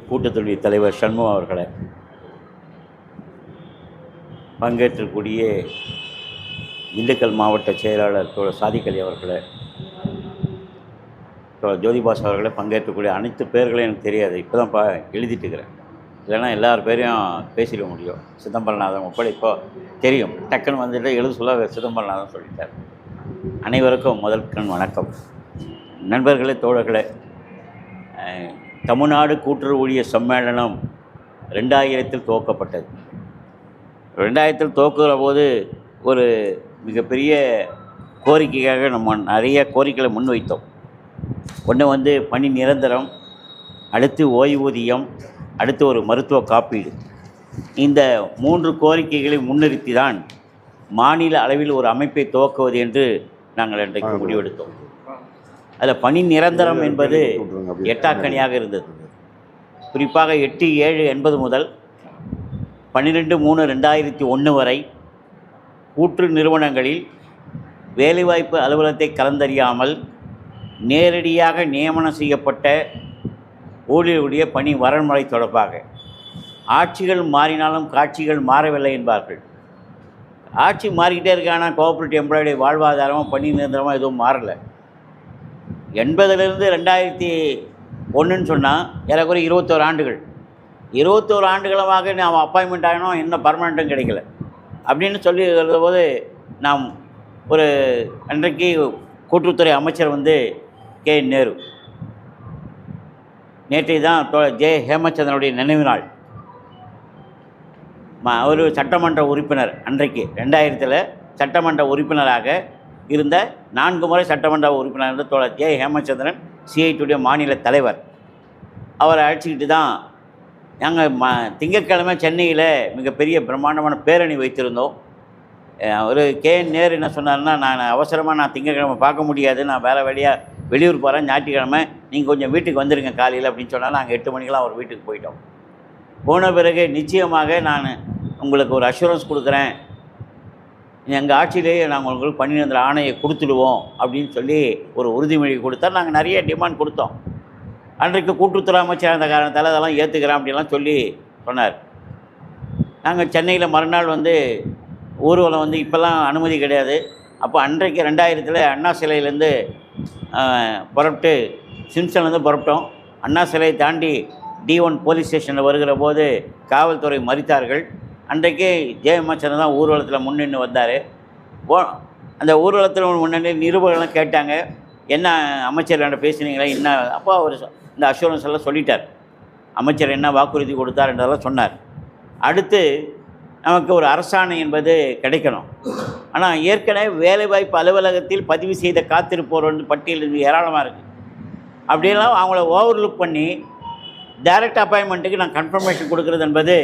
கூட்டத்துடைய தலைவர் சண்முகம் அவர்களை, பங்கேற்றக்கூடிய திண்டுக்கல் மாவட்ட செயலாளர் தோழர் சாதிக்கலி அவர்களை, தோழர் ஜோதிபாஸ் அவர்களை, பங்கேற்றக்கூடிய அனைத்து பேர்களையும் எனக்கு தெரியாது. இப்போ தான் எழுதிட்டு இருக்கிறேன். இல்லைன்னா எல்லார் பேரையும் பேசிட முடியும். சிதம்பரநாதன் உட்பட இப்போ தெரியும். டக்குன்னு வந்துட்டு எழுத சொல்ல சிதம்பரநாதன் சொல்லிட்டார். அனைவருக்கும் முதற்கண் வணக்கம். நண்பர்களே, தோழர்களே, தமிழ்நாடு கூட்டுறவு ஊழியர் சம்மேளனம் 2000 துவக்கப்பட்டது. 2000 துவக்குகிற போது ஒரு மிகப்பெரிய கோரிக்கையாக நம்ம நிறைய கோரிக்கைகளை முன்வைத்தோம். ஒன்று பணி நிரந்தரம், அடுத்து ஓய்வூதியம், அடுத்து ஒரு மருத்துவ காப்பீடு. இந்த 3 கோரிக்கைகளை முன்னிறுத்தி தான் மாநில அளவில் ஒரு அமைப்பை துவக்குவது என்று நாங்கள் இன்றைக்கு முடிவெடுத்தோம். அதில் பணி நிரந்தரம் என்பது எட்டாக்கணியாக இருந்தது. குறிப்பாக 8/7/80 முதல் 12/3/2001 வரை கூற்று நிறுவனங்களில் வேலைவாய்ப்பு அலுவலகத்தை கலந்தறியாமல் நேரடியாக நியமனம் செய்யப்பட்ட ஊழியர்களுடைய பணி வரன்முறை தொடர்பாக ஆட்சிகள் மாறினாலும் காட்சிகள் மாறவில்லை என்பார்கள். ஆட்சி மாறிக்கிட்டே இருக்கான கோஆப்ரேட்டிவ் எம்ப்ளாயுடைய வாழ்வாதாரமும் பணி நிரந்தரமாக எதுவும் மாறலை. 80லேருந்து 2001 சொன்னால் ஏறக்குறைய 21 ஆண்டுகள். 21 ஆண்டுகளமாக நாம் அப்பாயின்மெண்ட் ஆகணும், இன்னும் பர்மனெண்ட்டும் கிடைக்கல அப்படின்னு சொல்லி எழுதும்போது நாம் ஒரு அன்றைக்கு கூட்டுறவுத்துறை அமைச்சர் கே நேரு, நேற்றை தான் ஜே ஹேமச்சந்திரனுடைய நினைவு நாள். ஒரு சட்டமன்ற உறுப்பினர், அன்றைக்கு 2000 சட்டமன்ற உறுப்பினராக இருந்த 4 முறை சட்டமன்ற உறுப்பினர் இருந்த தோழர் ஜே ஹேமச்சந்திரன் சிஐடியுடைய மாநில தலைவர். அவரை அழைச்சிக்கிட்டு தான் நாங்கள் திங்கட்கிழமை சென்னையில் மிகப்பெரிய பிரம்மாண்டமான பேரணி வைத்திருந்தோம். ஒரு கே நேரு என்ன சொன்னார்னா, நான் திங்கட்கிழமை பார்க்க முடியாது, நான் வேறு வெளியூர் போகிறேன், ஞாயிற்றுக்கிழமை நீங்கள் கொஞ்சம் வீட்டுக்கு வந்துடுங்க காலையில் அப்படின்னு சொன்னால் நாங்கள் 8 மணிக்கெலாம் அவர் வீட்டுக்கு போயிட்டோம். போன பிறகு நிச்சயமாக நான் உங்களுக்கு ஒரு அஷூரன்ஸ் கொடுக்குறேன், எங்கள் ஆட்சியிலேயே நாங்கள் உங்களுக்கு பணி நிரந்தர ஆணையை கொடுத்துடுவோம் அப்படின்னு சொல்லி ஒரு உறுதிமொழி கொடுத்தா நாங்கள் நிறைய டிமாண்ட் கொடுத்தோம். அன்றைக்கு கூட்டுறவுத்துறை அமைச்சர் அந்த காரணத்தால் அதெல்லாம் ஏற்றுக்கிறேன் அப்படின்லாம் சொல்லி சொன்னார். நாங்கள் சென்னையில் மறுநாள் ஊர்வலம் இப்போல்லாம் அனுமதி கிடையாது. அப்போ அன்றைக்கு 2000 அண்ணா சிலையிலேருந்து புறப்பட்டு சிம்சன்லேருந்து புறப்பட்டோம். அண்ணா சிலையை தாண்டி D1 போலீஸ் ஸ்டேஷனில் வருகிற போது காவல்துறை மறித்தார்கள். அன்றைக்கே ஜெயமச்சந்திரன் தான் ஊர்வலத்தில் முன்னின்று வந்தார். அந்த ஊர்வலத்தில் முன்னே நிருபர்கள்லாம் கேட்டாங்க, என்ன அமைச்சர் என்ற பேசினீங்களா, என்ன? அப்போ அவர் இந்த அஷூரன்ஸ் எல்லாம் சொல்லிட்டார். அமைச்சர் என்ன வாக்குறுதி கொடுத்தார் என்றதெல்லாம் சொன்னார். அடுத்து நமக்கு ஒரு அரசாணை என்பது கிடைக்கணும். ஆனால் ஏற்கனவே வேலைவாய்ப்பு அலுவலகத்தில் பதிவு செய்த காத்திருப்போர் பட்டியல் ஏராளமாக இருக்குது. அப்படியெல்லாம் அவங்கள ஓவர்லுக் பண்ணி டைரக்ட் அப்பாயின்மெண்ட்டுக்கு நான் கன்ஃபர்மேஷன் கொடுக்குறது என்பது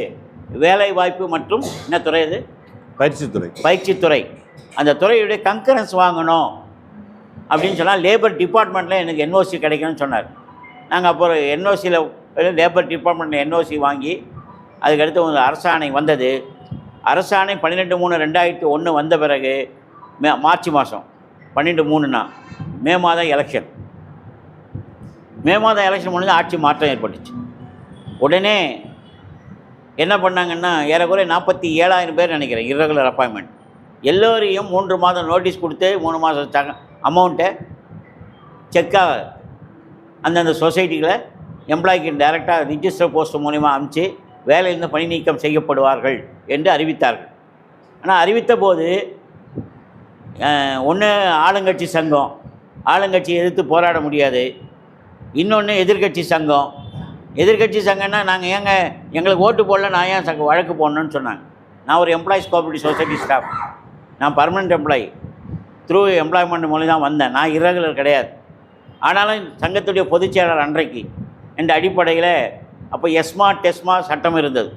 வேலை வாய்ப்பு மற்றும் என்ன துறை அது? பயிற்சித்துறை. அந்த துறையுடைய கன்கரன்ஸ் வாங்கணும் அப்படின்னு சொன்னால் லேபர் டிபார்ட்மெண்ட்டில் எனக்கு NOC கிடைக்கணும்னு சொன்னார். நாங்கள் அப்புறம் NOCயில் லேபர் டிபார்ட்மெண்ட்டில் NOC வாங்கி அதுக்கடுத்து ஒரு அரசாணை வந்தது. அரசாணை 12/3/2001 வந்த பிறகு மார்ச் மாதம் 12/3னா மே மாதம் எலெக்ஷன். மே மாதம் எலெக்ஷன் முடிஞ்சு ஆட்சி மாற்றம் ஏற்பட்டுச்சு. உடனே என்ன பண்ணாங்கன்னா, ஏறக்குறைய 47,000 பேர் நினைக்கிறேன் இர்ரெகுலர் அப்பாயின்மெண்ட். எல்லோரையும் 3 மாதம் நோட்டீஸ் கொடுத்து 3 மாதம் அமௌண்ட்டை செக்காக அந்தந்த சொசைட்டிகளை எம்ப்ளாய்க்கு டைரெக்டாக ரிஜிஸ்டர் போஸ்ட் மூலிமா அனுப்பிச்சு வேலையிலிருந்து பணி நீக்கம் செய்யப்படுவார்கள் என்று அறிவித்தார்கள். ஆனால் அறிவித்த போது ஒன்று ஆளுங்கட்சி சங்கம், ஆளுங்கட்சியை எதிர்த்து போராட முடியாது. இன்னொன்று எதிர்கட்சி சங்கம். எதிர்கட்சி சங்கம்னா நாங்கள் எங்களுக்கு ஓட்டு போடல, நான் ஏன் வழக்கு போடணுன்னு சொன்னாங்க. நான் ஒரு எம்ப்ளாயிஸ் கோஆப்ரேட்டிவ் சொசைட்டி ஸ்டாஃப், நான் பர்மனெண்ட் எம்ப்ளாயி, த்ரூ எம்ப்ளாய்மெண்ட் மூலம் தான் வந்தேன், நான் இர்ரெகுலர் கிடையாது. ஆனாலும் சங்கத்துடைய பொதுச் செயலாளர் அன்றைக்கு என்ற அடிப்படையில் அப்போ எஸ்மா டெஸ்மா சட்டம் இருந்தது.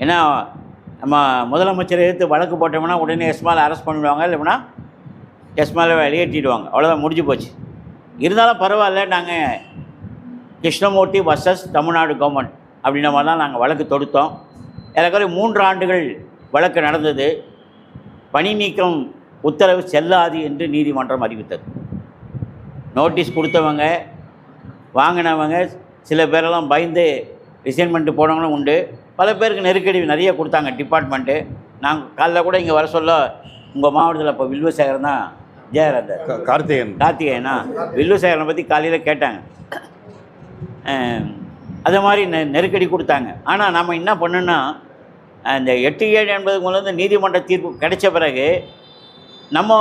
ஏன்னா நம்ம முதலமைச்சரை எதிர்த்து வழக்கு போட்டோம்னா உடனே எஸ்மாவில் அரெஸ்ட் பண்ணிவிடுவாங்க, இல்லைன்னா எஸ்மாவில் வெளியேற்றிடுவாங்க, அவ்வளோதான், முடிஞ்சு போச்சு. இருந்தாலும் பரவாயில்ல, நாங்கள் கிருஷ்ணமூர்த்தி வர்சஸ் தமிழ்நாடு கவர்மெண்ட் அப்படின்ற மாதிரி தான் நாங்கள் வழக்கு தொடுத்தோம். ஏறக்குறைய 3 ஆண்டுகள் வழக்கு நடந்தது. பணி நீக்கம் உத்தரவு செல்லாது என்று நீதிமன்றம் அறிவித்தது. நோட்டீஸ் கொடுத்தவங்க வாங்கினவங்க சில பேரெல்லாம் பயந்து ரிசைன் பண்ணிட்டு போனவங்களும் உண்டு. பல பேருக்கு நெருக்கடி நிறைய கொடுத்தாங்க டிபார்ட்மெண்ட்டு. நாங்கள் காலைல கூட இங்கே வர சொல்ல உங்கள் மாவட்டத்தில் இப்போ வில்வசேகரன் தான் ஜெயராந்தர் கார்த்திகேயனா வில்வசேகரனை பற்றி காலையில் கேட்டாங்க. அது மாதிரி நெருக்கடி கொடுத்தாங்க. ஆனால் நம்ம என்ன பண்ணோன்னா இந்த 8/7 என்பதுக்கு முதல்ல நீதிமன்ற தீர்ப்பு கிடைச்ச பிறகு நம்ம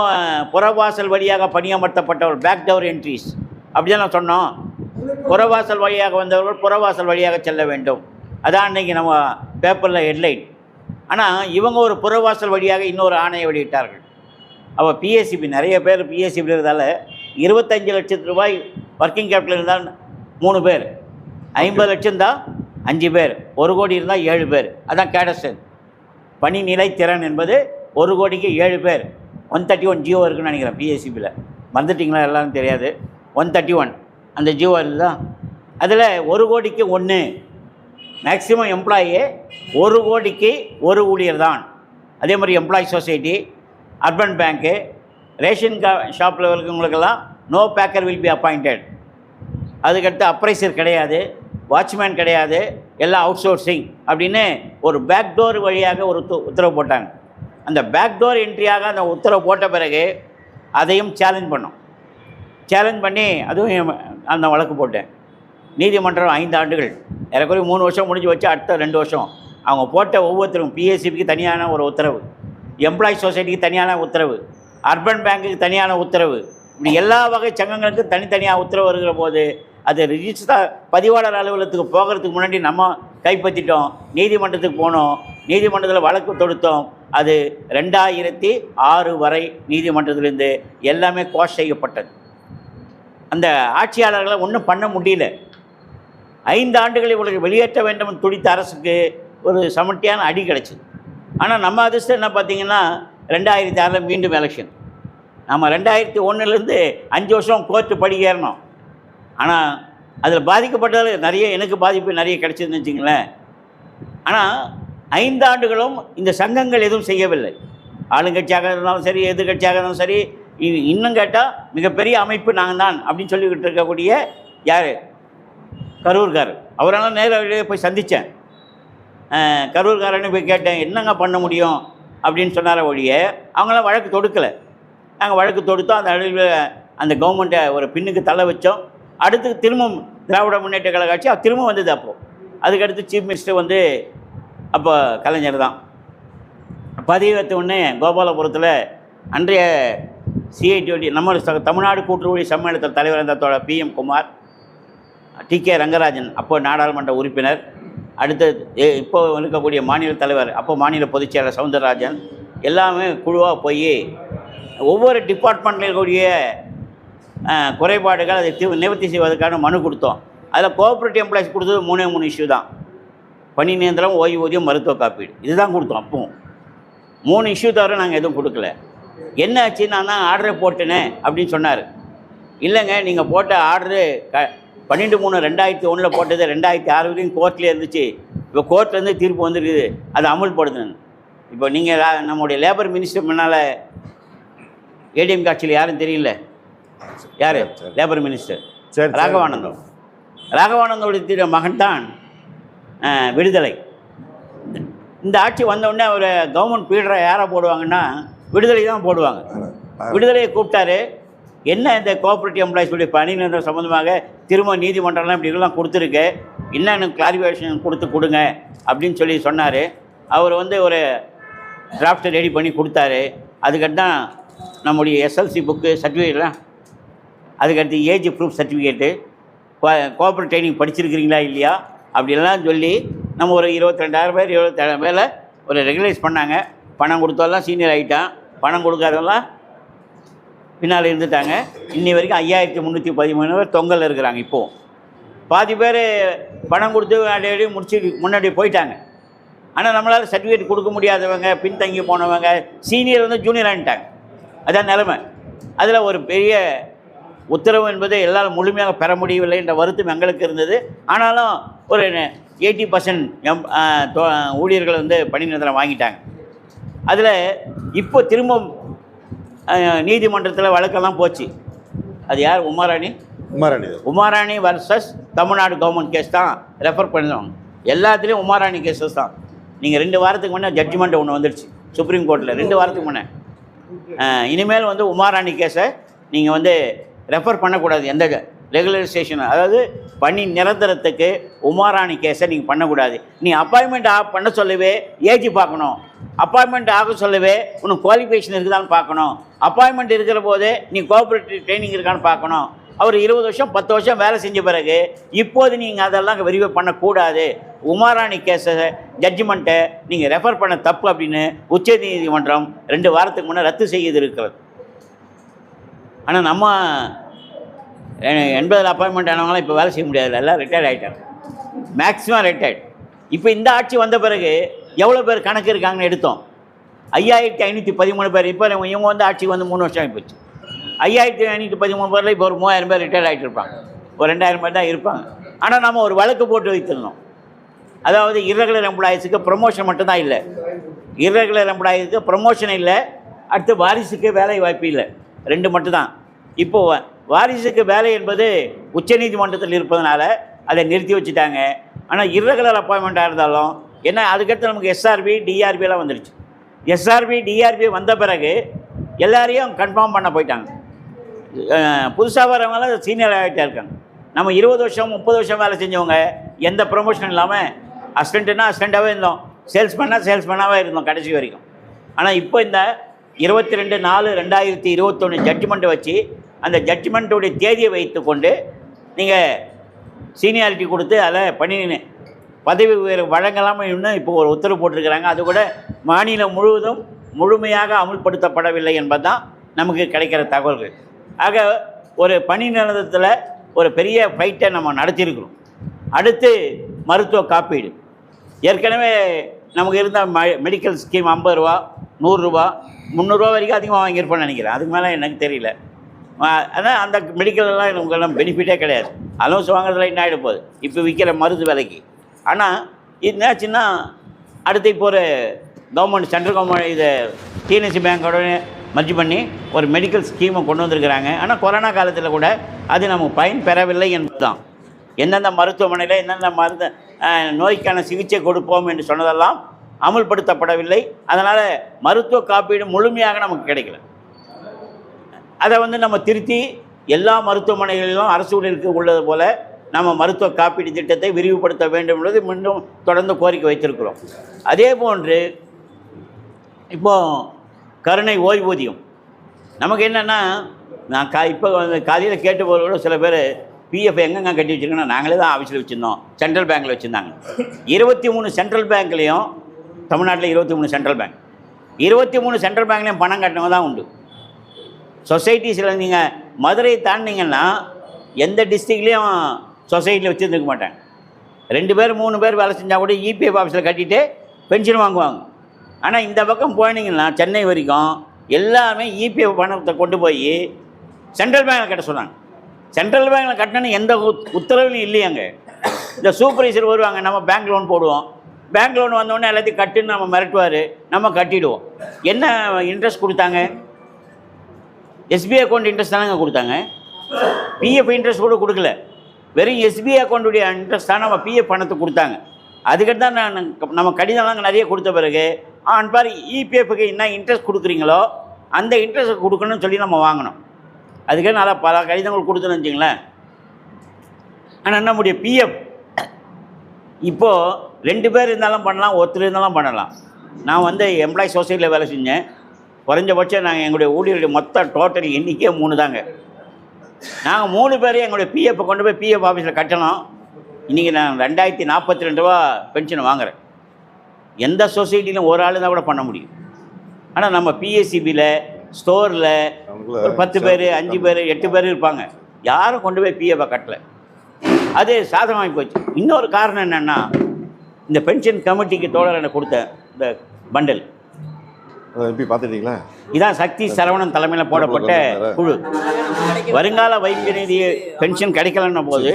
புறவாசல் வழியாக பணியமர்த்தப்பட்ட ஒரு பேக்டோர் என்ட்ரிஸ் அப்படி தான் சொன்னோம். புறவாசல் வழியாக வந்தவர்கள் புறவாசல் வழியாக செல்ல வேண்டும். அதான் அன்றைக்கி நம்ம பேப்பரில் ஹெட்லைன். ஆனால் இவங்க ஒரு புறவாசல் வழியாக இன்னொரு ஆணையை வெளியிட்டார்கள். அப்போ பிஎஸ்சிபி நிறைய பேர் பிஎஸ்சிபி இருந்தால 25 லட்சம் ரூபாய் ஒர்க்கிங் கேபிட்டல் இருந்தால் 3 பேர், 50 லட்சம் தான் 5 பேர், 1 கோடி இருந்தால் 7 பேர். அதான் கேடஸ்டர் பணி நிலைத்திறன் என்பது 1 கோடிக்கு 7 பேர். 131 ஜியோ இருக்குன்னு நினைக்கிறேன் பிஎஸ்சிபியில். வந்துட்டிங்களா எல்லாரும் தெரியாது. 131 அந்த ஜியோ இதுதான். அதில் 1 கோடிக்கு 1 மேக்ஸிமம் எம்ப்ளாயே 1 கோடிக்கு 1 ஊழியர் தான். அதே மாதிரி employee society, urban bank, ration ஷாப்பில் இருக்கிறவங்களுக்கெல்லாம் no packer will be appointed. அதுக்கடுத்து அப்ரைசர் கிடையாது, வாட்ச்மேன் கிடையாது, எல்லாம் அவுட் சோர்சிங் அப்படின்னு ஒரு பேக்டோர் வழியாக ஒரு உத்தரவு போட்டாங்க. அந்த பேக்டோர் என்ட்ரியாக அந்த உத்தரவு போட்ட பிறகு அதையும் சேலஞ்ச் பண்ணி அதுவும் அந்த வழக்கு போட்டேன். நீதிமன்றம் 5 ஆண்டுகள் ஏறக்குறைய 3 வருஷம் முடிஞ்சு வச்சு அடுத்த 2 வருஷம் அவங்க போட்ட ஒவ்வொருத்தரும் பிஎஸ்சிபிக்கு தனியான ஒரு உத்தரவு, எம்ப்ளாயி சொசைட்டிக்கு தனியான உத்தரவு, அர்பன் பேங்க்குக்கு தனியான உத்தரவு, இப்படி எல்லா வகை சங்கங்களுக்கு தனித்தனியாக உத்தரவு வருகிற போது அது ரிஜிஸ்டர் பதிவாளர் அலுவலகத்துக்கு போகிறதுக்கு முன்னாடி நம்ம கைப்பற்றிட்டோம். நீதிமன்றத்துக்கு போனோம், நீதிமன்றத்தில் வழக்கு தொடுத்தோம். அது 2006 வரை நீதிமன்றத்திலிருந்து எல்லாமே கோஷ் செய்யப்பட்டது. அந்த ஆட்சியாளர்களை ஒன்றும் பண்ண முடியல. 5 ஆண்டுகளை இவர்களுக்கு வெளியேற்ற வேண்டும் துடித்த அரசுக்கு ஒரு சமட்டியான அடி கிடச்சிது. ஆனால் நம்ம அதிர்ஷ்டம் என்ன பார்த்திங்கன்னா 2006 மீண்டும் எலெக்ஷன். நம்ம 2001 5 வருஷம் கோர்ட்டு படி ஏறணும். ஆனால் அதில் பாதிக்கப்பட்டது நிறைய, எனக்கு பாதிப்பு நிறைய கிடச்சிதுன்னு வச்சுங்களேன். ஆனால் 5 ஆண்டுகளும் இந்த சங்கங்கள் எதுவும் செய்யவில்லை. ஆளுங்கட்சியாக இருந்தாலும் சரி, எதிர்கட்சியாக இருந்தாலும் சரி, இன்னும் கேட்டால் மிகப்பெரிய அமைப்பு நாங்கள் தான் அப்படின்னு சொல்லிக்கிட்டு இருக்கக்கூடிய யார் கரூர்கார். அவரால் நேரில் போய் சந்தித்தேன். கரூர்காரன்னு போய் கேட்டேன், என்னங்க பண்ண முடியும் அப்படின்னு சொன்னார ஒழிய அவங்களாம் வழக்கு தொடுக்கலை. நாங்கள் வழக்கு தொடுத்தோம். அந்த அளவில் அந்த கவர்மெண்ட்டை ஒரு பின்னுக்கு தள்ள வச்சோம். அடுத்து திரும்பவும் திராவிட முன்னேற்ற கழக ஆட்சி திரும்ப வந்தது. அப்போது அதுக்கடுத்து சீஃப் மினிஸ்டர் அப்போ கலைஞர் தான். பதிவேற்ற உடனே கோபாலபுரத்தில் அன்றைய சிஐடி நம்ம தமிழ்நாடு கூட்டுறவு சம்மேளனத்தில் தலைவர் இருந்த PM குமார், TK ரங்கராஜன் அப்போ நாடாளுமன்ற உறுப்பினர், அடுத்து இப்போ இருக்கக்கூடிய மாநில தலைவர், அப்போ மாநில பொதுச்செயலாளர் சவுந்தரராஜன், எல்லாமே குழுவாக போய் ஒவ்வொரு டிபார்ட்மெண்ட்டில் இருக்கக்கூடிய குறைபாடுகள் அதை நிவர்த்தி செய்வதற்கான மனு கொடுத்தோம். அதில் கோஆப்ரேட்டிவ் எம்ப்ளாயிஸ் கொடுத்தது 3 இஷ்யூ தான். பணி நிரந்தரம், ஓய்வூதியம், மருத்துவ காப்பீடு, இதுதான் கொடுத்தோம். அப்பவும் 3 இஷ்யூ தவிர நாங்கள் எதுவும் கொடுக்கல. என்ன ஆச்சு, நான் தான் ஆர்டரே போட்டேனே அப்படின்னு சொன்னார். இல்லைங்க, நீங்கள் போட்ட ஆர்டரு 12/3/2001 போட்டது 2006 வரைக்கும் கோர்ட்லேயே இருந்துச்சு. இப்போ கோர்ட்லேருந்து தீர்ப்பு வந்துருக்குது, அதை அமுல்படுத்தணும். இப்போ நீங்கள் நம்முடைய லேபர் மினிஸ்டர் முன்னால் ஏடிஎம் காட்சியில் யாரும் தெரியல, யார் லேபர் மினிஸ்டர் ராகவானந்தோடைய மகன் தான் விடுதலை. இந்த ஆட்சி வந்தவுடனே அவர் கவர்மெண்ட் பீடரை யாரை போடுவாங்கன்னா விடுதலை தான் போடுவாங்க. விடுதலையை கூப்பிட்டாரு. என்ன இந்த கோஆப்ரேட்டிவ் எம்ப்ளாயிஸுடைய பணி நிரந்தரம் சம்மந்தமாக திரும்ப நீதிமன்றம்லாம் இப்படிலாம் கொடுத்துருக்கு, என்னென்னு கிளாரிஃபிகேஷன் கொடுங்க அப்படின்னு சொல்லி சொன்னார். அவர் ஒரு டிராஃப்ட் ரெடி பண்ணி கொடுத்தாரு. அதுக்கடுத்து தான் நம்முடைய SLC புக்கு சர்டிஃபிகேட்லாம், அதுக்கடுத்து age proof certificate, cooperative training படிச்சிருக்கிறீங்களா இல்லையா அப்படிலாம் சொல்லி நம்ம ஒரு 22,000 பேர் 27,000 பேரில் ஒரு ரெகுலைஸ் பண்ணாங்க. பணம் கொடுத்தவெல்லாம் சீனியர் ஆகிட்டான், பணம் கொடுக்காதவெல்லாம் பின்னால் இருந்துட்டாங்க. இன்னி வரைக்கும் 5,313 பேர் தொங்கல் இருக்கிறாங்க. இப்போது பாதி பேர் பணம் கொடுத்து அடி முடிச்சு முன்னாடி போயிட்டாங்க. ஆனால் நம்மளால் சர்டிஃபிகேட் கொடுக்க முடியாதவங்க, பின்தங்கி போனவங்க, சீனியர் ஜூனியர் ஆகிட்டாங்க. அதான் நிலைமை. அதில் ஒரு பெரிய உத்தரவு என்பது எல்லாரும் முழுமையாக பெற முடியவில்லை என்ற வருத்தம் எங்களுக்கு இருந்தது. ஆனாலும் ஒரு 80% ஊழியர்கள் பணி நிரந்தரம் வாங்கிட்டாங்க. அதில் இப்போ திரும்ப நீதிமன்றத்தில் வழக்கெல்லாம் போச்சு. அது யார், Umarani Umarani versus Tamil Nadu government case தான் ரெஃபர் பண்ணுவாங்க. எல்லாத்துலேயும் உமாராணி கேஸஸ் தான். நீங்கள் 2 வாரத்துக்கு முன்னே ஜட்ஜ்மெண்ட் ஒன்று வந்துடுச்சு சுப்ரீம் கோர்ட்டில், 2 வாரத்துக்கு முன்னே. இனிமேல் வந்து உமாராணி கேஸை நீங்கள் வந்து ரெஃபர் பண்ணக்கூடாது. எந்த ரெகுலரைசேஷன், அதாவது பணி நிரந்தரத்துக்கு உமாராணி கேஸை நீங்கள் பண்ணக்கூடாது. நீ அப்பாயின்மெண்ட் பண்ண சொல்லவே ஏஜ் பார்க்கணும், அப்பாயின்மெண்ட் ஆக சொல்லவே உனக்கு குவாலிஃபிகேஷன் இருக்குதான்னு பார்க்கணும், அப்பாயின்மெண்ட் இருக்கிற போதே நீ கோஆப்ரேட்டிவ் ட்ரைனிங் இருக்கான்னு பார்க்கணும். அவர் 20 வருஷம் 10 வருஷம் வேலை செஞ்ச பிறகு இப்போது நீங்கள் அதெல்லாம் வெரிஃபை பண்ணக்கூடாது. உமாராணி கேஸை ஜட்ஜ்மெண்ட்டை நீங்கள் ரெஃபர் பண்ண தப்பு அப்படின்னு உச்சநீதிமன்றம் 2 வாரத்துக்கு முன்னே ரத்து செய்து இருக்கிறது. ஆனால் நம்ம 80 அப்பாயின்மெண்ட் ஆனவங்களாம் இப்போ வேலை செய்ய முடியாது, எல்லாம் ரிட்டையர்ட் ஆகிட்டாங்க, மேக்ஸிமம் ரிட்டையர்ட். இப்போ இந்த ஆட்சி வந்த பிறகு எவ்வளோ பேர் கணக்கு இருக்காங்கன்னு எடுத்தோம். 5513 பேர். இப்போ இவங்க வந்து ஆட்சிக்கு வந்து 3 வருஷம் ஆகிப்போச்சு. 5513 பேரில் இப்போ ஒரு 3000 பேர் ரிட்டையர்ட் ஆகிட்டு இருப்பாங்க, ஒரு 2000 பேர் தான் இருப்பாங்க. ஆனால் நம்ம ஒரு வழக்கு போட்டு வைத்திருந்தோம். அதாவது இர்ரெகுலர் எம்ப்ளாயீஸுக்கு ப்ரொமோஷன் மட்டும்தான் இல்லை, இர்ரெகுலர் எம்ப்ளாயீஸுக்கு ப்ரொமோஷன் இல்லை, அடுத்து வாரிசுக்கு வேலை வாய்ப்பு இல்லை, 2 மட்டும்தான். இப்போது வாரிசுக்கு வேலை என்பது உச்சநீதிமன்றத்தில் இருப்பதனால அதை நிறுத்தி வச்சுட்டாங்க. ஆனால் இர்ரெகுலர் அப்பாயின்மெண்ட்டாக இருந்தாலும் என்ன, அதுக்கடுத்து நமக்கு எஸ்ஆர்பி டிஆர்பியெல்லாம் வந்துருச்சு. எஸ்ஆர்பி டிஆர்பி வந்த பிறகு எல்லாரையும் கன்ஃபார்ம் பண்ண போயிட்டாங்க. புதுசாக வரவங்களாம் சீனியர் ஆகிட்டே இருக்காங்க. நம்ம 20 வருஷம் 30 வருஷம் வேலை செஞ்சவங்க எந்த ப்ரொமோஷன் இல்லாமல் அசிஸ்டண்ட்டுனா அசிஸ்டண்ட்டாகவே இருந்தோம், சேல்ஸ்மேனாகவே இருந்தோம் கடைசி வரைக்கும். ஆனால் இப்போ இந்த 22/4/2021 ஜட்ஜ்மெண்ட்டை வச்சு அந்த ஜட்ஜ்மெண்ட்டுடைய தேதியை வைத்து கொண்டு நீங்கள் சீனியாரிட்டி கொடுத்து அதில் பதவி உயர்வு வழங்கலாமல் இன்னும் இப்போ ஒரு உத்தரவு போட்டிருக்கிறாங்க. அது கூட மாநிலம் முழுவதும் முழுமையாக அமுல்படுத்தப்படவில்லை என்பது தான் நமக்கு கிடைக்கிற தகவல்கள். ஆக ஒரு பணி நிலத்தில் ஒரு பெரிய ஃபைட்டை நம்ம நடத்தியிருக்கிறோம். அடுத்து மருத்துவ காப்பீடு. ஏற்கனவே நமக்கு இருந்த மெடிக்கல் ஸ்கீம் 50 ரூபா, 100 ரூபா, 300 ரூபா வரைக்கும் அதிகமாக வாங்கியிருப்பேன்னு நினைக்கிறேன். அதுக்கு மேலே எனக்கு தெரியல. ஆனால் அந்த மெடிக்கல்லாம் நமக்கெல்லாம் பெனிஃபிட்டே கிடையாது. அலோன்ஸ் வாங்குறதுல என்ன ஆகிட போகுது இப்போ விற்கிற மருந்து விலைக்கு. ஆனால் இது என்னாச்சுன்னா அடுத்து இப்போ ஒரு கவர்மெண்ட் சென்ட்ரல் கவர்மெண்ட் இதை டிஎன்எஸ்சி பேங்கோட மர்ஜ் பண்ணி ஒரு மெடிக்கல் ஸ்கீமை கொண்டு வந்திருக்கிறாங்க. ஆனால் கொரோனா காலத்தில் கூட அது நமக்கு பயன் பெறவில்லை என்பது தான். எந்தெந்த மருத்துவமனையில் எந்தெந்த மருந்து நோய்க்கான சிகிச்சை கொடுப்போம் என்று சொன்னதெல்லாம் அமுல்படுத்தப்படவில்லை. அதனால் மருத்துவ காப்பீடு முழுமையாக நமக்கு கிடைக்கல. அதை வந்து நம்ம திருத்தி எல்லா மருத்துவமனைகளிலும் அரசு ஊழியருக்கு உள்ளது போல் நம்ம மருத்துவ காப்பீடு திட்டத்தை விரிவுபடுத்த வேண்டும் என்பது மீண்டும் தொடர்ந்து கோரிக்கை வைத்திருக்கிறோம். அதே போன்று இப்போது கருணை ஓய்வூதியம் நமக்கு என்னென்னா, நான் இப்போ காலையில் கேட்டு போகிறதோட சில பேர் பிஎஃப் எங்கெங்க கட்டி வச்சுருக்கோன்னா நாங்களே தான் ஆஃபீஸில் வச்சுருந்தோம், சென்ட்ரல் பேங்க்கில் வச்சுருந்தாங்க. 23 சென்ட்ரல் பேங்க்லேயும், தமிழ்நாட்டில் 23 சென்ட்ரல் பேங்க், 23 சென்ட்ரல் பேங்க்லேயும் பணம் கட்டினவங்க தான் உண்டு. சொசைட்டிஸில் நீங்கள் மதுரை தாண்டிங்கன்னா எந்த டிஸ்ட்ரிக்ட்லேயும் சொசைட்டியில் வச்சுருந்துருக்க மாட்டாங்க. 2 பேர் 3 பேர் வேலை செஞ்சால் கூட இபிஎஃப் ஆஃபீஸில் கட்டிட்டு பென்ஷன் வாங்குவாங்க. ஆனால் இந்த பக்கம் போனீங்கன்னா சென்னை வரைக்கும் எல்லாமே இபிஎஃப் பணத்தை கொண்டு போய் சென்ட்ரல் பேங்கில் கட்ட சொன்னாங்க. சென்ட்ரல் பேங்கில் கட்டினு எந்த உத்தரவுலையும் இல்லையாங்க. இந்த சூப்பர்வைசர் வருவாங்க, நம்ம பேங்க் லோன் போடுவோம், பேங்க் லோன் வந்தோடனே எல்லாத்தையும் கட்டுன்னு நம்ம மிரட்டுவார், நம்ம கட்டிடுவோம். என்ன இன்ட்ரெஸ்ட் கொடுத்தாங்க? எஸ்பிஐ அக்கௌண்ட் இன்ட்ரெஸ்ட் தானங்க கொடுத்தாங்க, பிஎஃப் இன்ட்ரெஸ்ட் கூட கொடுக்கல. வெறும் எஸ்பிஐ அக்கௌண்ட்டுடைய இன்ட்ரெஸ்ட் தான் நம்ம பிஎஃப் பணத்தை கொடுத்தாங்க. அதுக்கிட்ட தான் நம்ம கடிதம்லாம் நிறைய கொடுத்த பிறகு பாரு இபிஎஃப்க்கு என்ன இன்ட்ரெஸ்ட் கொடுக்குறீங்களோ அந்த இன்ட்ரெஸ்ட் கொடுக்கணும்னு சொல்லி நம்ம வாங்கினோம். அதுக்கே நல்லா பல கடிதங்கள் கொடுத்துன்னு வச்சிங்களேன். ஆனால் என்ன முடியும், பிஎஃப் இப்போது 2 பேர் இருந்தாலும் பண்ணலாம், ஒருத்தர் இருந்தாலும் பண்ணலாம். நான் வந்து எம்ப்ளாயி சொசைட்டியில் வேலை செஞ்சேன். குறைஞ்சபட்சம் நாங்கள் எங்களுடைய ஊழியருடைய மொத்த டோட்டல் எண்ணிக்கையே 3 தாங்க. நாங்கள் 3 பேரையும் எங்களுடைய பிஎஃப்பை கொண்டு போய் பிஎஃப் ஆஃபீஸில் கட்டணும். இன்றைக்கி நான் 2042 ரூபா பென்ஷன் வாங்குகிறேன். எந்த சொசைட்டிலும் ஒரு ஆள் தான் கூட பண்ண முடியும். ஆனால் நம்ம பிஎஸ்சிபியில் ஸ்டோரில் ஒரு 10 பேர் 5 பேர் 8 பேர் இருப்பாங்க, யாரும் கொண்டு போய் பிஎஃப்பை கட்டலை. அது சாதகமாகி போச்சு. இன்னொரு காரணம் என்னென்னா, இந்த பென்ஷன் கமிட்டிக்கு தோழர் எனக்கு கொடுத்த இந்த பண்டல் பார்த்துட்டீங்களா, இதான் சக்தி சரவணன் தலைமையில் போடப்பட்ட குழு. வருங்கால வைப்பு நிதி பென்ஷன் கிடைக்கலன்ன போது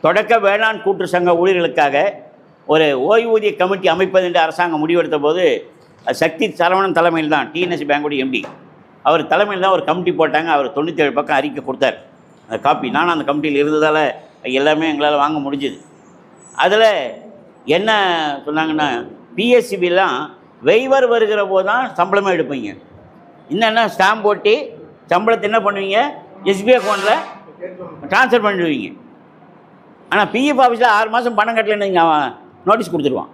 தொடக்க வேளாண் கூட்டு சங்க ஊழியர்களுக்காக ஒரு ஓய்வூதிய கமிட்டி அமைப்பது என்று அரசாங்கம் முடிவெடுத்த போது சக்தி சரவணன் தலைமையில் தான், டிஎன்எஸ்சி பேங்கோட எம்டி, அவர் தலைமையில் தான் ஒரு கமிட்டி போட்டாங்க. அவர் 97 பக்கம் அறிக்கை கொடுத்தார். அந்த காப்பி. நானும் அந்த கமிட்டியில் இருந்ததால் எல்லாமே எங்களால் வாங்க முடிஞ்சுது. அதில் என்ன சொன்னாங்கன்னா, பிஎஸ்சிபிலாம் வெய்வர் வருகிற போது தான் சம்பளமே எடுப்பீங்க. என்னென்னா ஸ்டாம்ப் போட்டு சம்பளத்தை என்ன பண்ணுவீங்க, எஸ்பிஐ அக்கௌண்ட்டில் ட்ரான்ஸ்ஃபர் பண்ணிடுவீங்க. ஆனால் பிஎஃப் ஆஃபீஸில் 6 மாதம் பணம் கட்டலைன்னு நீங்கள் நோட்டீஸ் கொடுத்துருவான்.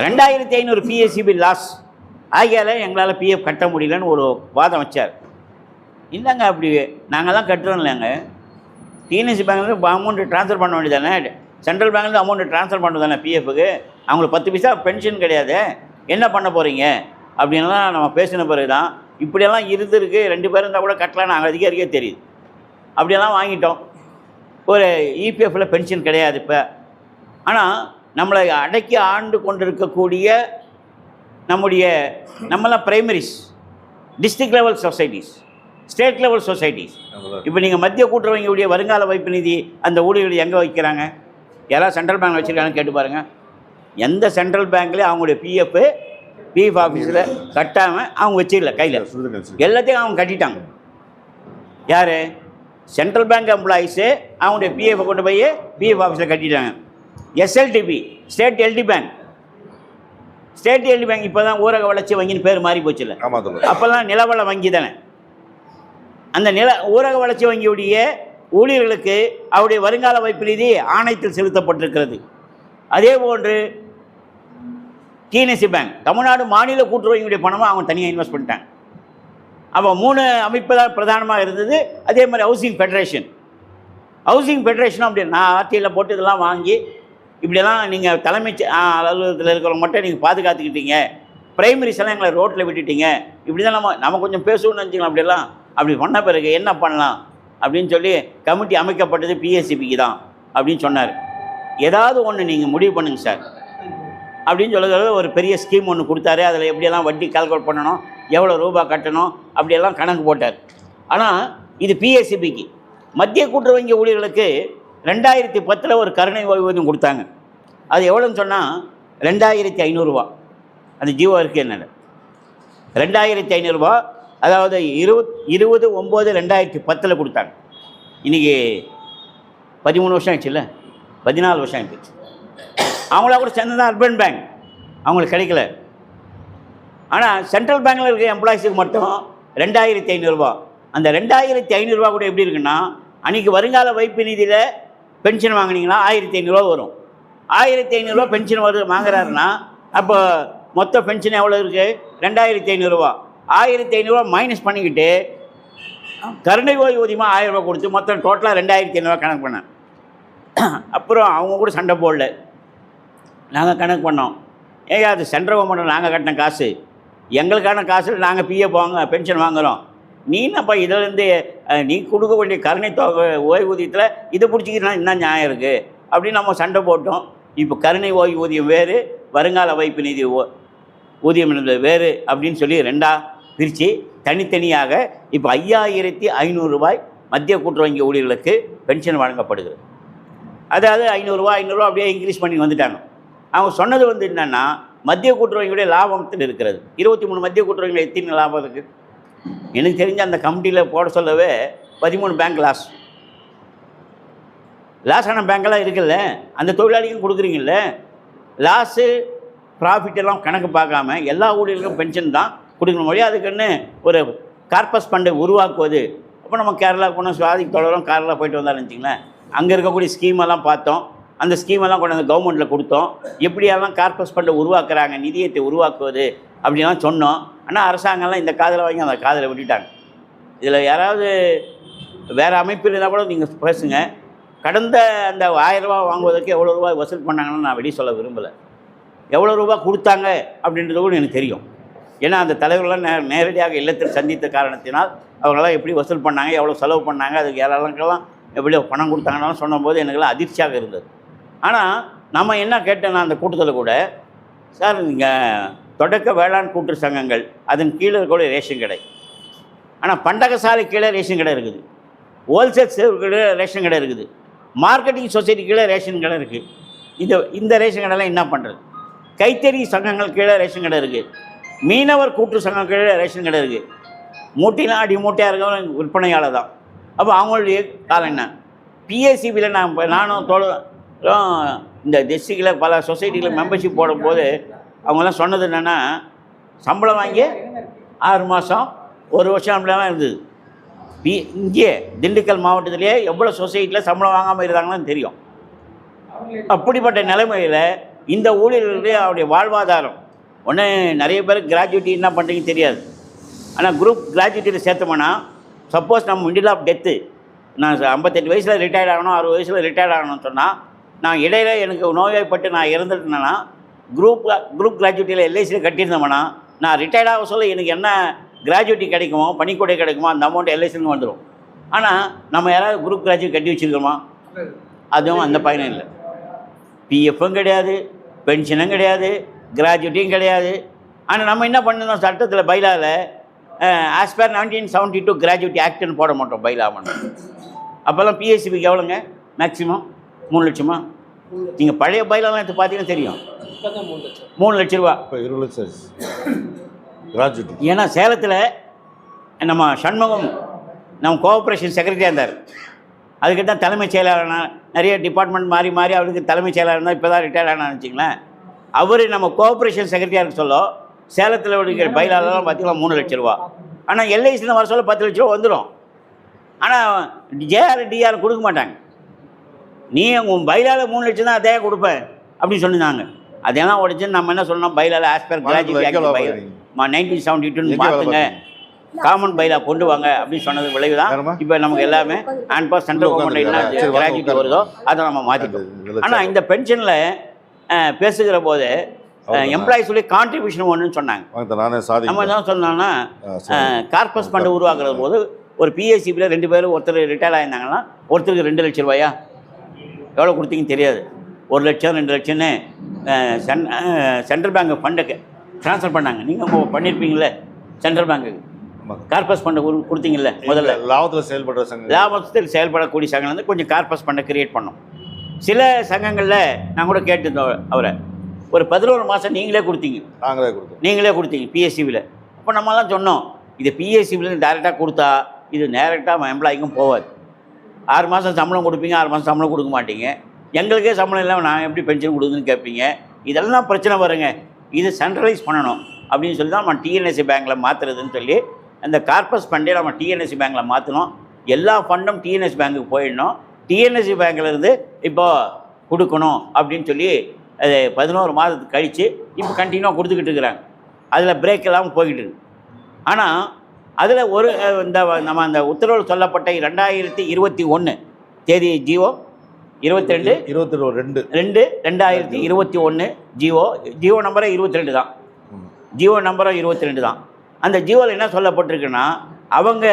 2500 பிஎஸ்சிபி லாஸ் ஆகியால் எங்களால் பிஎஃப் கட்ட முடியலன்னு ஒரு வாதம் வச்சார். இல்லைங்க, அப்படி நாங்கள் தான் கட்டுறோம் இல்லைங்க, டிஎன்எஸ்சி பேங்க்லேருந்து அமௌண்ட்டு ட்ரான்ஸ்ஃபர் பண்ண வேண்டியதானே, சென்ட்ரல் பேங்க்லேருந்து அமௌண்ட்டு ட்ரான்ஸ்ஃபர் பண்ணுறது தானே பிஎஃப்க்கு, அவங்களுக்கு 10 பைசா பென்ஷன் கிடையாது, என்ன பண்ண போகிறீங்க அப்படின்லாம் நம்ம பேசின பிறகு தான் இப்படியெல்லாம் இருந்திருக்கு. 2 பேர் இருந்தால் கூட கட்டலாம், நாங்கள் அதிகாரிக்கே தெரியுது. அப்படியெல்லாம் வாங்கிட்டோம். ஒரு இபிஎஃப்பில் பென்ஷன் கிடையாது இப்போ. ஆனால் நம்மளை அடக்கி ஆண்டு கொண்டிருக்கக்கூடிய நம்மளாம் primers, district level societies, state level societies. இப்போ நீங்கள் மத்திய கூட்டுறவங்களுடைய வருங்கால வைப்பு நிதி அந்த ஊழியர்கள் எங்கே வைக்கிறாங்க? யாராவது சென்ட்ரல் பேங்க் வச்சுருக்காங்கன்னு கேட்டு பாருங்கள். எந்த சென்ட்ரல் பேங்க்லேயும் அவங்களுடைய பிஎஃப் ஆஃபீஸில் கட்டாமல் அவங்க வச்சிடல கையில், எல்லாத்தையும் அவங்க கட்டிட்டாங்க. யார்? சென்ட்ரல் பேங்க் எம்ப்ளாயீஸு அவங்களுடைய பிஎஃப் கொண்டு போய் பிஎஃப் ஆஃபீஸில் கட்டிட்டாங்க. SLDB, state LD bank, state LD bank இப்போ தான் ஊரக வளர்ச்சி வங்கின்னு பேர் மாறி போச்சுல்ல, அப்போல்லாம் நிலவள வங்கி தானே. அந்த ஊரக வளர்ச்சி வங்கியுடைய ஊழியர்களுக்கு அவருடைய வருங்கால வைப்பு நிதி ஆணையத்தில் செலுத்தப்பட்டிருக்கிறது. அதே போன்று டிஎன்எஸ்சி பேங்க், தமிழ்நாடு மாநில கூட்டுறவங்களுடைய பணமாக அவங்க தனியாக இன்வெஸ்ட் பண்ணிட்டாங்க. அப்போ 3 அமைப்பு தான் பிரதானமாக இருந்தது. அதே மாதிரி ஹவுசிங் ஃபெடரேஷனும் அப்படி நான் ஆர்டியில் போட்டு இதெல்லாம் வாங்கி இப்படியெல்லாம் நீங்கள் தலைமைச் அலுவலகத்தில் இருக்கிறவங்க மட்டும் நீங்கள் பாதுகாத்துக்கிட்டீங்க, பிரைமரிஸ் எல்லாம் எங்களை ரோட்டில் விட்டுட்டீங்க, இப்படி தான் நம்ம கொஞ்சம் பேசணும்னு நினச்சிக்கலாம். அப்படியெல்லாம் அப்படி பண்ண பிறகு என்ன பண்ணலாம் அப்படின்னு சொல்லி கமிட்டி அமைக்கப்பட்டது பிஎஸ்சிபிக்கு தான் அப்படின்னு சொன்னார். ஏதாவது ஒன்று நீங்கள் முடிவு பண்ணுங்கள் சார் அப்படின்னு சொல்லுறது. ஒரு பெரிய ஸ்கீம் ஒன்று கொடுத்தாரு. அதில் எப்படியெல்லாம் வட்டி கால்குலேட் பண்ணணும், எவ்வளோ ரூபா கட்டணும், அப்படியெல்லாம் கணக்கு போட்டார். ஆனால் இது பிஎஸ்சிபிக்கு. மத்திய கூட்டுறவு ஊழியர்களுக்கு 2010 ஒரு கருணை ஓய்வூதியம் கொடுத்தாங்க. அது எவ்வளோன்னு சொன்னால் 2500 ரூபா. அந்த ஜீவோ இருக்குது என்னென்ன 2500 ரூபா. அதாவது 20/9/2010 கொடுத்தாங்க. இன்றைக்கி 13 வருஷம் ஆயிடுச்சுல்ல, 14 வருஷம் ஆகிடுச்சு. அவங்களா கூட சேர்ந்து தான் அர்பன் பேங்க், அவங்களுக்கு கிடைக்கல. ஆனால் சென்ட்ரல் பேங்கில் இருக்க எம்ப்ளாயிஸுக்கு மட்டும் 2500 ரூபா. அந்த 2500 ரூபா கூட எப்படி இருக்குன்னா, அன்றைக்கி வருங்கால வைப்பு நிதியில் பென்ஷன் வாங்கினீங்கன்னா 1500 ரூபா வரும். 1500 ரூபா பென்ஷன் வாங்குறாருன்னா அப்போ மொத்த பென்ஷன் எவ்வளோ இருக்குது? 2500 ரூபா. 1500 ரூபா மைனஸ் பண்ணிக்கிட்டு கருணை ஓய்வூதியமாக 1000 ரூபா கொடுத்து மொத்தம் டோட்டலாக 2500 ரூபா கணக்கு பண்ணேன். அப்புறம் அவங்க கூட சண்டை போடல, நாங்கள் கணக்கு பண்ணோம். ஏங்க அது சென்ட்ரல் கவர்மெண்ட் நாங்கள் கட்டின காசு, எங்களுக்கான காசில் நாங்கள் பிஎஃப் பென்ஷன் வாங்குகிறோம், நீ என்னப்பா இதிலேருந்து நீ கொடுக்க வேண்டிய கருணை தொகை ஓய்வூதியத்தில் இதை பிடிச்சிக்கிட்டா என்ன நியாயம் இருக்குது அப்படின்னு நம்ம சண்டை போட்டோம். இப்போ கருணை ஓய்வூதியம் வேறு, வருங்கால வைப்பு நிதி ஊதியம் வேறு அப்படின்னு சொல்லி 2ஆக பிரித்து தனித்தனியாக இப்போ 5500 ரூபாய் மத்திய கூட்டுறவு ஊழியர்களுக்கு பென்ஷன் வழங்கப்படுகிறது. அதாவது 500 ரூபா அப்படியே இன்க்ரீஸ் பண்ணி வந்துட்டாங்க. அவங்க சொன்னது என்னென்னா, மத்திய கூட்டுறவுடைய லாபத்தில் இருக்கிறது. 23 மத்திய கூட்டுறவுகள் எத்தனை லாபம் இருக்குது? எனக்கு தெரிஞ்ச அந்த கமிட்டியில் போட சொல்லவே 13 பேங்க் லாஸ் ஆன பேங்கெல்லாம் இருக்குல்ல, அந்த தொழிலாளிக்கும் கொடுக்குறீங்கல்ல. லாஸு ப்ராஃபிட் எல்லாம் கணக்கு பார்க்காம எல்லா ஊழியர்களுக்கும் பென்ஷன் தான் கொடுக்கணும் மொழி. அதுக்குன்னு ஒரு கார்பஸ் ஃபண்டை உருவாக்குவது. அப்போ நம்ம கேரளா போனோம், சுவாதிக்கு தொடரும், கேரளா போயிட்டு வந்தாலும் வச்சிங்களேன், அங்கே இருக்கக்கூடிய ஸ்கீமெல்லாம் பார்த்தோம். அந்த ஸ்கீமெல்லாம் கொண்டு வந்து கவர்மெண்ட்டில் கொடுத்தோம். எப்படியெல்லாம் கார்பஸ் ஃபண்டை உருவாக்குறாங்க, நிதியத்தை உருவாக்குவது அப்படின்லாம் சொன்னோம். ஆனால் அரசாங்கம்லாம் இந்த காதில் வாங்கி அந்த காதில் விட்டுட்டாங்க. இதில் யாராவது வேறு அமைப்பு இருந்தால் கூட நீங்கள் பேசுங்க. கடந்த அந்த 1000 ரூபா வாங்குவதற்கு எவ்வளோ ரூபாய் வசூல் பண்ணாங்கன்னு நான் வெளியே சொல்ல விரும்பலை. எவ்வளோ ரூபா கொடுத்தாங்க அப்படின்றது கூட எனக்கு தெரியும். ஏன்னா அந்த தலைவர்கள்லாம் நேரடியாக இல்லத்தில் சந்தித்த காரணத்தினால் அவங்களாம் எப்படி வசூல் பண்ணாங்க, எவ்வளோ செலவு பண்ணாங்க, அதுக்கு யாரெல்லாம் எப்படியோ பணம் கொடுத்தாங்கன்னு சொன்னபோது எனக்குலாம் அதிர்ச்சியாக இருந்தது. ஆனால் நம்ம என்ன கேட்டோன்னா அந்த கூட்டத்தில் கூட, சார் நீங்கள் தொடக்க வேளாண் கூட்டு சங்கங்கள் அதன் கீழே இருக்கக்கூடிய ரேஷன் கடை, ஆனால் பண்டகசாலை கீழே ரேஷன் கடை இருக்குது, ஹோல்சேல் கீழே ரேஷன் கடை இருக்குது, மார்க்கெட்டிங் சொசைட்டி கீழே ரேஷன் கடை இருக்குது. இந்த ரேஷன் கடைலாம் என்ன பண்ணுறது? கைத்தறி சங்கங்கள் கீழே ரேஷன் கடை இருக்குது, மீனவர் கூட்டு சங்கம் கீழே ரேஷன் கடை இருக்குது. மூட்டைலாம் அடி மூட்டையாக இருக்கவங்க விற்பனையாளர் தான். அப்போ அவங்களுடைய காலம் என்ன? பிஎஸ்சிபியில் நானும் இந்த டிஸ்ட்ரிக்டில் பல சொசைட்டியில் மெம்பர்ஷிப் போடும்போது அவங்கெல்லாம் சொன்னது என்னென்னா, சம்பளம் வாங்கி 6 மாதம் 1 வருஷம் அப்படிலாம் இருந்தது. இங்கே திண்டுக்கல் மாவட்டத்திலேயே எவ்வளோ சொசைட்டியில் சம்பளம் வாங்காமல் இருந்தாங்கன்னு தெரியும். அப்படிப்பட்ட நிலைமையில் இந்த ஊழியர்களுடைய அவருடைய வாழ்வாதாரம் ஒன்று, நிறைய பேர் கிராஜுவேட்டி என்ன பண்ணுறீங்கன்னு தெரியாது. ஆனால் குரூப் கிராஜுவேட்டியில் சேர்த்தோம்னா, சப்போஸ் நம்ம மிடில் ஆஃப் டெத்து, நான் 58 வயசில் ரிட்டையர்ட் ஆகணும், 60 வயசில் ரிட்டையர்ட் ஆகணும்னு சொன்னால், நான் இடையில எனக்கு நோய்வாய்ப்பட்டு நான் இறந்துட்டேன்னா குரூப் கிராஜுவேட்டியில் எல்ஐசியில் கட்டியிருந்தோம்னா, நான் ரிட்டையர்ட் ஆக சொல்ல எனக்கு என்ன கிராஜுவேட்டி கிடைக்குமோ, பணிக்கூடை கிடைக்குமோ, அந்த அமௌண்ட் எல்ஐசின்னு வந்துடும். ஆனால் நம்ம யாராவது குரூப் கிராஜுவேட் கட்டி வச்சுருக்கோமா? அதுவும் அந்த பயனும் இல்லை. பிஎஃப்பும் கிடையாது, பென்ஷனும் கிடையாது, கிராஜுவேட்டியும் கிடையாது. ஆனால் நம்ம என்ன பண்ணணும், சட்டத்தில் பைலாவில் ஆஸ் பர் 1972 கிராஜுவேட்டி ஆக்ட்னு போட மாட்டோம் பைலா பண்ணோம். அப்போல்லாம் பிஎஸ்சிபிக்கு எவ்வளோங்க மேக்ஸிமம்? 3 லட்சமா? நீங்கள் பழைய பைலாலாம் எடுத்து பார்த்தீங்கன்னா தெரியும், 3 லட்ச ரூபா. இப்போ 20 லட்சம் கிராஜுவேட்டி. ஏன்னா சேலத்தில் நம்ம சண்முகம் நம்ம கோஆப்ரேஷன் செக்ரட்டரியாக இருந்தார். அதுக்கிட்ட தான் தலைமைச் செயலாளர்னா, நிறைய டிபார்ட்மெண்ட் மாறி மாறி அவருக்கு தலைமைச் செயலாளர் இருந்தால் இப்போ தான் ரிட்டையர்ட் ஆனான்னு வச்சிங்களேன். அவர் நம்ம கோஆப்ரேஷன் செக்ரட்டரியாக இருக்க சொல்ல சேலத்தில் இருக்கிற பைலாலெலாம் பார்த்தீங்கன்னா 3 லட்ச ரூபா. ஆனால் எல்ஐசியில் வர சொல்ல 10 லட்ச ரூபா வந்துடும். ஆனால் ஜேஆர் டிஆர் கொடுக்க மாட்டாங்க. நீ உங்கள் பைலாவில் 3 லட்சம் தான் அதே கொடுப்பேன் அப்படின்னு சொன்னாங்க. அதெல்லாம் உடச்சு நம்ம என்ன சொன்னோம், பைலாவில் ஆஸ் பர் கிராஜுவேட் ஆக்ட் பைலா 1972 மாற்றுங்க, காமன் பைலா கொண்டு வாங்க அப்படின்னு சொன்னது விளைவு தான் இப்போ நமக்கு எல்லாமே அண்ட் பாஸ் சென்ட்ரல் கவர்மெண்ட் என்ன கிராஜுவேட் வருதோ அதை நம்ம மாற்றிட்டோம். ஆனால் இந்த பென்ஷனில் பேசுகிற போது எம்ப்ளாயிஸுடைய கான்ட்ரிபியூஷன் ஒன்றுன்னு சொன்னாங்க. நம்ம என்ன சொன்னோம்னா, கார்பஸ் ஃபண்டு உருவாக்குற போது ஒரு பிஎஸ்சிபியில் 2 பேர், ஒருத்தர் ரிட்டையர் ஆகிருந்தாங்கன்னா ஒருத்தருக்கு 2 லட்ச ரூபாயா எவ்வளோ கொடுத்தீங்கன்னு தெரியாது. 1 லட்சம் 2 லட்சம்னு சென்ட்ரல் பேங்க் ஃபண்டுக்கு ட்ரான்ஸ்ஃபர் பண்ணாங்க. நீங்கள் பண்ணியிருப்பீங்களே, சென்ட்ரல் பேங்க்குக்கு கார்பஸ் ஃபண்டை கொடுத்தீங்கல்ல. முதல்ல லாபத்தில் செயல்படுற சங்கம், லாபத்தில் செயல்படக்கூடிய சங்கம் வந்து கொஞ்சம் கார்பஸ் ஃபண்டை கிரியேட் பண்ணோம். சில சங்கங்களில் நான் கூட கேட்டிருந்தோம் அவரை, ஒரு 11 மாதம் நீங்களே கொடுத்தீங்க. நீங்களே கொடுத்தீங்க பிஎஸ்சிபியில். அப்போ நம்மலாம் சொன்னோம், இது பிஎஸ்சிபிலேருந்து டேரெக்டாக கொடுத்தா இது டேரெக்டாக எம்ப்ளாய்க்கும் போகாது. 6 மாதம் சம்பளம் கொடுப்பீங்க, 6 மாதம் சம்பளம் கொடுக்க மாட்டீங்க, எங்களுக்கே சம்பளம் இல்லாமல் நான் எப்படி பென்ஷன் கொடுக்குதுன்னு கேட்பீங்க. இதெல்லாம் பிரச்சனை வருங்க. இது சென்ட்ரலைஸ் பண்ணணும் அப்படின்னு சொல்லி தான் நம்ம டிஎன்எஸ்சி பேங்க்கில் மாற்றுறதுன்னு சொல்லி அந்த கார்பஸ் ஃபண்டே நம்ம டிஎன்எஸ்சி பேங்க்கில் மாற்றணும். எல்லா ஃபண்டும் டிஎன்எஸ்சி பேங்க்குக்கு போயிடணும். டிஎன்எஸ்சி பேங்க்லேருந்து இப்போது கொடுக்கணும் அப்படின்னு சொல்லி அது 11 மாதத்துக்கு கழித்து இப்போ கண்டினியூவாக கொடுத்துக்கிட்டு இருக்கிறாங்க. அதில் பிரேக் இல்லாமல் போய்கிட்டு இருக்கு. ஆனால் அதில் ஒரு இந்த நம்ம அந்த உத்தரவில் சொல்லப்பட்ட 2021 தேதி ஜிஓ 22/2/2021 ஜிஓ நம்பரை 22 தான். ஜிஓ நம்பரும் 22 தான். அந்த ஜிஓவில் என்ன சொல்லப்பட்டிருக்குன்னா, அவங்க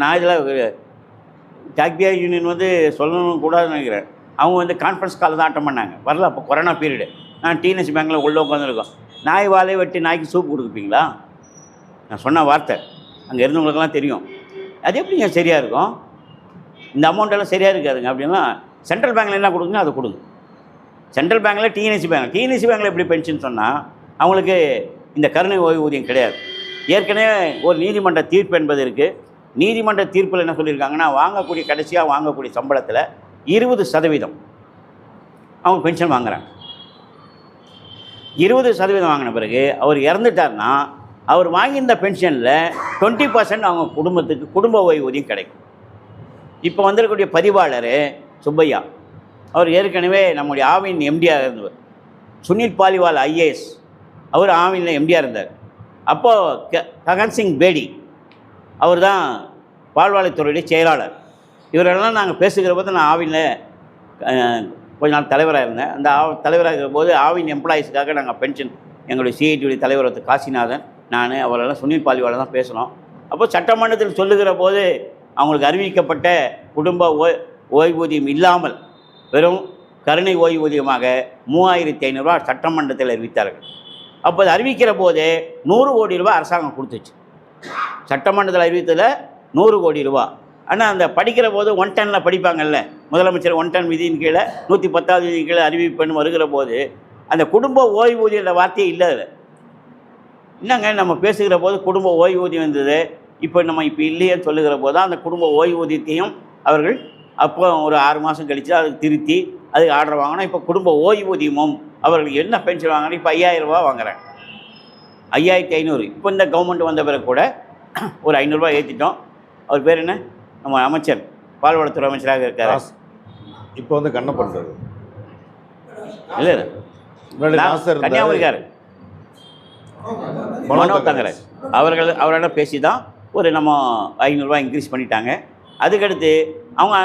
நான் இதில் டாக்பியா யூனியன் வந்து சொல்லணும் கூடாதுன்னு நினைக்கிறேன். அவங்க வந்து கான்ஃபரன்ஸ் கால் தான் அட்டன் பண்ணாங்க. வரல அப்போ கொரோனா பீரியடு. நான் டிஎன்எஸ்சி பேங்க்கில் உள்ளே உட்காந்துருக்கோம். நாய் வாழை வெட்டி நாய்க்கு சூப் கொடுப்பீங்களா? நான் சொன்ன வார்த்தை அங்கே இருந்தவங்களுக்கெல்லாம் தெரியும். அது எப்படிங்க சரியாக இருக்கும்? இந்த அமௌண்ட்டெல்லாம் சரியாக இருக்காதுங்க அப்படின்னா, சென்ட்ரல் பேங்க்கில் என்ன கொடுக்குங்க அதை கொடுங்க. சென்ட்ரல் பேங்க்கில் டிஎன்எஸ்சி பேங்க்கில் எப்படி பென்ஷன் சொன்னால் அவங்களுக்கு இந்த கருணை ஓய்வூதியம் கிடையாது. ஏற்கனவே ஒரு நீதிமன்ற தீர்ப்பு என்பது இருக்குது. நீதிமன்ற தீர்ப்பில் என்ன சொல்லியிருக்காங்கன்னா, கடைசியாக வாங்கக்கூடிய சம்பளத்தில் 20% அவங்க பென்ஷன் வாங்குறாங்க. 20% வாங்கின பிறகு அவர் இறந்துட்டார்னா அவர் வாங்கியிருந்த பென்ஷனில் 20% அவங்க குடும்பத்துக்கு குடும்ப ஓய்வூதியம் கிடைக்கும். இப்போ வந்திருக்கக்கூடிய பதிவாளர் சுப்பையா, அவர் ஏற்கனவே நம்முடைய ஆவின் எம்டியாக இருந்தவர். சுனில் பாலிவால் ஐஏஎஸ், அவர் ஆவினில் எம்டியாக இருந்தார். அப்போது ககன் சிங் பேடி அவர் தான் பால்வாளைத்துறையுடைய செயலாளர். இவரெல்லாம் நாங்கள் பேசுகிற போது நான் ஆவினில் கொஞ்ச நாள் தலைவராக இருந்தேன். அந்த தலைவராக இருக்கிற போது ஆவின் எம்ப்ளாயீஸுக்காக நாங்கள் பென்ஷன், எங்களுடைய சிஐடியுடைய தலைவர் காசிநாதன், நான், அவரெல்லாம் சுனில் பாலிவால் தான் பேசணும். அப்போ சட்டமன்றத்தில் சொல்லுகிற போது அவங்களுக்கு அறிவிக்கப்பட்ட குடும்ப ஓய்வூதியம் இல்லாமல் வெறும் கருணை ஓய்வூதியமாக 3500 ரூபா சட்டமன்றத்தில் அறிவித்தார்கள். அப்போ அது அறிவிக்கிற போதே 100 கோடி ரூபா அரசாங்கம் கொடுத்துச்சு. சட்டமன்றத்தில் அறிவித்ததில் 100 கோடி ரூபா. ஆனால் அந்த படிக்கிற போது 110 படிப்பாங்கல்ல, முதலமைச்சர் 110 விதியின் கீழே 110வது விதியின் கீழே அறிவிப்புன்னு வருகிற போது அந்த குடும்ப ஓய்வூதிய வார்த்தையே இல்லை. அதில் என்னங்க நம்ம பேசுகிற போது குடும்ப ஓய்வூதியம் இருந்தது, இப்போ நம்ம இப்போ இல்லையேன்னு சொல்லுகிற போது தான் அந்த குடும்ப ஓய்வூதியத்தையும் அவர்கள் அப்போ ஒரு 6 மாதம் கழித்து அதுக்கு திருத்தி அதுக்கு ஆர்டர் வாங்கினா இப்போ குடும்ப ஓய்வூதியமும் அவர்கள் என்ன பென்ஷன் வாங்கினா இப்போ 5000 ரூபா வாங்குறாங்க. 5500. இப்போ இந்த கவர்மெண்ட் வந்த பிறகு கூட ஒரு 500 ரூபா ஏற்றிட்டோம். அவர் பேர் என்ன, நம்ம அமைச்சர் பால்வளத்துறை அமைச்சராக இருக்கார். இப்போ வந்து கண்ணப்பன் இருக்காரு. இல்லை நாசர் கன்னியாகுமரிக்கார் மனோ தங்கராஜ் அவரோட பேசி தான் ஒரு நம்ம 500 ரூபா இன்க்ரீஸ் பண்ணிட்டாங்க. அதுக்கடுத்து அவங்க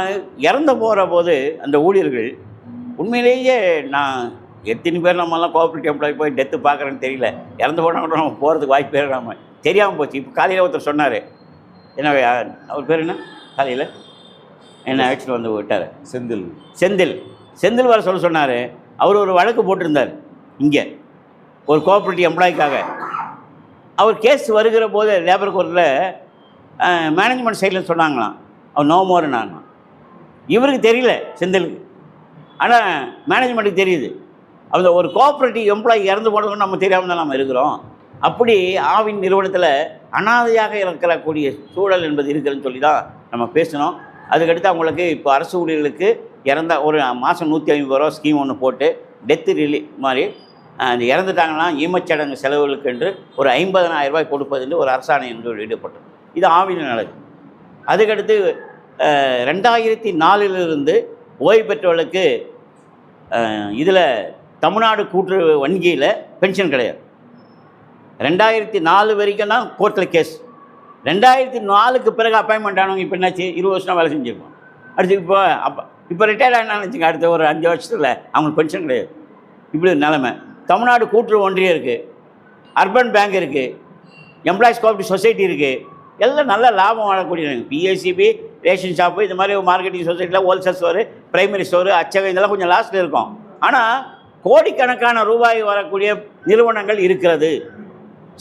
இறந்து போகிற போது அந்த ஊழியர்கள் உண்மையிலேயே நான் எத்தனை பேர் நம்மலாம் கோஆப்ரேட்டிவ் எம்ப்ளாயி போய் டெத்து பார்க்குறேன்னு தெரியல. இறந்து போனால் கூட நம்ம போகிறதுக்கு வாய்ப்பு நம்ம தெரியாமல் போச்சு. இப்போ காலையில் ஒருத்தர் சொன்னார், என்ன அவர் பேர் என்ன, காலையில் என்ன ஆக்சிடென்ட் வந்து விட்டார், செந்தில் வர சொன்னார். அவர் ஒரு வழக்கு போட்டிருந்தார் இங்கே ஒரு கோஆப்ரேட்டிவ் எம்ப்ளாய்க்காக. அவர் கேஸ் வருகிற போது லேபர் கோர்ட்டில் மேனேஜ்மெண்ட் சைடில் சொன்னாங்களாம் அவர் நோ மோர் நான். இவருக்கு தெரியல செந்திலுக்கு, ஆனால் மேனேஜ்மெண்ட்டுக்கு தெரியுது. அந்த ஒரு கோஆப்ரேட்டிவ் எம்ப்ளாயி இறந்து போனதுன்னு நம்ம தெரியாமல் தான் நம்ம இருக்கிறோம். அப்படி ஆவின் நிறுவனத்தில் அனாதையாக இருக்கக்கூடிய சூழல் என்பது இருக்குதுன்னு சொல்லி தான் நம்ம பேசணும். அதுக்கடுத்து அவங்களுக்கு இப்போ அரசு ஊழியர்களுக்கு இறந்த ஒரு மாதம் 150 ரூபா ஸ்கீம் ஒன்று போட்டு டெத்து ரிலீஃப் மாதிரி அந்த இறந்துட்டாங்கன்னா ஈமச்சடங்கு செலவுகளுக்கு என்று ஒரு 50,000 ரூபாய் கொடுப்பது என்று ஒரு அரசாணை என்று ஈடுபட்டது. இது ஆவியில் நடக்குது. அதுக்கடுத்து 2004 ஓய்வு பெற்றவர்களுக்கு இதில் தமிழ்நாடு கூட்டுறவு வங்கியில் பென்ஷன் கிடையாது. 2004 வரைக்கும் தான் கோர்ட்டில் கேஸ். 2004க்கு பிறகு அப்பாயின்மெண்ட் ஆனவங்க இப்போ என்னாச்சு, 20 வருஷம் வேலை செஞ்சுருக்கோம். அடுத்து இப்போ ரிட்டையர்ட் ஆனான்னு வச்சுங்க, அடுத்த ஒரு 5 வருஷத்தில் அவங்களுக்கு பென்ஷன் கிடையாது. இப்படி ஒரு நிலைமை. தமிழ்நாடு கூட்டுறவு ஒன்றியம் இருக்குது, அர்பன் பேங்க் இருக்குது, எம்ப்ளாயிஸ் கோஆப்ரேட்டிவ் சொசைட்டி இருக்குது, எல்லாம் நல்ல லாபம் வாழக்கூடிய பிஎஸ்சிபி, ரேஷன் ஷாப்பு, இது மாதிரி மார்க்கெட்டிங் சொசைட்டியில் ஹோல்சேல் ஸ்டோரு, பிரைமரி ஸ்டோரு, அச்சகம், இதெல்லாம் கொஞ்சம் லாஸ்ட்டில் இருக்கும். ஆனால் கோடிக்கணக்கான ரூபாய் வரக்கூடிய நிறுவனங்கள் இருக்கிறது.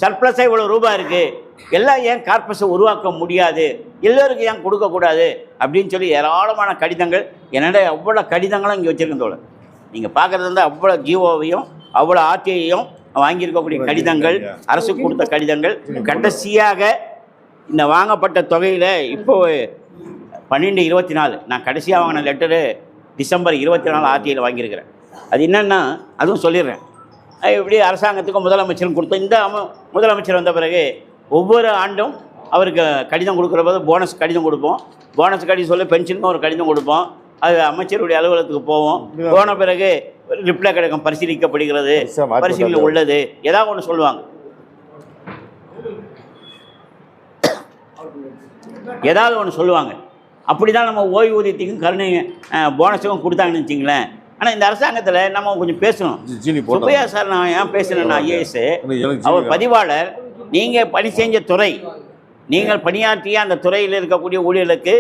சர்ப்ளஸாக இவ்வளோ ரூபாய் இருக்குது, எல்லாம் ஏன் கார்பஸை உருவாக்க முடியாது, எல்லோருக்கும் ஏன் கொடுக்கக்கூடாது அப்படின்னு சொல்லி ஏராளமான கடிதங்கள், என்னோட அவ்வளோ கடிதங்களும் இங்கே வச்சுருக்கேன் தோழர். நீங்கள் பார்க்குறது வந்து அவ்வளோ ஜிஓவையும் அவ்வளோ ஆர்டிஐயும் வாங்கியிருக்கக்கூடிய கடிதங்கள், அரசு கொடுத்த கடிதங்கள். கடைசியாக இந்த வாங்கப்பட்ட தொகையில் இப்போ 12/24 நான் கடைசியாக வாங்கின லெட்டரு டிசம்பர் 24 ஆர்டிஐயில் வாங்கியிருக்கிறேன். அது என்னென்னா அதுவும் சொல்லிடுறேன். இப்படி அரசாங்கத்துக்கும் முதலமைச்சரும் கொடுத்தோம். இந்த முதலமைச்சர் வந்த பிறகு ஒவ்வொரு ஆண்டும் அவருக்கு கடிதம் கொடுக்குற போது போனஸ் கடிதம் கொடுப்போம். போனஸ் கடிதம் சொல்லி பென்ஷனுக்கும் ஒரு கடிதம் கொடுப்போம். அது அமைச்சருடைய அலுவலகத்துக்கு போவோம். போன பிறகு ரிப்ளை கிடைக்கும், பரிசீலிக்கப்படுகிறது, பரிசீலனை உள்ளது, ஏதாவது ஒன்று சொல்லுவாங்க. ஏதாவது ஒன்று சொல்லுவாங்க. அப்படி தான் நம்ம ஓய்வூதியத்துக்கும் கருணை போனஸுக்கும் கொடுத்தாங்கன்னு வச்சிங்களேன். ஆனால் இந்த அரசாங்கத்தில் நம்ம கொஞ்சம் பேசணும். சுப்பையா சார், நான் ஏன் பேசுகிறேன்னா, ஐஏஎஸ் அவர் பதிவாளர், நீங்கள் பணி செஞ்ச துறை, நீங்கள் பணியாற்றிய அந்த துறையில் இருக்கக்கூடிய ஊழியர்களுக்கு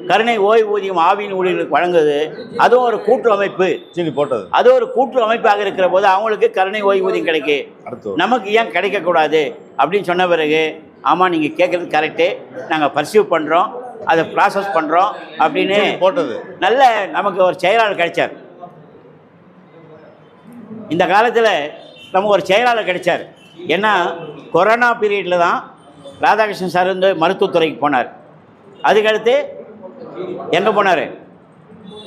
கருணை ஓய்வூதியம் ஆவின் ஊழியர்களுக்கு வழங்குது. அதுவும் ஒரு கூட்டு அமைப்பு, அது ஒரு கூட்டு அமைப்பாக இருக்கிற போது அவங்களுக்கு கருணை ஓய்வூதியம் கிடைக்கு, நமக்கு ஏன் கிடைக்கக்கூடாது அப்படின்னு சொன்ன பிறகு, ஆமாம் நீங்கள் கேட்குறது கரெக்டு, நாங்கள் பர்சீவ் பண்ணுறோம், அதை ப்ராசஸ் பண்ணுறோம் அப்படின்னு போட்டது. நல்ல நமக்கு ஒரு செயலாளர் கிடைச்சார். இந்த காலத்தில் நமக்கு ஒரு செயலாளர் கிடைச்சார். ஏன்னா கொரோனா பீரியடில் தான் ராதாகிருஷ்ணன் சார் வந்து மருத்துவத்துறைக்கு போனார். அதுக்கடுத்து எங்கே போனார்,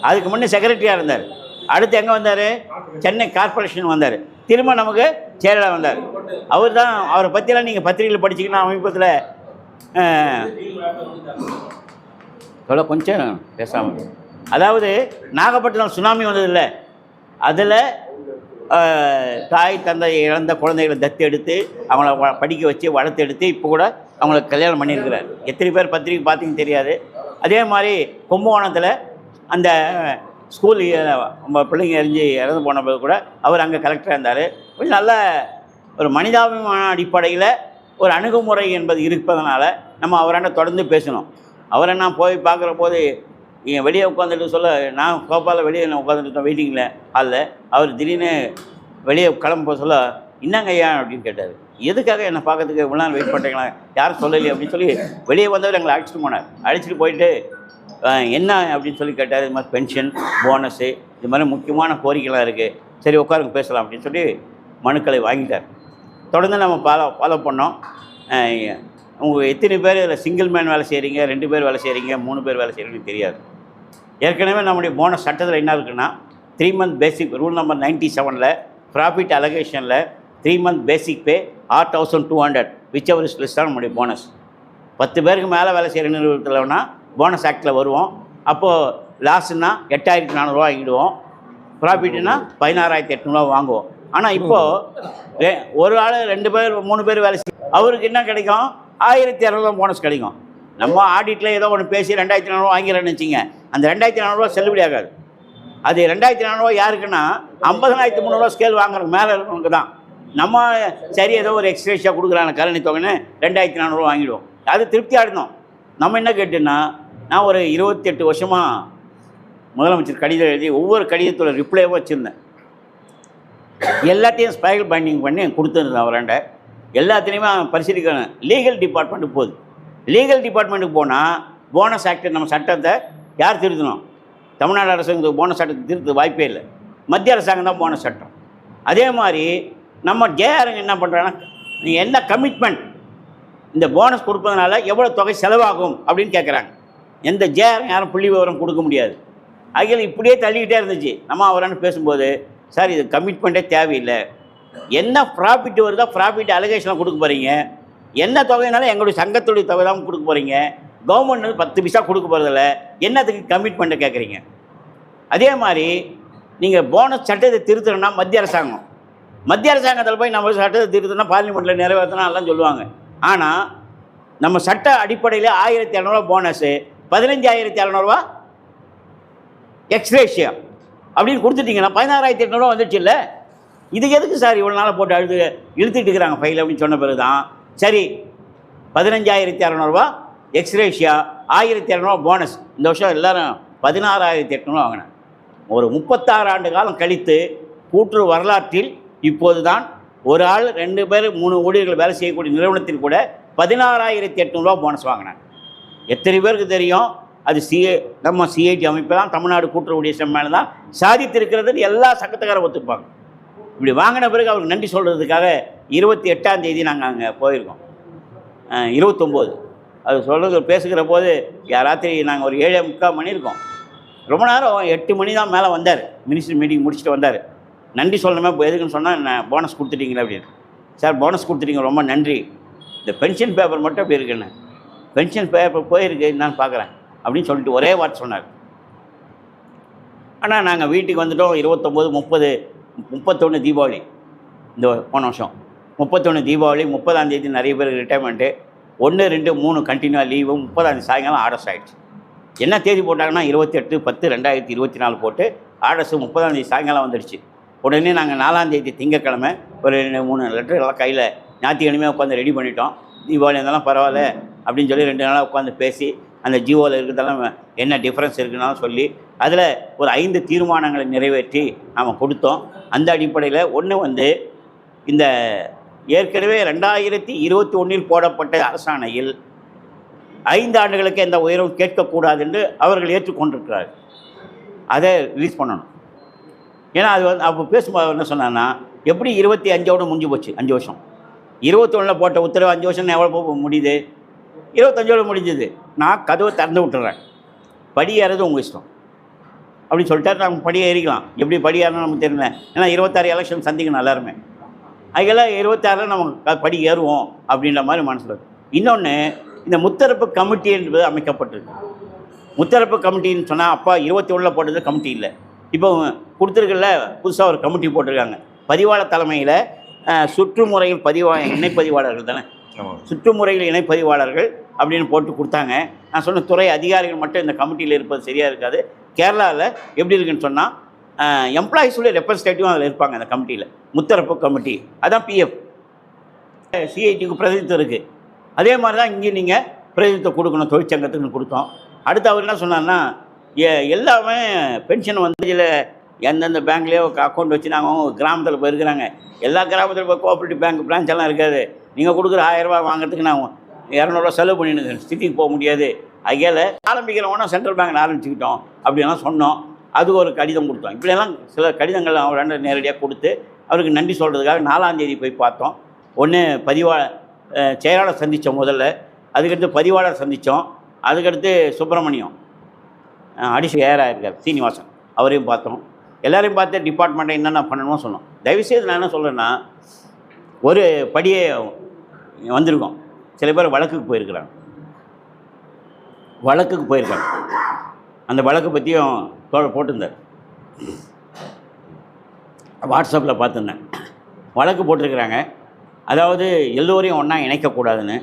அதுக்கு முன்னே செக்ரட்டரியாக இருந்தார். அடுத்து எங்கே வந்தார், சென்னை கார்பரேஷன் வந்தார். திரும்ப நமக்கு செயலாளர் வந்தார். அவர் தான், அவரை பற்றிலாம் நீங்கள் பத்திரிகையில் படிச்சிங்கன்னா அமைப்பத்தில் சொல்ல கொஞ்சம் பேசாமல். அதாவது நாகப்பட்டினம் சுனாமி வந்ததில்லை, அதில் தாய் தந்தை இழந்த குழந்தைகளை தத்து எடுத்து அவங்கள படிக்க வச்சு வளர்த்து எடுத்து இப்போ கூட அவங்களுக்கு கல்யாணம் பண்ணியிருக்கிறார். எத்தனை பேர் பத்திரிக்கை பார்த்தீங்கன்னு தெரியாது. அதே மாதிரி கும்பகோணத்தில் அந்த ஸ்கூல் பிள்ளைங்க எரிஞ்சு இறந்து போனபோது கூட அவர் அங்கே கலெக்டராக இருந்தார். கொஞ்சம் நல்ல ஒரு மனிதாபிமான அடிப்படையில் ஒரு அணுகுமுறை என்பது இருப்பதனால நம்ம அவராண்ட தொடர்ந்து பேசணும். அவரை நான் போய் பார்க்குற போது வெளியே உட்காந்துட்டு சொல்ல, நான் கோபாலில் வெளியே உட்காந்துட்டு வெயிட்டிங்கில் ஹாலில், அவர் திடீர்னு வெளியே கிளம்ப சொல்ல, என்னங்க ஐயா அப்படின்னு கேட்டார். எதுக்காக என்னை பார்க்கறதுக்கு இவ்வளோ நாள் வெயிட் பண்ணுறீங்களா, யாரும் சொல்லலையே அப்படின்னு சொல்லி வெளியே வந்தவர் எங்களை அழைச்சிட்டு போனார். அழைச்சிட்டு போயிட்டு என்ன அப்படின்னு சொல்லி கேட்டார். இது மாதிரி பென்ஷன், போனஸு, இது மாதிரி முக்கியமான கோரிக்கைலாம் இருக்குது, சரி உட்காருங்க பேசலாம் அப்படின்னு சொல்லி மனுக்களை வாங்கிட்டார். தொடர்ந்து நம்ம ஃபாலோ பண்ணோம். உங்கள் எத்தனை பேர் இதில் சிங்கிள் மேன் வேலை செய்கிறீங்க, 2 பேர் வேலை செய்கிறீங்க, 3 பேர் வேலை செய்கிறீங்கன்னு தெரியாது. ஏற்கனவே நம்முடைய போனஸ் சட்டத்தில் என்ன இருக்குன்னா 3 மந்த் பேசிக் ரூல் நம்பர் 97ல் ப்ராஃபிட் அலகேஷனில் 3 month basic pay or 1200 whichever is less தான் நம்முடைய போனஸ். 10 பேருக்கு மேலே வேலை செய்கிற நிறுவனத்தில்னா போனஸ் ஆக்டில் வருவோம். அப்போது லாஸ்ன்னா 8400 வாங்கிடுவோம், ப்ராஃபிட்னா 16800 வாங்குவோம். ஆனால் இப்போது ஒரு ஆள் 2 பேர் 3 பேர் வேலை செய்ய அவருக்கு என்ன கிடைக்கும்? 1200 போனஸ் கிடைக்கும். நம்ம ஆடிட்டில் ஏதோ ஒன்று பேசி 2400 வாங்கிறேன்னு வச்சிங்க, அந்த 2400 செல்லுபடி ஆகாது. அது 2400 யாருக்குன்னா 50300 ஸ்கேல் வாங்குறதுக்கு மேலே இருக்கிறவங்களுக்கு தான். நம்ம சரி ஏதோ ஒரு எக்ஸ்ட்ரேஷாக கொடுக்குறாங்க கருணை தொகைன்னு 2400 வாங்கிடுவோம். அது திருப்தி ஆகிடணும். நம்ம என்ன கேட்டுன்னா, நான் ஒரு 28 வருஷமாக முதலமைச்சர் கடிதம் எழுதி ஒவ்வொரு கடிதத்தோட ரிப்ளைவும் வச்சுருந்தேன். எல்லாத்தையும் ஸ்பைரல் பைண்டிங் பண்ணி கொடுத்துருந்தேன் அவராண்ட. எல்லாத்துலேயுமே பரிசீலிக்கணும். லீகல் டிபார்ட்மெண்ட்டுக்கு போகுது. லீகல் டிபார்ட்மெண்ட்டுக்கு போனால் போனஸ் ஆக்ட் நம்ம சட்டத்தை யார் திருத்தணும்? தமிழ்நாடு அரசாங்கம் போனஸ் சட்டத்தை திருத்த வாய்ப்பே இல்லை. மத்திய அரசாங்கம் தான் போனஸ் சட்டம். அதே மாதிரி நம்ம ஜேஆர்என் என்ன பண்ணுறாங்கன்னா, நீ என்ன கமிட்மெண்ட் இந்த போனஸ் கொடுப்பதனால எவ்வளோ தொகை செலவாகும் அப்படின்னு கேட்குறாங்க. எந்த ஜேஆர்என் யாரும் புள்ளி விவரம் கொடுக்க முடியாது. ஆகிய இப்படியே தள்ளிக்கிட்டே இருந்துச்சு. நம்ம அவரான்னு பேசும்போது, சார் இது கமிட்மெண்ட்டே தேவையில்லை, என்ன ப்ராஃபிட் வருதோ ப்ராஃபிட் அலகேஷனில் கொடுக்க போகிறீங்க, என்ன தொகைனாலும் எங்களுடைய சங்கத்துடைய தொகை தான் கொடுக்க போகிறீங்க, கவர்மெண்ட் வந்து 10 பைசா கொடுக்க போகிறதில்ல, என்னத்துக்கு கமிட்மெண்ட்டை கேட்குறீங்க? அதே மாதிரி நீங்கள் போனஸ் சட்டத்தை திருத்தணும்னா மத்திய அரசாங்கத்தில் போய் நம்ம சட்டத்தை திருத்தணும்னா பார்லிமெண்ட்டில் நிறைவேற்றணும் எல்லாம் சொல்லுவாங்க. ஆனால் நம்ம சட்ட அடிப்படையில் 1200 போனஸு, 15700 எக்ஸ்ரேஷியா அப்படின்னு கொடுத்துட்டிங்கன்னா 16800 வந்துடுச்சு இல்லை. இதுக்கு எதுக்கு சார் இவ்வளோ நாளாக போட்டு இழுத்துட்டு இருக்கிறாங்க ஃபைல் அப்படின்னு சொன்ன பிறகு தான் சரி 15600 எக்ஸ்ரேஷியா, 1200 போனஸ். இந்த வருஷம் எல்லோரும் 16800 வாங்கினேன். ஒரு 36 ஆண்டு காலம் கழித்து கூட்டுறவு வரலாற்றில் இப்போது தான் ஒரு ஆள் 2 பேர் 3 ஊழியர்கள் வேலை செய்யக்கூடிய நிறுவனத்தில் கூட 16800 போனஸ் வாங்கினேன். எத்தனை பேருக்கு தெரியும்? அது நம்ம சிஐடி அமைப்பு தான், தமிழ்நாடு கூட்டுறவுடைய செம்மையில தான் சாதித்திருக்கிறதுன்னு எல்லா சங்கத்துக்காரரும் ஒத்துப்பாங்க. இப்படி வாங்கின பிறகு அவருக்கு நன்றி சொல்கிறதுக்காக 28ஆம் தேதி நாங்கள் அங்கே போயிருக்கோம். 29 அது சொல்கிறது பேசுகிற போது ராத்திரி நாங்கள் ஒரு 7:45 மணி இருக்கோம். ரொம்ப நேரம் 8 மணி தான் மேலே வந்தார். மினிஸ்டர் மீட்டிங் முடிச்சுட்டு வந்தார். நன்றி சொல்லணுமே இப்போ எதுக்குன்னு சொன்னால், நான் போனஸ் கொடுத்துட்டீங்களே அப்படின்னு. சார் போனஸ் கொடுத்துட்டீங்க, ரொம்ப நன்றி. இந்த பென்ஷன் பேப்பர் மட்டும் அப்படி இருக்குன்னு, பென்ஷன் பேப்பர் போயிருக்கு நான் பார்க்குறேன் அப்படின்னு சொல்லிட்டு ஒரே வார்த்தை சொன்னார். ஆனால் நாங்கள் வீட்டுக்கு வந்துவிட்டோம். 29, 30, 31 தீபாவளி. இந்த போன வருஷம் 31 தீபாவளி, 30ஆம் தேதி நிறைய பேருக்கு ரிட்டைர்மெண்ட்டு, 1, 2, 3 கண்டினியூவாக லீவு, 30ஆம் தேதி சாயங்காலம் ஆர்டர்ஸ் ஆகிடுச்சு. என்ன தேதி போட்டாங்கன்னா 28/10/2024 போட்டு ஆர்டர்ஸு 30ஆம் தேதி சாயங்காலம் வந்துடுச்சு. உடனே நாங்கள் 4ஆம் தேதி திங்கக்கிழமை ஒரு 3 லெட்டர் எல்லாம் கையில் ஞாயிற்றுக்கிழமையாக உட்காந்து ரெடி பண்ணிட்டோம். தீபாவளி இருந்தாலும் பரவாயில்ல அப்படின்னு சொல்லி 2 நாளாக உட்காந்து பேசி அந்த ஜியோவில் இருக்கிறதெல்லாம் என்ன டிஃப்ரென்ஸ் இருக்குன்னாலும் சொல்லி அதில் ஒரு 5 தீர்மானங்களை நிறைவேற்றி நாம் கொடுத்தோம். அந்த அடிப்படையில் ஒன்று வந்து இந்த ஏற்கனவே 2021 போடப்பட்ட அரசாணையில் 5 ஆண்டுகளுக்கு எந்த உயர்வும் கேட்கக்கூடாது என்று அவர்கள் ஏற்றுக்கொண்டிருக்கிறார்கள். அதை ரிலீஸ் பண்ணணும். ஏன்னா அது வந்து அப்போ பேசும்போது என்ன சொன்னான்னா, எப்படி 25ஓடு முடிஞ்சு போச்சு 5 வருஷம். 21 போட்ட உத்தரவு 5 வருஷம் எவ்வளோ முடியுது? 25ஓடு முடிஞ்சது. நான் கதவை திறந்து விட்டுறேன், படி ஏறது உங்கள் இஷ்டம் அப்படின்னு சொல்லிட்டாரு. நம்ம படி ஏறிக்கலாம். எப்படி படி ஏறணும் நமக்கு தெரியல. ஏன்னா 26 எலெக்ஷன் சந்திக்கணும் எல்லாருமே. அதுக்கெல்லாம் 26 நம்ம படி ஏறுவோம் அப்படின்ற மாதிரி மனசில் இருக்குது. இன்னொன்று, இந்த முத்தரப்பு கமிட்டி என்பது அமைக்கப்பட்டிருக்கு. முத்தரப்பு கமிட்டின்னு சொன்னால் அப்பா 21 போட்டது கமிட்டி இல்லை. இப்போ கொடுத்துருக்கல புதுசாக ஒரு கமிட்டி போட்டிருக்காங்க. பதிவாளர் தலைமையில் சுற்றுமுறையில் இணைப்பதிவாளர்கள் தானே, சுற்றுமுறையில் இணைப்பதிவாளர்கள் அப்படின்னு போட்டு கொடுத்தாங்க. நான் சொன்ன துறை அதிகாரிகள் மட்டும் இந்த கமிட்டியில் இருப்பது சரியாக இருக்காது. கேரளாவில் எப்படி இருக்குன்னு சொன்னால் எம்ப்ளாயீஸுடைய ரெப்ரஸன்டேட்டிவும் அதில் இருப்பாங்க அந்த கமிட்டியில். முத்தரப்பு கமிட்டி அதான் பிஎஃப். சிஐடிக்கு பிரதிநிதித்துவம் இருக்குது. அதே மாதிரி தான் இங்கே நீங்கள் பிரதிநிதித்துவம் கொடுக்கணும். தொழிற்சங்கத்துக்குன்னு கொடுத்தோம். அடுத்து அவர் என்ன சொன்னார்னா, எல்லாமே பென்ஷன் வந்து இதில் எந்தெந்த பேங்க்லேயோ அக்கௌண்ட் வச்சு நாங்கள் கிராமத்தில் போயிருக்கிறாங்க. எல்லா கிராமத்தில் போய் கோஆப்ரேட்டிவ் பேங்க் பிரான்ச்செல்லாம் இருக்காது. நீங்கள் கொடுக்குற 1000 ரூபா வாங்குறதுக்கு நான் 200 ரூபா செலவு பண்ணிடுங்க, ஸ்திதிக்கு போக முடியாது. அதில் ஆரம்பிக்கிறவனா சென்ட்ரல் பேங்க்கில் ஆரம்பிச்சுக்கிட்டோம் அப்படின்லாம் சொன்னோம். அது ஒரு கடிதம் கொடுத்தோம். இப்படியெல்லாம் சில கடிதங்கள் அவராண்ட நேரடியாக கொடுத்து அவருக்கு நன்றி சொல்கிறதுக்காக 4ஆம் தேதி போய் பார்த்தோம். ஒன்று செயலாளர் சந்தித்த முதல்ல அதுக்கடுத்து பதிவாளர் சந்தித்தோம். அதுக்கடுத்து சுப்பிரமணியம் அடிஷனல் ஏஆராக இருக்கார் சீனிவாசன், அவரையும் பார்த்தோம். எல்லோரையும் பார்த்து டிபார்ட்மெண்ட்டை என்னென்ன பண்ணணுமோ சொன்னோம். தயவுசெய்து நான் என்ன சொல்கிறேன்னா, ஒரு படியே வந்திருக்கோம். சில பேர் வழக்குக்கு போயிருக்கிறாங்க. அந்த வழக்கு பற்றியும் போட்டிருந்தார். வாட்ஸ்அப்பில் பார்த்துருந்தேன். வழக்கு போட்டிருக்கிறாங்க. அதாவது எல்லோரையும் ஒன்றா இணைக்கக்கூடாதுன்னு.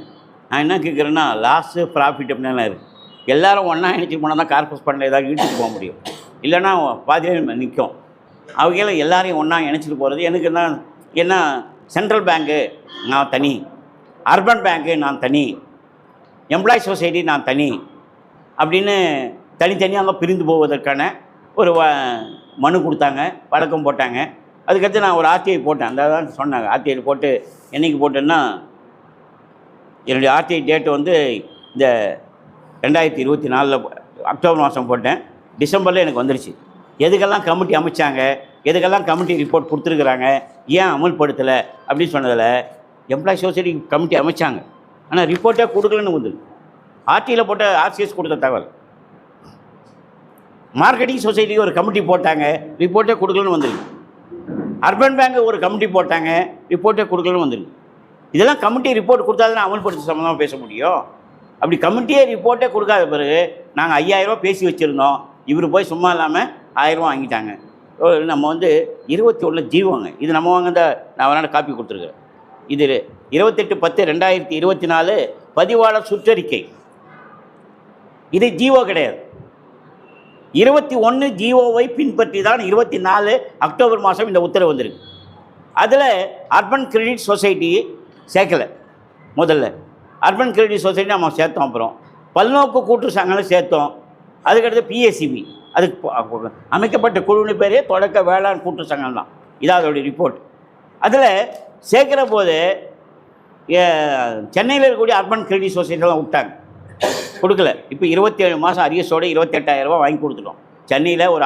நான் என்ன கேட்குறேன்னா, லாஸு ப்ராஃபிட் அப்படின்னா இருக்குது. எல்லோரும் ஒன்றா இணைச்சி போனால் தான் கார்பஸ் பண்ணல ஏதாவது இழுத்துட்டு போக முடியும். இல்லைன்னா பாதியிலே நிற்கும். அவங்கள எல்லாரையும் ஒன்றா இணைச்சிட்டு போகிறது எனக்கு என்ன சென்ட்ரல் பேங்க்கு நான் தனி, அர்பன் பேங்க்கு நான் தனி, எம்ப்ளாயி சொசைட்டி நான் தனி அப்படின்னு தனித்தனியாக பிரிந்து போவதற்கான ஒரு மனு கொடுத்தாங்க, வழக்கம் போட்டாங்க. அதுக்கடுத்து நான் ஒரு ஆர்டிஐ போட்டேன். அந்த தான் சொன்னாங்க. ஆர்டிஐ போட்டு என்றைக்கு போட்டேன்னா, என்னுடைய ஆர்டிஐ டேட்டு வந்து இந்த 2024 அக்டோபர் மாதம் போட்டேன். டிசம்பரில் எனக்கு வந்துருச்சு. எதுக்கெல்லாம் கமிட்டி அமைச்சாங்க, எதுக்கெல்லாம் கமிட்டி ரிப்போர்ட் கொடுத்துருக்குறாங்க, ஏன் அமல்படுத்தலை அப்படின்னு சொன்னதில் எம்ப்ளாயி சொசைட்டி கமிட்டி அமைச்சாங்க. ஆனால் ரிப்போர்ட்டே கொடுக்கலன்னு வந்துருக்கு. ஆர்டியில் போட்ட ஆர்சிஎஸ் கொடுத்த தகவல். மார்க்கெட்டிங் சொசைட்டிக்கு ஒரு கமிட்டி போட்டாங்க, ரிப்போர்ட்டே கொடுக்கலன்னு வந்துருக்கு. அர்பன் பேங்க்கு ஒரு கமிட்டி போட்டாங்க, ரிப்போர்ட்டே கொடுக்கலன்னு வந்துருக்கு. இதெல்லாம் கமிட்டி ரிப்போர்ட் கொடுத்தா தான் அமல்படுத்த சம்மந்தமாக பேச முடியும். அப்படி கமிட்டியே ரிப்போர்ட்டே கொடுக்காத பிறகு நாங்கள் 5000 ரூபா பேசி வச்சுருந்தோம். இவர் போய் சும்மா இல்லாமல் 1000 ரூபா வாங்கிட்டாங்க. நம்ம வந்து 21 ஜீவோங்க. இது நம்ம வாங்க நான் வேணாலும் காப்பி கொடுத்துருக்குறேன். இது 28/10/2024 பதிவாளர் சுற்றறிக்கை. இது ஜீவோ கிடையாது. 21 ஜீவோவை பின்பற்றி தான் 24 அக்டோபர் மாதம் இந்த உத்தரவு வந்திருக்கு. அதில் அர்பன் கிரெடிட் சொசைட்டி சேர்க்கலை. முதல்ல அர்பன் கிரெடிட் சொசைட்டி நம்ம சேர்த்தோம். அப்புறம் பல்நோக்கு கூட்டு சங்கங்களும் சேர்த்தோம். அதுக்கடுத்து பிஎஸ்சிபி, அதுக்கு அமைக்கப்பட்ட குழுவின் பேரே தொடக்க வேளாண் கூட்டு சங்கம் தான். இதான் அதோடைய ரிப்போர்ட். அதில் சேர்க்குற போது சென்னையில் இருக்கக்கூடிய அர்பன் கிரெடிட் சொசைட்டிலாம் விட்டாங்க, கொடுக்கல. இப்போ 27 மாதம் அரியஸோடு 28,000 ரூபா வாங்கி கொடுத்துட்டோம். சென்னையில் ஒரு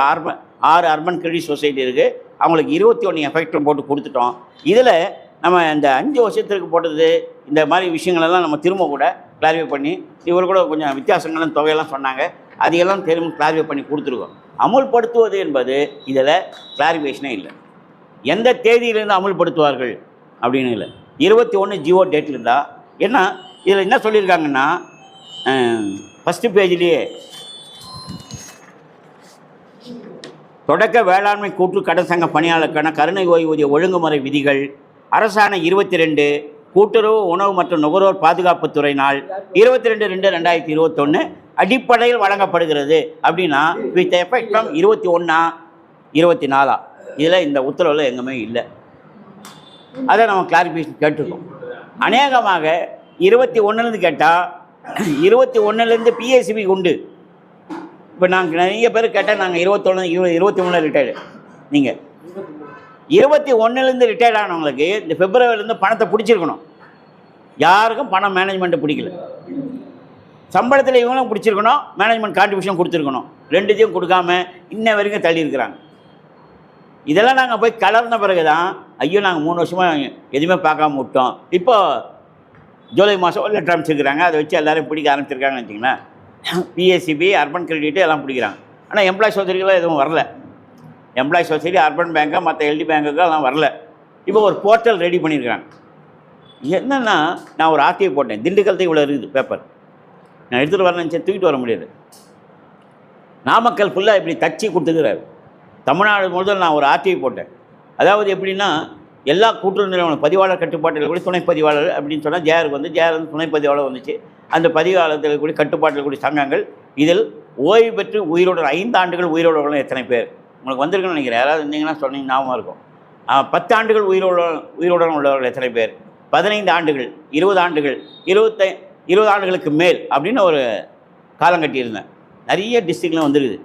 6 அர்பன் கிரெடிட் சொசைட்டி இருக்குது. அவங்களுக்கு 21 எஃபெக்டில் போட்டு கொடுத்துட்டோம். இதில் நம்ம இந்த 5 வருஷத்துக்கு போட்டது இந்த மாதிரி விஷயங்களெல்லாம் நம்ம திரும்ப கூட கிளாரிஃபை பண்ணி, இவர் கூட கொஞ்சம் வித்தியாசங்களும் தொகையெல்லாம் சொன்னாங்க, அதையெல்லாம் திரும்ப கிளாரிஃபை பண்ணி கொடுத்துருக்கோம். அமுல்படுத்துவது என்பது இதில் கிளாரிஃபிகேஷனே இல்லை. எந்த தேதியிலேருந்து அமுல்படுத்துவார்கள் அப்படின்னு இல்லை. 21 ஜியோ டேட்டில் இருந்தால் ஏன்னா இதில் என்ன சொல்லியிருக்காங்கன்னா, ஃபஸ்ட்டு பேஜ்லேயே தொடக்க வேளாண்மை கூட்டு கடன் சங்க பணியாளருக்கான கருணை ஓய்வூதிய ஒழுங்குமுறை விதிகள் அரசாணை 22 கூட்டுறவு உணவு மற்றும் நுகர்வோர் பாதுகாப்புத்துறை நாள் 22/2/2021 அடிப்படையில் வழங்கப்படுகிறது. அப்படின்னா வித் எஃபெக்ட் ஃப்ரம் 21/24 இதில் இந்த உத்தரவில் எங்குமே இல்லை. அதை நம்ம கிளாரிஃபிகேஷன் கேட்டிருக்கோம். அநேகமாக 21லேருந்து கேட்டால் 21லேருந்து பிஎஸ்சிபி உண்டு. இப்போ நாங்கள் நிறைய பேர் கேட்டால் நாங்கள் 23 ரிட்டையர்டு. நீங்கள் 21லேருந்து ரிட்டையர்ட் ஆனவங்களுக்கு இந்த பிப்ரவரிலேருந்து பணத்தை பிடிச்சிருக்கணும். யாருக்கும் பணம் மேனேஜ்மெண்ட்டை பிடிக்கல. சம்பளத்தில் இவங்களும் பிடிச்சிருக்கணும், மேனேஜ்மெண்ட் கான்ட்ரிபியூஷன் கொடுத்துருக்கணும். ரெண்டுத்தையும் கொடுக்காம இன்ன வரைக்கும் தள்ளி இருக்கிறாங்க. இதெல்லாம் நாங்கள் போய் கலர்ன பிறகு தான் ஐயோ நாங்கள் 3 வருஷமாக எதுவுமே பார்க்காம விட்டோம். இப்போ ஜூலை மாதம் ஒரு லெட்டர் அமைச்சிருக்கிறாங்க. அதை வச்சு எல்லோரும் பிடிக்க ஆரம்பிச்சிருக்காங்கன்னு வச்சிங்களேன். பிஎஸ்சிபி, அர்பன் கிரெடிட்டு எல்லாம் பிடிக்கிறாங்க. ஆனால் எம்ப்ளாயி சொசைட்டிலாம் எதுவும் வரல. எம்ப்ளாயி சொசைட்டி, அர்பன் பேங்க்கு, மற்ற எல்டி பேங்குக்கு எல்லாம் வரல. இப்போ ஒரு போர்ட்டல் ரெடி பண்ணியிருக்கிறாங்க. என்னென்னா, நான் ஒரு ஆர்டிஐ போட்டேன். திண்டுக்கல்தான் இவ்வளோ இருக்குது பேப்பர். நான் எடுத்துகிட்டு வரேன்னு நினச்சேன், தூக்கிட்டு வர முடியாது. நாமக்கல் ஃபுல்லாக இப்படி தச்சு கொடுத்துக்கிறாரு. தமிழ்நாடு முதல் நான் ஒரு ஆர்டிஐ போட்டேன். அதாவது எப்படின்னா, எல்லா கூட்டுறவு நிறுவனம் பதிவாளர் கட்டுப்பாட்டில் கூட துணை பதிவாளர் அப்படின்னு சொன்னால் ஜேஆருக்கு வந்து ஜேஆர் வந்து துணை பதிவாளர் வந்துச்சு. அந்த பதிவாளர்கள் கூட கட்டுப்பாட்டில் கூடிய சங்கங்கள். இதில் ஓய்வு பெற்று உயிரோடு 5 ஆண்டுகள் உயிரோடு எத்தனை பேர் உங்களுக்கு வந்திருக்குன்னு நினைக்கிறேன். யாராவது இருந்தீங்கன்னா சொன்னீங்க ஞாபகம் இருக்கும். 10 ஆண்டுகள் உயிரோடு உள்ளவர்கள் எத்தனை பேர், 15 ஆண்டுகள், 20 ஆண்டுகள், 20 ஆண்டுகளுக்கு மேல் அப்படின்னு ஒரு காலம் கட்டியிருந்தேன். நிறைய டிஸ்ட்ரிக்டில் வந்துருக்குது.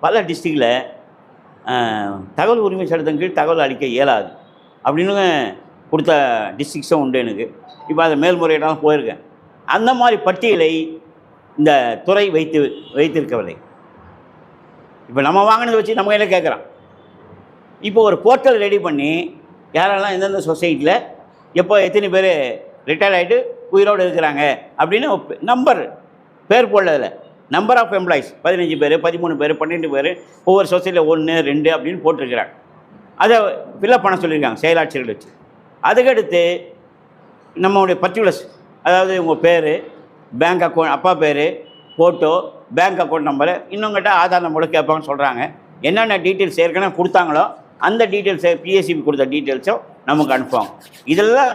பல டிஸ்ட்ரிக்டில் தகவல் உரிமை சட்டத்தின் கீழ் தகவல் அளிக்க இயலாது அப்படின்னு கொடுத்த டிஸ்ட்ரிக்ஸும் உண்டு எனக்கு. இப்போ அதை மேல்முறையீடாக போயிருக்கேன். அந்த மாதிரி பட்டியலை இந்த துறை வைத்திருக்கவில்லை. இப்போ நம்ம வாங்கினதை வச்சு நம்ம கையில் கேட்குறான். இப்போ ஒரு போர்ட்டல் ரெடி பண்ணி யாரெல்லாம் எந்தெந்த சொசைட்டியில் எப்போ எத்தனை பேர் ரிட்டையர் ஆகிட்டு உயிரோடு இருக்கிறாங்க அப்படின்னு நம்பர் பேர் போடல நம்பர் ஆஃப் எம்ப்ளாயிஸ் 15 பேர் 13 பேர் 12 பேர் ஒவ்வொரு சொசைட்டியில் 1 2 அப்படின்னு போட்டிருக்கிறாங்க. அதை ஃபில்அப் பண்ண சொல்லியிருக்காங்க செயலாட்சியர்கள் வச்சு. அதுக்கடுத்து நம்மளுடைய பர்டிகுலர்ஸ், அதாவது உங்கள் பேர், பேங்க் அக்கௌண்ட், அப்பா பேர், ஃபோட்டோ, பேங்க் அக்கௌண்ட் நம்பரு, இன்னுங்கிட்ட ஆதார் நம்பரோட கேட்பாங்கன்னு சொல்கிறாங்க. என்னென்ன டீட்டெயில்ஸ் ஏற்கனவே கொடுத்தாங்களோ அந்த டீட்டெயில்ஸை பிஎஸ்சிபி கொடுத்த டீட்டெயில்ஸும் நமக்கு அனுப்புவாங்க. இதெல்லாம்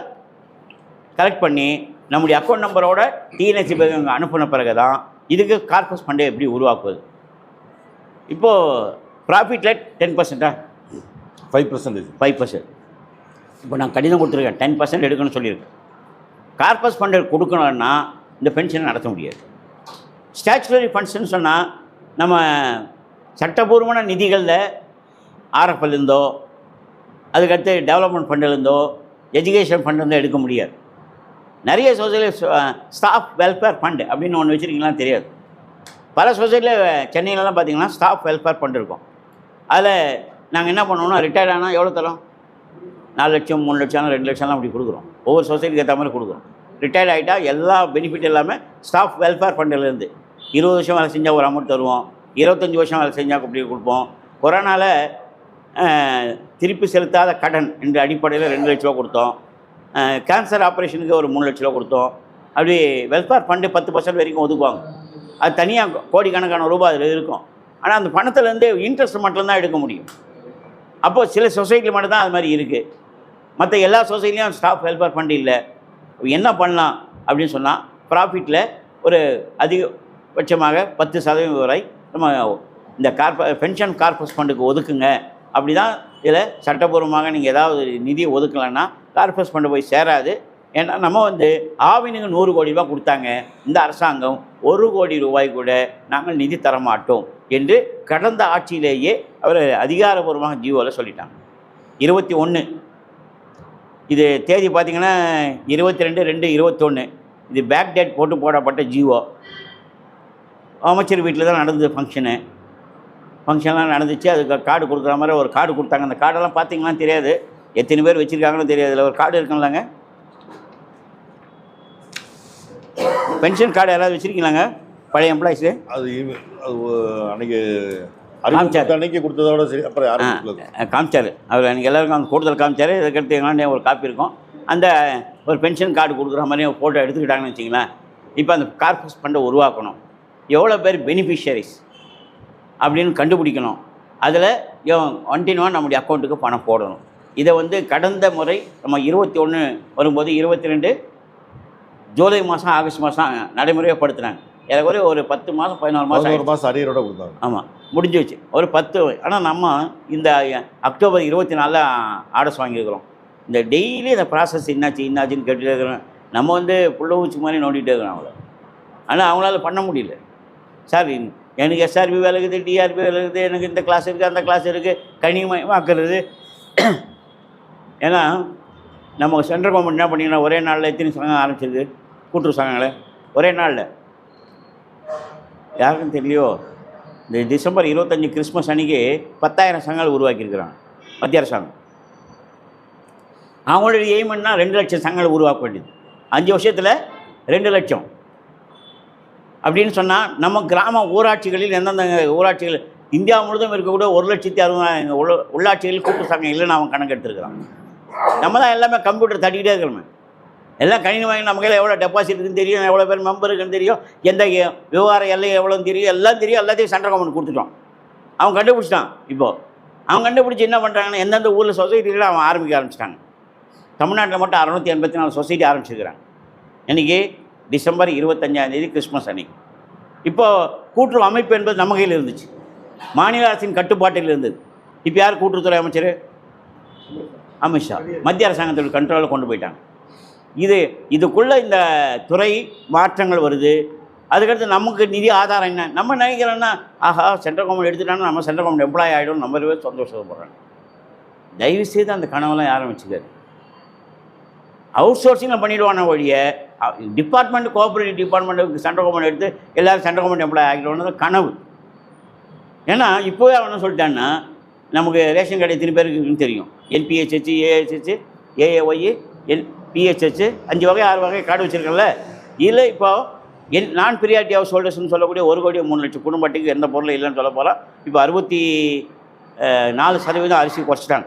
கலெக்ட் பண்ணி நம்முடைய அக்கௌண்ட் நம்பரோட டிஎன்எஸ்சி பேங்க் அனுப்பின பிறகு தான் இதுக்கு கார்பஸ் ஃபண்டை எப்படி உருவாக்குவது. இப்போது ப்ராஃபிட்டில் 10%, 5%. 5%. இப்போ நான் கடிதம் கொடுத்துருக்கேன் 10% எடுக்கணும்னு சொல்லியிருக்கேன். கார்பஸ் ஃபண்டை கொடுக்கணும்னா இந்த பென்ஷனை நடத்த முடியாது. ஸ்டாச்சுரரி ஃபண்ட்ஸ்ன்னு சொன்னால் நம்ம சட்டபூர்வமான நிதிகளில் ஆர்எஃப்எல்லேருந்தோ அதுக்கடுத்து டெவலப்மெண்ட் ஃபண்டிலேருந்தோ எஜுகேஷன் ஃபண்ட்லேருந்தோ எடுக்க முடியாது. நிறைய சொசைட்டியில் ஸ்டாஃப் வெல்ஃபேர் ஃபண்டு அப்படின்னு ஒன்று வச்சுருக்கீங்களான்னு தெரியாது. பல சொசைட்டியில் சென்னையிலலாம் பார்த்தீங்கன்னா ஸ்டாஃப் வெல்ஃபேர் ஃபண்ட் இருக்கும். அதில் நாங்கள் என்ன பண்ணுவோம்னா ரிட்டையர்ட் ஆனால் எவ்வளோ தரோம், 4 லட்சம் 3 லட்சம் 2 லட்சம்லாம் அப்படி கொடுக்குறோம். ஒவ்வொரு சொசைட்டிக்கு ஏற்ற மாதிரி கொடுக்குறோம். ரிட்டையர்ட் ஆகிட்டா எல்லா பெனிஃபிட் எல்லாமே ஸ்டாஃப் வெல்ஃபேர் ஃபண்டிலேருந்து 20 வருஷம் வேலை செஞ்சால் ஒரு அமௌண்ட் தருவோம், 25 வருஷம் வேலை செஞ்சால் அப்படி கொடுப்போம். கொரோனாவில் திருப்பி செலுத்தாத கடன் என்ற அடிப்படையில் 2 லட்ச ரூபா கொடுத்தோம். கேன்சர் ஆப்ரேஷனுக்கு ஒரு 3 லட்ச ரூபா கொடுத்தோம். அப்படி வெல்ஃபேர் ஃபண்டு 10% வரைக்கும் ஒதுக்குவாங்க. அது தனியாக கோடிக்கணக்கான ரூபாய் அதில் இருக்கும். ஆனால் அந்த பணத்துலேருந்து இன்ட்ரெஸ்ட் மட்டும்தான் எடுக்க முடியும். அப்போது சில சொசைட்டியில் மட்டும்தான் அது மாதிரி இருக்குது. மற்ற எல்லா சொசைட்டிலையும் ஸ்டாஃப் வெல்ஃபேர் ஃபண்டு இல்லை. என்ன பண்ணலாம் அப்படின்னு சொன்னால் ப்ராஃபிட்டில் ஒரு அதிகபட்சமாக 10% வரை நம்ம இந்த பென்ஷன் கார்பஸ் ஃபண்டுக்கு ஒதுக்குங்க. அப்படி தான் இதில் சட்டப்பூர்வமாக நீங்கள் ஏதாவது நிதி ஒதுக்கலைன்னா கார்பஸ் ஃபண்டு போய் சேராது. ஏன்னா நம்ம ஆவினுக்கு 100 கோடி ரூபா கொடுத்தாங்க, இந்த அரசாங்கம் 1 கோடி ரூபாய் கூட நாங்கள் நிதி தரமாட்டோம் என்று கடந்த ஆட்சியிலேயே அவர் அதிகாரப்பூர்வமாக ஜியோவில் சொல்லிட்டாங்க. 21 இது தேதி பார்த்திங்கன்னா 22/2/21. இது பேக் டேட் போட்டு போடப்பட்ட ஜியோ. அமைச்சர் வீட்டில் தான் நடந்தது ஃபங்க்ஷன்லாம் நடந்துச்சு. அதுக்கு கார்டு கொடுக்குற மாதிரி ஒரு கார்டு கொடுத்தாங்க. அந்த கார்டெல்லாம் பார்த்தீங்கன்னா தெரியாது, எத்தனை பேர் வச்சுருக்காங்கன்னு தெரியாது. அதில் ஒரு கார்டு இருக்குங்களாங்க, பென்ஷன் கார்டு யாராவது வச்சுருக்கீங்களாங்க பழைய எம்ப்ளாயிஸு? அது அன்றைக்கி அன்னைக்கு கொடுத்ததோட சரி, அப்புறம் யாரும் காமிச்சார் அவர். அன்றைக்கி எல்லாருக்கும் அந்த கூடுதல் காமிச்சார். இதுக்கடுத்து எங்களாண்டே ஒரு காப்பி இருக்கும். அந்த ஒரு பென்ஷன் கார்டு கொடுக்குற மாதிரி ஒரு ஃபோட்டோ எடுத்துக்கிட்டாங்கன்னு வச்சிங்களேன். இப்போ அந்த கார்பஸ் ஃபண்டை உருவாக்கணும், எவ்வளோ பேர் பெனிஃபிஷரிஸ் அப்படின்னு கண்டுபிடிக்கணும். அதில் 1 நம்முடைய அக்கௌண்ட்டுக்கு பணம் போடணும். இதை கடந்த முறை நம்ம 21 வரும்போது 22 ஜூலை மாதம் ஆகஸ்ட் மாதம் நடைமுறையாக படுத்துனாங்க. எனக்கு ஒரு 10 மாதம் 11 மாதம் அரியரோட கொடுத்தாங்க. ஆமாம், முடிஞ்சு வச்சு ஒரு 10. ஆனால் நம்ம இந்த அக்டோபர் 24 ஆர்டர்ஸ் வாங்கியிருக்கிறோம். இந்த டெய்லி இந்த ப்ராசஸ் என்னாச்சுன்னு கேட்டுகிட்டே இருக்கிறோம். நம்ம புள்ள ஊச்சி மாதிரி நோண்டிகிட்டே இருக்கிறோம் அவங்கள. ஆனால் அவங்களால பண்ண முடியல. சார் எனக்கு எஸ்ஆர்பி வேலை இருக்குது, டிஆர்பி வேலை இருக்குது, எனக்கு இந்த கிளாஸ் இருக்குது, அந்த கிளாஸ் இருக்குது, கனிமயமாக்குறது. ஏன்னா நம்ம சென்ட்ரல் கவர்மெண்ட் என்ன பண்ணிங்கன்னா ஒரே நாளில் எத்தனை சங்கம் ஆரம்பிச்சிருக்கு, கூட்டுறவு சங்கங்களை ஒரே நாளில். யாருக்கும் தெரியலையோ, இந்த டிசம்பர் 25 கிறிஸ்மஸ் அன்றைக்கி 10,000 சங்கங்கள் உருவாக்கியிருக்கிறாங்க மத்திய அரசாங்கம். அவங்களுடைய எய்ம்னா 2 லட்சம் சங்கங்கள் உருவாக்க வேண்டியது. 5 வருஷத்தில் 2 லட்சம் அப்படின்னு சொன்னால் நம்ம கிராம ஊராட்சிகளில் எந்தெந்த ஊராட்சிகள் இந்தியா முழுதும் இருக்கக்கூட 1,60,000 உள்ளாட்சிகளில் கூட்டு சங்கம் இல்லைன்னு அவன் கணக்கு எடுத்துருக்கிறான். நம்ம தான் எல்லாமே கம்ப்யூட்டர் தட்டிக்கிட்டே இருக்கிறோமே. எல்லாம் கணினி வாங்கி நமக்கு எவ்வளோ டெபாசிட் இருக்குன்னு தெரியும், எவ்வளோ பேர் மெம்பர் இருக்குன்னு தெரியும், எந்த விவகார எல்லை எவ்வளோன்னு தெரியும், எல்லாம் தெரியும். எல்லாத்தையும் சென்ட்ரல் கவர்மெண்ட் கொடுத்துட்டோம். அவன் கண்டுபிடிச்சிட்டான். இப்போது அவன் கண்டுபிடிச்சி என்ன பண்ணுறாங்கன்னா எந்தெந்த ஊரில் சொசைட்டியில் அவன் ஆரம்பிச்சிட்டாங்க. தமிழ்நாட்டில் மட்டும் 684 சொசைட்டி ஆரம்பிச்சிருக்கிறாங்க. இன்றைக்கி டிசம்பர் 25 கிறிஸ்மஸ் அன்றைக்கி. இப்போது கூட்டுறவு அமைப்பு என்பது நம்ம கையில் இருந்துச்சு, மாநில அரசின் கட்டுப்பாட்டில் இருந்தது. இப்போ யார் கூட்டுறவுத்துறை அமைச்சர்? அமித்ஷா. மத்திய அரசாங்கத்தோட கண்ட்ரோலில் கொண்டு போயிட்டாங்க. இதுக்குள்ளே இந்த துறை மாற்றங்கள் வருது. அதுக்கடுத்து நமக்கு நிதி ஆதாரம் என்ன? நம்ம நினைக்கிறோன்னா ஆஹா சென்ட்ரல் கவர்மெண்ட் எடுத்துட்டாங்கன்னா நம்ம சென்ட்ரல் கவர்மெண்ட் எம்ப்ளாய் ஆகிடும், நம்ம பேர் சந்தோஷப்படுறாங்க. தயவுசெய்து அந்த கனவெல்லாம் யாரும் வச்சுக்காது. அவுட் சோர்சிங்கில் பண்ணிவிடுவான வழியை டிபார்ட்மெண்ட் கோஆப்ரேட்டிவ் டிபார்ட்மெண்ட்டுக்கு சென்ட்ரல் கவர்மெண்ட் எடுத்து எல்லோரும் சென்ட்ரல் கவர்மெண்ட் எம்ப்ளாய் ஆகிடுவோன்னு கனவு. ஏன்னா இப்போவே அவன் சொல்லிட்டான்னா நமக்கு ரேஷன் கடை எத்தனை பேருக்கு இருக்குன்னு தெரியும். என்பிஹெச்ஹெச், ஏஹெச்ஹெச், ஏஏஒய், பிஹெச்ஹெச் 5 வகை 6 வகை கார்டு வச்சுருக்கேன்ல. இதில் இப்போ நான் ப்ரியாரிட்டி ஹவுஸ் ஹோல்டர்ஸ்னு சொல்லக்கூடிய 1,03,00,000 குடும்பத்துக்கு எந்த பொருளும் இல்லைன்னு சொல்ல போகிறோம். இப்போ 64% அரிசி குறைச்சிட்டாங்க.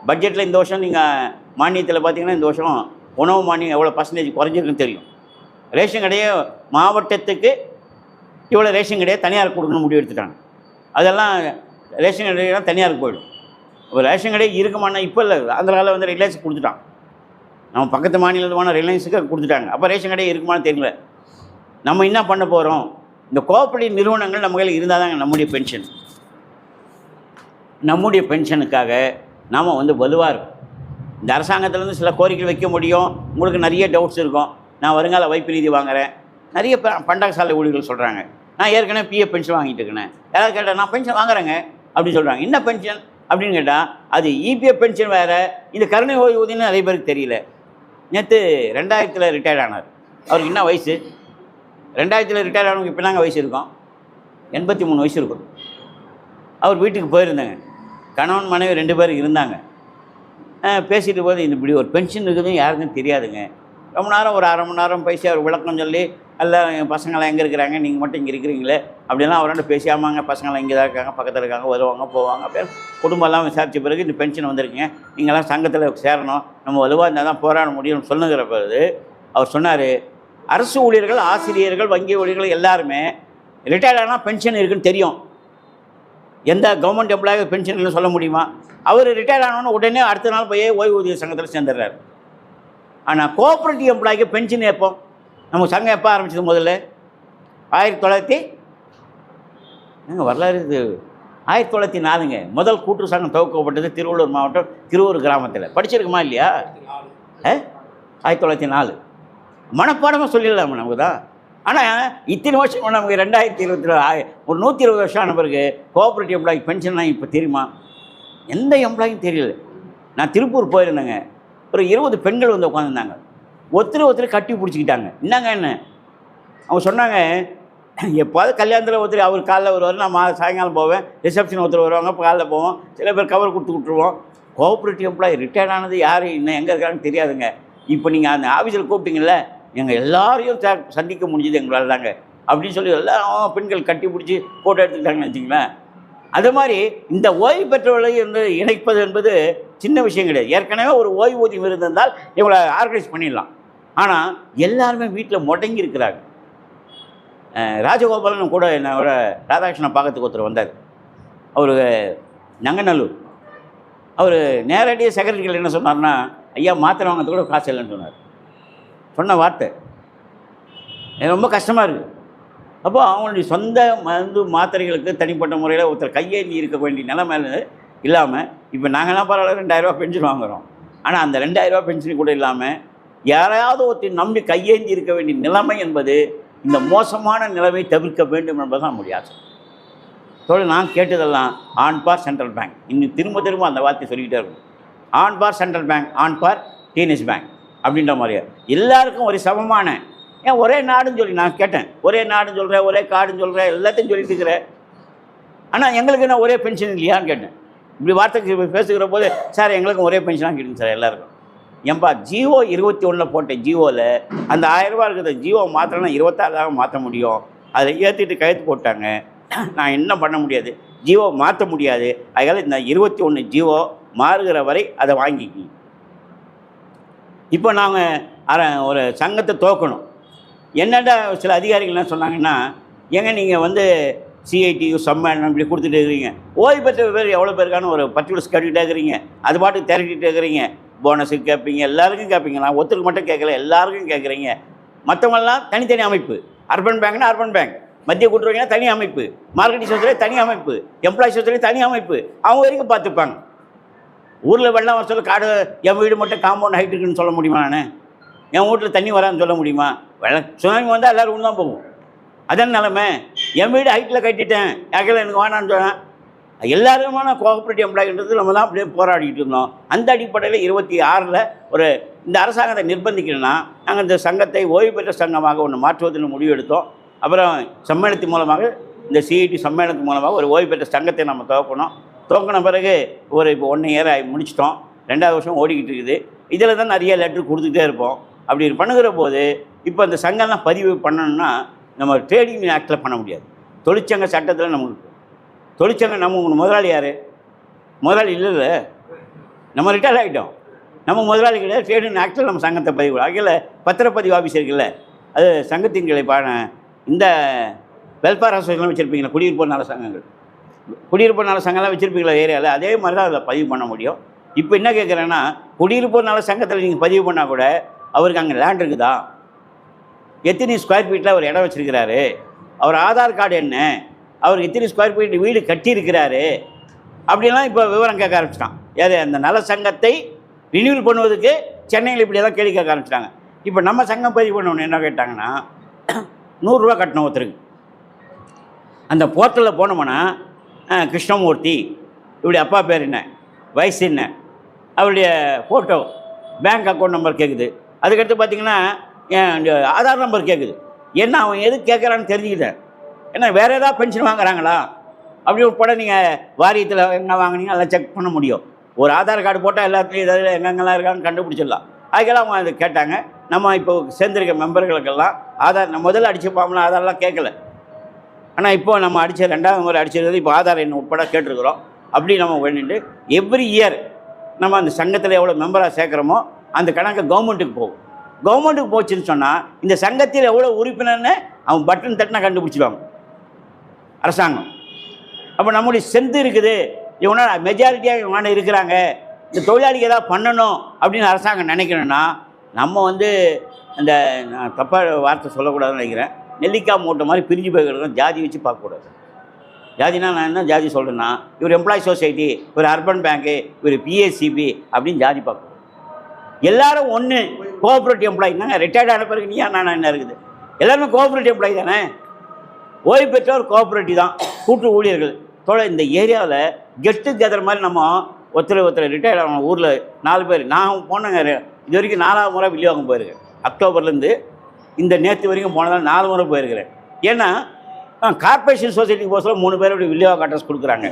பட்ஜெட்டில் இந்த வருஷம் நீங்கள் மானியத்தில் பார்த்தீங்கன்னா இந்த வருஷம் உணவு மானியம் எவ்வளோ பர்சன்டேஜ் குறைஞ்சிருக்குன்னு தெரியும். ரேஷன் கடையை மாவட்டத்துக்கு இவ்வளோ ரேஷன் கடையை தனியார் கொடுக்கணும்னு முடிவு எடுத்துட்டாங்க. அதெல்லாம் ரேஷன் கடையெல்லாம் தனியாருக்கு போயிடும். இப்போ ரேஷன் கடை இருக்குமானா இப்போ இல்லை, ஆந்திராவில் வந்து ரிலையன்ஸுக்கு கொடுத்துட்டான். நம்ம பக்கத்து மாநிலமான ரிலையன்ஸுக்கு கொடுத்துட்டாங்க. அப்போ ரேஷன் கடை இருக்குமான்னு தெரியல. நம்ம என்ன பண்ண போகிறோம்? இந்த கோஆப்ரேட்டிவ் நிறுவனங்கள் நம்ம கையில் இருந்தால் தாங்க நம்முடைய பென்ஷனுக்காக நாம் வந்து வலுவாக இருக்கும். இந்த அரசாங்கத்திலேருந்து சில கோரிக்கை வைக்க முடியும். உங்களுக்கு நிறைய டவுட்ஸ் இருக்கும். நான் வருங்கால வைப்பு நிதி வாங்குகிறேன், நிறைய பண்டகசாலை ஊழியர்கள் சொல்கிறாங்க. நான் ஏற்கனவே பிஎஃப் பென்ஷன் வாங்கிட்டு இருக்கேன். யாராவது கேட்டால் நான் பென்ஷன் வாங்குறேங்க அப்படின்னு சொல்கிறாங்க. என்ன பென்ஷன் அப்படின்னு கேட்டால் அது இபிஎஃப் பென்ஷன் வேறு, இந்த கருணை ஓய்வூதியம்னு நிறைய பேருக்கு தெரியல. நேற்று 2000 ரிட்டையர்ட் ஆனார். அவருக்கு என்ன வயசு? 2000 ரிட்டையர்ட் ஆனவங்க இப்போ நாங்கள் வயசு இருக்கோம், 83 வயசு இருக்கும். அவர் வீட்டுக்கு போயிருந்தாங்க. கணவன் மனைவி 2 பேர் இருந்தாங்க. பேசிட்டு போது இப்படி ஒரு பென்ஷன் இருக்குதுன்னு யாருக்கும் தெரியாதுங்க. ரொம்ப நேரம் ஒரு 1/2 மணி நேரம் பேசி அவர் விளக்கம் சொல்லி, எல்லாம் என் பசங்களாம் எங்கே இருக்கிறாங்க, நீங்கள் மட்டும் இங்கே இருக்கிறீங்களே அப்படிலாம் அவரோட பேசியாமாங்க. பசங்களாம் இங்கே தான் இருக்காங்க, பக்கத்தில் இருக்காங்க, வருவாங்க போவாங்க. அப்படியே குடும்பம்லாம் விசாரித்த பிறகு இந்த பென்ஷன் வந்திருக்குங்க, நீங்கள்லாம் சங்கத்தில் சேரணும், நம்ம வலுவாக இருந்தால் தான் போராட முடியும்னு சொல்லுங்கிற பிறகு அவர் சொன்னார், அரசு ஊழியர்கள், ஆசிரியர்கள், வங்கி ஊழியர்கள் எல்லாருமே ரிட்டையர்ட் ஆனால் பென்ஷன் இருக்குன்னு தெரியும். எந்த கவர்மெண்ட் எம்ப்ளாயி பென்ஷன் இல்லைன்னு சொல்ல முடியுமா? அவர் ரிட்டையர்ட் ஆனோன்னு உடனே அடுத்த நாள் போய் ஓய்வூதிய சங்கத்தில் சேர்ந்துடுறாரு. ஆனால் கோஆப்ரேட்டிவ் எம்ப்ளாய்க்கு பென்ஷன் எப்போ? நம்ம சங்கம் எப்போ ஆரம்பிச்சது? முதல்ல 1900 வரலாறு இது 1904ங்க முதல் கூட்டு சங்கம் துவக்கப்பட்டது திருவள்ளூர் மாவட்டம் திருவூர் கிராமத்தில். படிச்சிருக்குமா இல்லையா? 1904 மனப்பாடமாக சொல்லிடலாமா நமக்கு தான். ஆனால் இத்தனை வருஷம் நமக்கு 2020 ஒரு 120 வருஷம் ஆன பிறகு கோஆப்ரேட்டிவ் எம்ப்ளாய்க்கு பென்ஷன்லாம் இப்போ தெரியுமா? எந்த எம்ப்ளாயும் தெரியல. நான் திருப்பூர் போயிருந்தேங்க. ஒரு 20 பெண்கள் வந்து உட்காந்துருந்தாங்க. ஒருத்தர் கட்டி பிடிச்சிக்கிட்டாங்க. என்னங்க என்ன அவங்க சொன்னாங்க, எப்போது கல்யாணத்தில் ஒருத்தர் அவர் காலைல வருவார், நான் சாயங்காலம் போவேன், ரிசப்ஷன் ஒருத்தர் வருவாங்க, இப்போ காலைல போவோம், சில பேர் கவர் கொடுத்து விட்டுருவோம். கோஆப்ரேட்டிவ் எம்ப்ளாயி ரிட்டையர்ட் ஆனது யார், இன்னும் எங்கே இருக்கான்னு தெரியாதுங்க. இப்போ நீங்கள் அந்த ஆஃபீஸில் கூப்பிட்டீங்கள, எங்கள் எல்லாரையும் சந்திக்க முடிஞ்சது எங்களால் தாங்க அப்படின்னு சொல்லி எல்லாம் பெண்கள் கட்டி பிடிச்சி ஃபோட்டோ எடுத்துக்கிட்டாங்கன்னு வச்சிங்களேன். அது மாதிரி இந்த ஓய்வு பெற்றவர்களை வந்து இணைப்பது என்பது சின்ன விஷயம் கிடையாது. ஏற்கனவே ஒரு ஓய்வூதியம் இருந்திருந்தால் இவங்களை ஆர்கனைஸ் பண்ணிடலாம். ஆனால் எல்லாருமே வீட்டில் முடங்கி இருக்கிறாங்க. ராஜகோபாலன் கூட என்னோட ராதாகிருஷ்ணன் பார்க்கறதுக்கு ஒருத்தர் வந்தார். அவர் நங்கநல்லூர். அவர் நேரடியாக செக்ரட்டரிகள் என்ன சொன்னார்னா, ஐயா மாத்திரை வாங்கிறது கூட காசு இல்லைன்னு சொன்னார். சொன்ன வார்த்தை ரொம்ப கஷ்டமாக இருக்குது. அப்போ அவங்களுடைய சொந்த மருந்து மாத்திரைகளுக்கு தனிப்பட்ட முறையில் ஒருத்தர் கையேந்தி இருக்க வேண்டிய நிலைமை இல்லாமல் இப்போ நாங்கள்லாம் பரவாயில்ல 2000 ரூபா பென்ஷன் வாங்குகிறோம். ஆனால் அந்த 2000 ரூபா பென்ஷன் கூட இல்லாமல் யாரையாவது ஒருத்தர் நம்பி கையேந்தி இருக்க வேண்டிய நிலைமை என்பது இந்த மோசமான நிலைமை தவிர்க்க வேண்டும் என்பதுதான் நம்முடைய ஆசை. நான் கேட்டதெல்லாம் ஆன் பார் சென்ட்ரல் பேங்க். இன்னும் திரும்ப அந்த வார்த்தை சொல்லிக்கிட்டே இருக்கும். On par central bank, on par DNS bank அப்படின்ற மாதிரியா எல்லாருக்கும் ஒரு சமமான, ஏன் ஒரே நாடுன்னு சொல்லி நான் கேட்டேன். ஒரே நாடுன்னு சொல்கிறேன், ஒரே கார்டுன்னு சொல்கிறேன், எல்லாத்தையும் சொல்லிட்டு இருக்கிறேன். ஆனால் எங்களுக்கு என்ன ஒரே பென்ஷன் இல்லையான்னு கேட்டேன். இப்படி வார்த்தைக்கு பேசுகிற போது, சார் எங்களுக்கும் ஒரே பென்ஷனாக கிடைக்கும் சார் எல்லாருக்கும். ஏன்பா ஜியோ 21 போட்ட ஜியோவில் அந்த 1000 ரூபா இருக்குது, ஜியோ மாத்திரம்னா 26 மாற்ற முடியும். அதை ஏற்றிட்டு கையெழுத்து போட்டாங்க. நான் என்ன பண்ண முடியாது, ஜியோ மாற்ற முடியாது. அதனால் இந்த 21 ஜியோ மாறுகிற வரை அதை வாங்கிக்கி. இப்போ நாங்கள் ஒரு சங்கத்தை துவக்கணும். என்னடா சில அதிகாரிகள் என்ன சொன்னாங்கன்னா, ஏங்க நீங்கள் வந்து சிஐடியு சம்மேளனம் இப்படி கொடுத்துட்டு இருக்கிறீங்க, ஓய்வு பெற்ற பேர் எவ்வளோ பேருக்கான ஒரு பர்டிகுலர்ஸ் கேட்டுக்கிட்டே இருக்கிறீங்க, அது பாட்டுக்கு திரட்டிகிட்டே இருக்கிறீங்க, போனஸுக்கு கேட்பீங்க, எல்லாருக்கும் கேட்பீங்க. நான் ஒருத்தருக்கு மட்டும் கேட்கல, எல்லாருக்கும் கேட்குறீங்க. மற்றவங்களாம் தனித்தனி அமைப்பு. அர்பன் பேங்க்னா அர்பன் பேங்க், மத்திய கூட்டுறவுனா தனி அமைப்பு, மார்க்கெட்டிங் சொத்துலேயே தனி அமைப்பு, எம்ப்ளாயி சொத்துலேயே தனி அமைப்பு. அவங்க வரைக்கும் பார்த்துப்பாங்க. ஊரில் வெள்ளம் வர சொல்ல காடு என் வீடு மட்டும் காம்பவுண்ட் ஹைட் இருக்குன்னு சொல்ல முடியுமா? நான் என் வீட்டில் தண்ணி வரான்னு சொல்ல முடியுமா? சுனாமி வந்தால் எல்லோரும் ஒன்று தான் போகும். அதான் நிலமை. என் வீடு ஹைட்டில் கட்டிட்டேன், யாக்கில் எனக்கு வேணான்னு சொன்னேன். எல்லாருமான கோஆப்ரேட்டிவ் எம்ப்ளாயின்றது நம்ம தான் அப்படியே போராடிட்டு இருந்தோம். அந்த அடிப்படையில் 26 ஒரு இந்த அரசாங்கத்தை நிர்பந்திக்கணும்னா நாங்கள் இந்த சங்கத்தை ஓய்வு பெற்ற சங்கமாக ஒன்று மாற்றுவதில் முடிவு எடுத்தோம். அப்புறம் சம்மேளனத்தின் மூலமாக, இந்த சிஐடி சம்மேளனத்தின் மூலமாக ஒரு ஓய்வு பெற்ற சங்கத்தை நம்ம துவக்கணும். துவக்கின பிறகு இப்போ 1 இயர் முடிச்சிட்டோம். 2வது வருஷம் ஓடிக்கிட்டு இருக்குது. இதில் தான் நிறைய லெட்ரு கொடுத்துட்டே இருப்போம். அப்படி பண்ணுகிற போது இப்போ அந்த சங்கம்லாம் பதிவு பண்ணணும்னா நம்ம ட்ரேடிங் ஆக்டில் பண்ண முடியாது. தொழிற்சங்க சட்டத்தில் நமக்கு தொழிற்சங்கம் நம்ம முதலாளி யார்? முதலாளி இல்லைல்ல, நம்ம ரிட்டையர் ஆகிட்டோம். நம்ம முதலாளி கிடையாது. ட்ரேடிங் ஆக்டில் நம்ம சங்கத்தை பதிவு ஆகல. பத்திரப்பதிவு ஆஃபீஸ் இருக்குல்ல, அது சங்கத்தின் கிளைப்பான இந்த வெல்ஃபேர் அசோசியேஷன் வச்சுருப்பீங்களா, குடியிருப்பு நல சங்கங்கள், குடியிருப்பு நல சங்கம்லாம் வச்சுருப்பீங்களா ஏரியாவில், அதே மாதிரி தான் அதில் பதிவு பண்ண முடியும். இப்போ என்ன கேட்குறேன்னா, குடியிருப்பு நல சங்கத்தில் நீங்கள் பதிவு பண்ணால் கூட அவருக்கு அங்கே லேண்ட் இருக்குதா, எத்தனை ஸ்கொயர் ஃபீட்டில் அவர் இடம் வச்சுருக்கிறாரு, அவர் ஆதார் கார்டு என்ன, அவர் எத்தனை ஸ்கொயர் ஃபீட் வீடு கட்டியிருக்கிறாரு, அப்படிலாம் இப்போ விவரம் கேட்க ஆரம்பிச்சிட்டான். யார்? அந்த நல சங்கத்தை ரினியூவல் பண்ணுவதுக்கு சென்னையில் இப்படியெல்லாம் கேள்வி கேட்க ஆரம்பிச்சிட்டாங்க. இப்போ நம்ம சங்கம் பதிவு பண்ணணும் என்ன கேட்டாங்கன்னா, 100 ரூபா கட்டணும் ஒருத்தருக்கு. அந்த போர்ட்டலில் போனோம்னா கிருஷ்ணமூர்த்தி, இப்படி அப்பா பேர் என்ன, வயசு என்ன, அவருடைய ஃபோட்டோ, பேங்க் அக்கௌண்ட் நம்பர் கேட்குது. அதுக்கடுத்து பார்த்திங்கன்னா ஆதார் நம்பர் கேட்குது. என்ன அவன் எது கேட்குறான்னு தெரிஞ்சுக்கிட்டேன். ஏன்னா வேறு ஏதாவது பென்ஷன் வாங்குறாங்களா அப்படி ஒரு படம் நீங்கள் வாரியத்தில் எங்கே வாங்கினீங்க அதெல்லாம் செக் பண்ண முடியும். ஒரு ஆதார் கார்டு போட்டால் எல்லாத்துலேயும் ஏதாவது எங்கெங்கெல்லாம் இருக்கான்னு கண்டுபிடிச்சிடலாம். அதுக்கெல்லாம் அவங்க அதை கேட்டாங்க. நம்ம இப்போ சேர்ந்துருக்க மெம்பர்களுக்கெல்லாம் ஆதார், நம்ம முதல்ல அடித்த பாம்பலாம் ஆதார்லாம் கேட்கல. ஆனால் இப்போ நம்ம அடித்த 2வது முறை அடிச்சிருக்கிறது இப்போ ஆதார் எண் உட்பட கேட்டிருக்கிறோம். அப்படி நம்ம வேண்டிட்டு எவ்ரி இயர் நம்ம அந்த சங்கத்தில் எவ்வளோ மெம்பராக சேர்க்குறோமோ அந்த கணக்கு கவர்மெண்ட்டுக்கு போகும். கவர்மெண்ட்டுக்கு போச்சுன்னு சொன்னால் இந்த சங்கத்தில் எவ்வளோ உறுப்பினர்னு அவன் பட்டன் தட்டினா கண்டுபிடிச்சிடுவாங்க அரசாங்கம். அப்போ நம்முடைய செந்து இருக்குது, இவனா மெஜாரிட்டியாக இவங்க இருக்கிறாங்க, இந்த தொழிலாளிக்கு ஏதாவது பண்ணணும் அப்படின்னு அரசாங்கம் நினைக்கணும்னா நம்ம இந்த நான் தப்பாக வார்த்தை சொல்லக்கூடாதுன்னு நினைக்கிறேன், நெல்லிக்காய் மூட்டை மாதிரி பிரிஞ்சு போய்க்கிறோம். ஜாதி வச்சு பார்க்கக்கூடாது. ஜாதினா நான் என்ன ஜாதி சொல்கிறேன்னா, இவர் எம்ப்ளாயி சொசைட்டி, இவர் அர்பன் பேங்க்கு, இவர் பிஎஸ்சிபி அப்படின்னு ஜாதி பார்க்கணும். எல்லோரும் ஒன்று கோஆப்ரேட்டிவ் எம்ப்ளாயி தானே. ரிட்டையர்ட் ஆன பிறகு நீயா நான் என்ன இருக்குது, எல்லாருமே கோஆப்ரேட்டிவ் எம்ப்ளாயி தானே. ஓய்வு பெற்றவர் கோஆப்ரேட்டிவ் தான், கூட்டு ஊழியர்கள். இந்த ஏரியாவில் கெட் டுகெதர் மாதிரி நம்ம ஒருத்தர் ரிட்டையர்ட் ஆகணும். ஊரில் 4 பேர். நான் போனேங்க, இது வரைக்கும் 4வது முறை வில்லிவாக்கம் போயிருக்கேன். அக்டோபர்லேருந்து இந்த நேற்று வரைக்கும் போனதால் 4 முறை போயிருக்கிறேன். ஏன்னா கார்பரேஷன் சொசைட்டிக்கு போக 3 பேர் இப்படி வில்லிவாக்கம் அட்ரஸ் கொடுக்குறாங்க.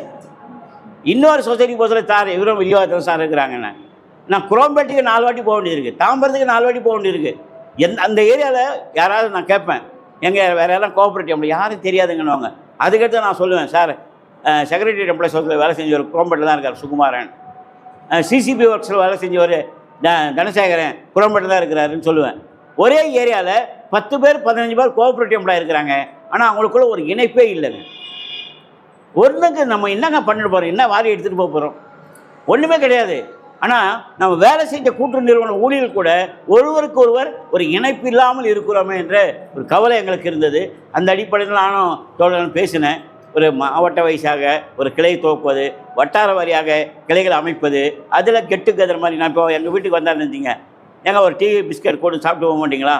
இன்னொரு சொசைட்டிக்கு போக சார் இவரும் வில்லிவாக்கத்தில் சார் இருக்கிறாங்கண்ணே. நான் குரோம்பேட்டுக்கு 4 வாட்டி போக வேண்டியது, தாம்பரத்துக்கு 4 வாட்டி போக வேண்டியிருக்கு. அந்த ஏரியாவில் யாராவது நான் கேட்பேன், எங்கள் வேறு யாரும் கோஆப்ரேட்டிவ் எம்ப்ளாய் யாரும் தெரியாதுங்கன்னுவாங்க. அதுக்கடுத்து நான் சொல்லுவேன், சார் செக்ரட்டரி எம்ப்ளாய்ஸ் ஒர்க்கில் வேலை செஞ்சவர் குரோம்பேட்டில் தான் இருக்கார் சுகுமாரன், சிசிபி ஒர்க்ஸில் வேலை செஞ்சவர் தனசேகரன் குரோம்பேட்டில் தான் இருக்கிறாருன்னு சொல்லுவேன். ஒரே ஏரியாவில் 10 பேர் 15 பேர் கோஆப்ரேட்டிவ் எம்ப்ளாய் இருக்கிறாங்க. ஆனால் அவங்களுக்குள்ள ஒரு இணைப்பே இல்லைங்க. ஒன்றுக்கு நம்ம என்னங்க பண்ணிட்டு போகிறோம், என்ன வாரி எடுத்துகிட்டு போக போகிறோம், ஒன்றுமே கிடையாது. ஆனால் நம்ம வேலை செஞ்ச கூட்டு நிறுவன ஊழியர்கள் கூட ஒருவருக்கு ஒருவர் ஒரு இணைப்பு இல்லாமல் இருக்கிறோமே என்ற ஒரு கவலை எங்களுக்கு இருந்தது. அந்த அடிப்படையில் நானும் தோழன் பேசினேன். ஒரு மாவட்ட வயசாக ஒரு கிளை துவக்குவது, வட்டார வாரியாக கிளைகளை அமைப்பது, அதில் கெட் டுகெதர் மாதிரி. நான் இப்போ எங்கள் வீட்டுக்கு வந்தான்னு இருந்தீங்க, ஏங்க ஒரு டீ பிஸ்கட் கூட சாப்பிட்டு போக மாட்டிங்களா